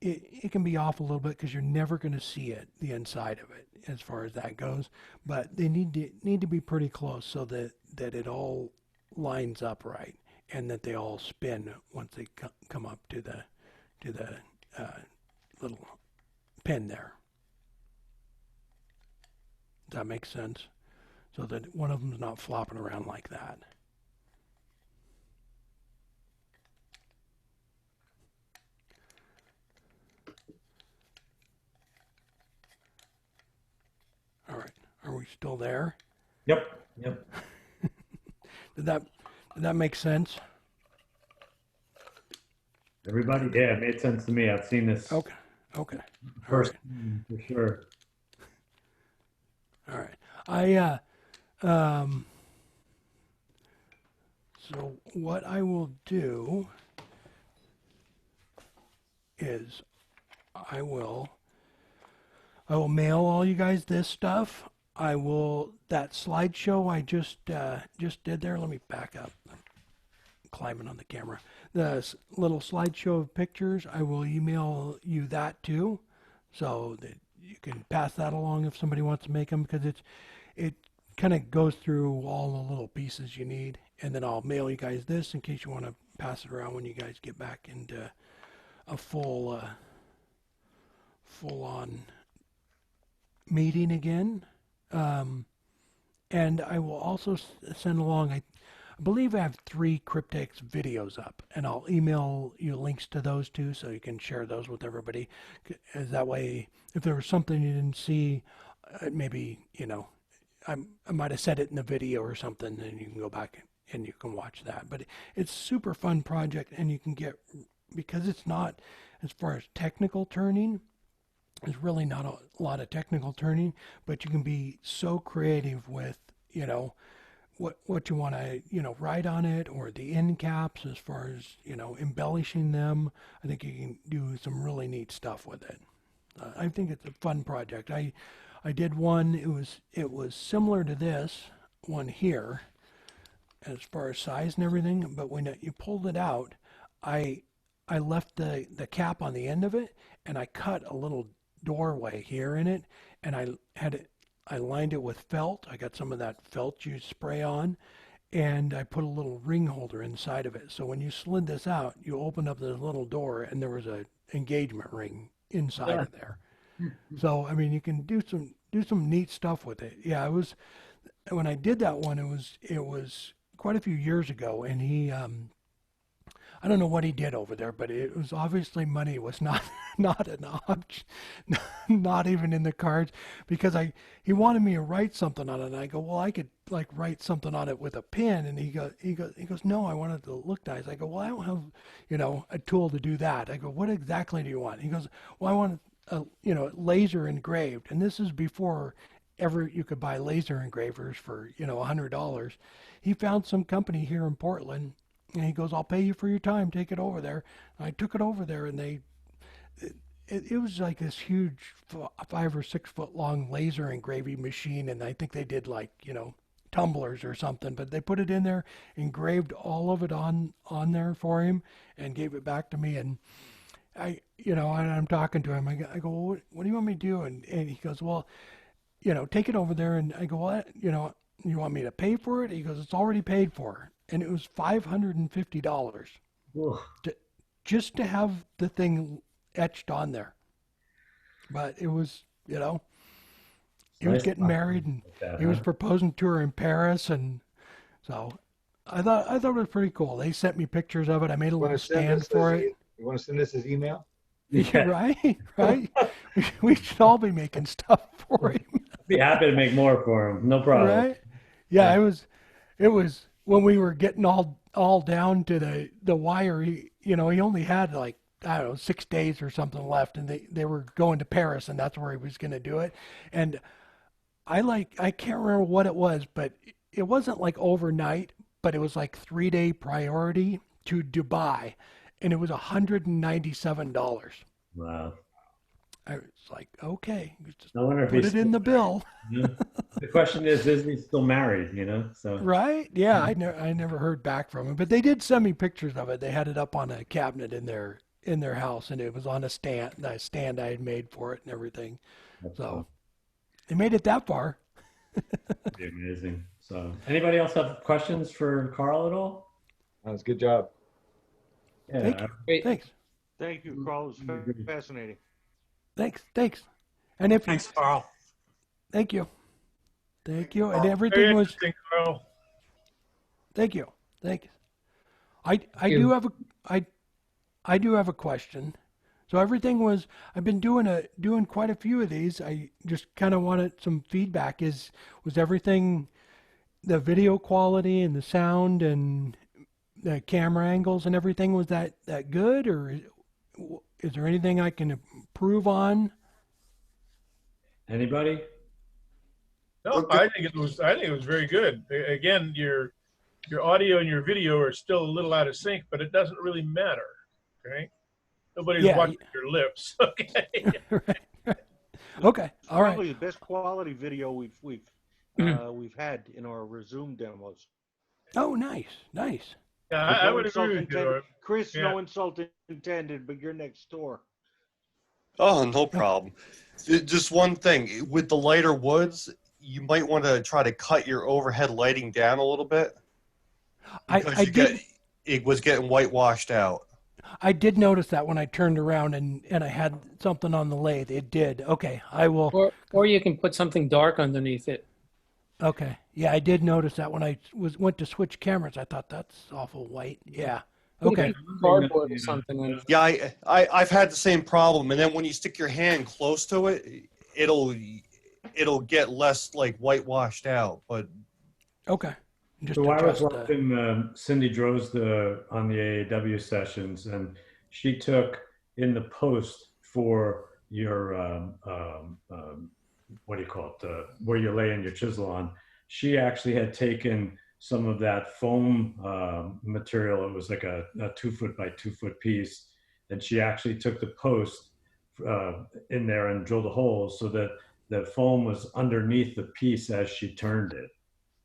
It can be off a little bit because you're never going to see the inside of it as far as that goes. But they need to be pretty close so that it all lines up right and that they all spin once they come up to the little pin there. Does that make sense? So that one of them's not flopping around like that. All right, are we still there? Yep. Did that makes sense. Everybody, yeah, it made sense to me. I've seen this Okay. Okay. All first right. for sure. All right. So what I will do is I will mail all you guys this stuff. That slideshow I just did there. Let me back up. I'm climbing on the camera. The little slideshow of pictures, I will email you that too, so that you can pass that along if somebody wants to make them, because it kind of goes through all the little pieces you need, and then I'll mail you guys this in case you want to pass it around when you guys get back into a full on meeting again. And I will also send along, I believe I have 3 Cryptex videos up, and I'll email you links to those too, so you can share those with everybody. As that way, if there was something you didn't see, maybe, I might have said it in the video or something, and you can go back and you can watch that. But it's a super fun project, and you can get, because it's not, as far as technical turning, there's really not a lot of technical turning, but you can be so creative with, what you want to, write on it, or the end caps as far as, embellishing them. I think you can do some really neat stuff with it. I think it's a fun project. I did one, it was similar to this one here as far as size and everything, but when you pulled it out, I left the cap on the end of it, and I cut a little doorway here in it, and I lined it with felt. I got some of that felt you spray on, and I put a little ring holder inside of it. So when you slid this out, you opened up this little door, and there was a engagement ring inside of there. So I mean, you can do some neat stuff with it. Yeah, when I did that one, it was quite a few years ago, and he I don't know what he did over there, but it was obviously money was not an option, not even in the cards, because he wanted me to write something on it, and I go, well, I could like write something on it with a pen, and he goes, no, I want it to look nice. I go, well, I don't have a tool to do that. I go, what exactly do you want? He goes, well, I want laser engraved, and this is before ever you could buy laser engravers for $100. He found some company here in Portland. And he goes, I'll pay you for your time. Take it over there. And I took it over there, and it was like this huge 5 or 6 foot long laser engraving machine. And I think they did like, tumblers or something, but they put it in there, engraved all of it on there for him, and gave it back to me. And I'm talking to him. I go, well, what do you want me to do? And he goes, well, take it over there. And I go, well, you want me to pay for it? He goes, it's already paid for. And it was $550 just to have the thing etched on there. But it was, he was getting married, and he was proposing to her in Paris, and so I thought it was pretty cool. They sent me pictures of it. I made a little stand for it. You want to send this as email? Yeah. Right. We should all be making stuff for him. Be happy to make more for him. No problem. Right? Yeah, it was when we were getting all down to the wire. He only had like, I don't know, 6 days or something left, and they were going to Paris, and that's where he was going to do it. And I can't remember what it was, but it wasn't like overnight, but it was like 3-day priority to Dubai, and it was $197. Wow. I was like, okay, just I wonder if put it in the bill. The question is he still married? So Right? Yeah, I never heard back from him, but they did send me pictures of it. They had it up on a cabinet in their house, and it was on a stand I had made for it and everything. That's so cool. They made it that far. Pretty amazing. So, anybody else have questions for Carl at all? That was a good job. Yeah. Thanks. Thank you, Carl. It was fascinating. Thanks. And if Thanks, Carl. Thank you. And everything was. Carl. Thank you. I do have a question. So everything was. I've been doing quite a few of these. I just kind of wanted some feedback. Was everything, the video quality and the sound and the camera angles and everything was that good, or is there anything I can improve on? Anybody? No, I think it was. I think it was very good. Again, your audio and your video are still a little out of sync, but it doesn't really matter. Okay, nobody's Yeah. watching your lips. Okay. Right. Okay. All right. Probably the best quality video we've had in our Zoom demos. Oh, nice, nice. Yeah, But I no would insult agree with you. intended. Laura. Chris, Yeah. no insult intended, but you're next door. Oh, no problem. Just one thing. With the lighter woods, you might want to try to cut your overhead lighting down a little bit. Because it was getting whitewashed out. I did notice that when I turned around and I had something on the lathe. It did. Okay, I will. Or you can put something dark underneath it. Okay. Yeah, I did notice that when I went to switch cameras. I thought that's awful white. Yeah. Okay. Cardboard or something. Yeah, I've had the same problem. And then when you stick your hand close to it, it'll get less like whitewashed out. But okay. Just so I was adjust watching Cindy Drozda on the AAW sessions, and she took in the post for your what do you call it? Where you're laying your chisel on. She actually had taken some of that foam material. It was like a 2 foot by 2 foot piece, and she actually took the post in there and drilled a hole so that the foam was underneath the piece as she turned it.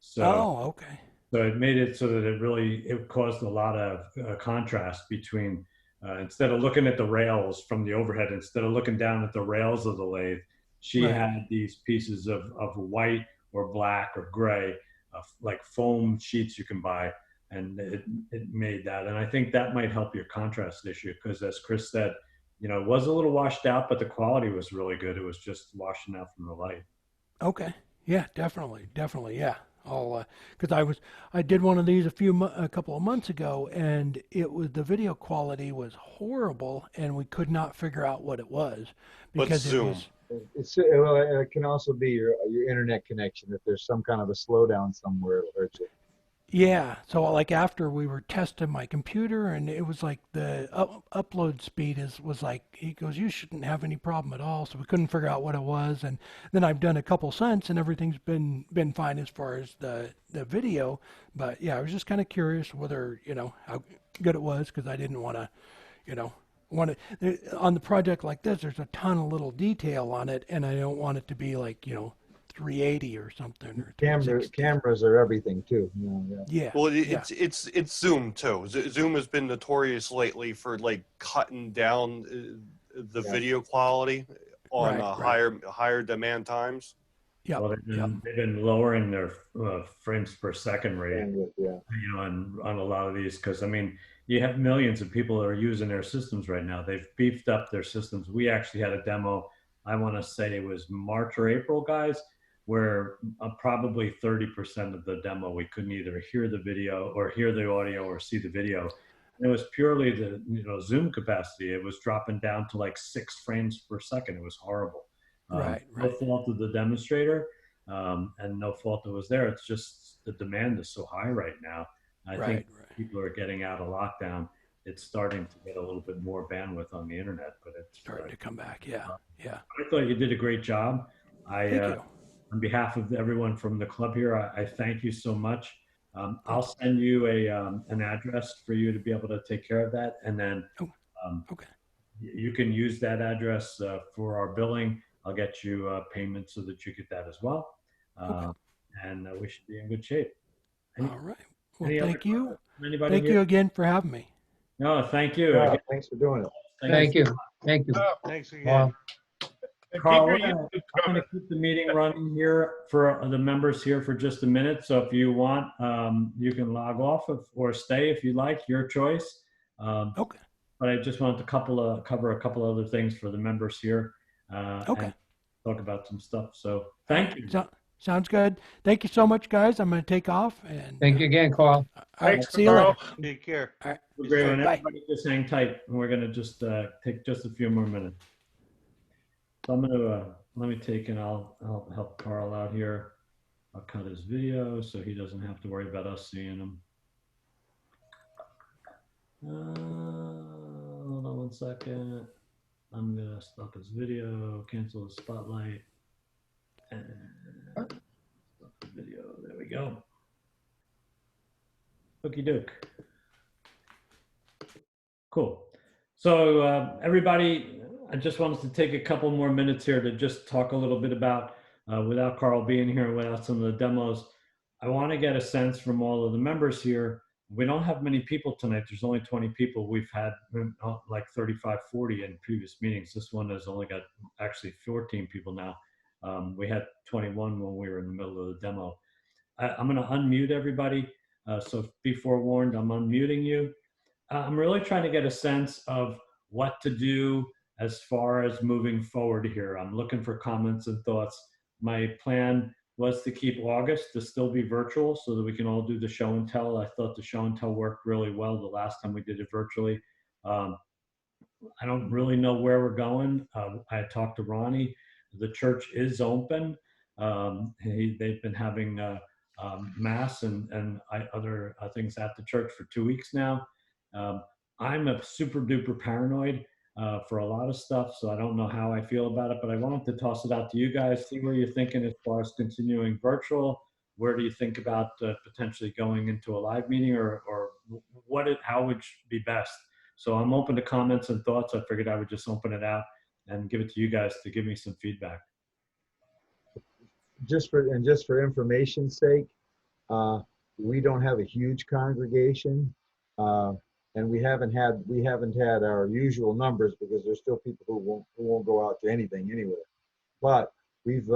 So, okay. So it made it so that it caused a lot of contrast between, instead of looking at the rails from the overhead, instead of looking down at the rails of the lathe, she had these pieces of white or black or gray, like foam sheets you can buy, and it made that. And I think that might help your contrast issue because, as Chris said, it was a little washed out, but the quality was really good. It was just washing out from the light. Okay. Yeah, definitely. Yeah. Because I did one of these a couple of months ago, and the video quality was horrible, and we could not figure out what it was because Zoom. It can also be your internet connection. If there's some kind of a slowdown somewhere, it'll hurt you. Yeah. So like after we were testing my computer, and it was like the upload speed was like, he goes, you shouldn't have any problem at all. So we couldn't figure out what it was. And then I've done a couple since, and everything's been fine as far as the video. But yeah, I was just kind of curious whether, how good it was, because I didn't want to, on the project like this, there's a ton of little detail on it, and I don't want it to be like, 380 or something, or cameras are everything too. Yeah. Well, it's Zoom too. Zoom has been notorious lately for like cutting down the video quality on higher demand times. Yeah. Well, they've been lowering their frames per second rate, on a lot of these, because you have millions of people that are using their systems right now. They've beefed up their systems. We actually had a demo, I want to say it was March or April, guys, where probably 30% of the demo, we couldn't either hear the video or hear the audio or see the video. And it was purely the Zoom capacity. It was dropping down to like 6 frames per second. It was horrible. No fault of the demonstrator, and no fault that was there. It's just the demand is so high right now. I think people are getting out of lockdown. It's starting to get a little bit more bandwidth on the internet, but it's starting to come back. Yeah. I thought you did a great job. Thank you. On behalf of everyone from the club here, I thank you so much. I'll send you an address for you to be able to take care of that, and then you can use that address for our billing. I'll get you payment so that you get that as well, and we should be in good shape. All right. Well, thank you. Thank you again for having me. No, thank you. Yeah, thanks for doing it. Thank you. Thank you. Thanks again. Carl, I'm going to keep the meeting running here for the members here for just a minute. So if you want, you can log off or stay if you like, your choice. Okay. But I just wanted to cover a couple other things for the members here. And talk about some stuff. So thank you. Sounds good. Thank you so much, guys. I'm going to take off. And thank you again, Carl. All right. See you later. Take care. All right. Great. Everybody just hang tight. And we're going to just take just a few more minutes. So I'm going to, let me take and I'll help Carl out here. I'll cut his video so he doesn't have to worry about us seeing him. Hold on one second. I'm gonna stop this video, cancel the spotlight, and stop the video. There we go. Okie doke. Cool. So everybody, I just wanted to take a couple more minutes here to just talk a little bit about, without Carl being here, without some of the demos, I want to get a sense from all of the members here. We don't have many people tonight. There's only 20 people. We've had like 35, 40 in previous meetings. This one has only got actually 14 people now. We had 21 when we were in the middle of the demo. I'm going to unmute everybody. So be forewarned, I'm unmuting you. I'm really trying to get a sense of what to do as far as moving forward here. I'm looking for comments and thoughts. My plan was to keep August to still be virtual so that we can all do the show and tell. I thought the show and tell worked really well the last time we did it virtually. I don't really know where we're going. I talked to Ronnie. The church is open. They've been having mass and other things at the church for 2 weeks now. I'm a super duper paranoid for a lot of stuff, so I don't know how I feel about it, but I wanted to toss it out to you guys, see where you're thinking as far as continuing virtual. Where do you think about potentially going into a live meeting, or how would be best? So I'm open to comments and thoughts. I figured I would just open it out and give it to you guys to give me some feedback. Just for information's sake, we don't have a huge congregation, and we haven't had our usual numbers because there's still people who won't go out to anything anywhere. But we've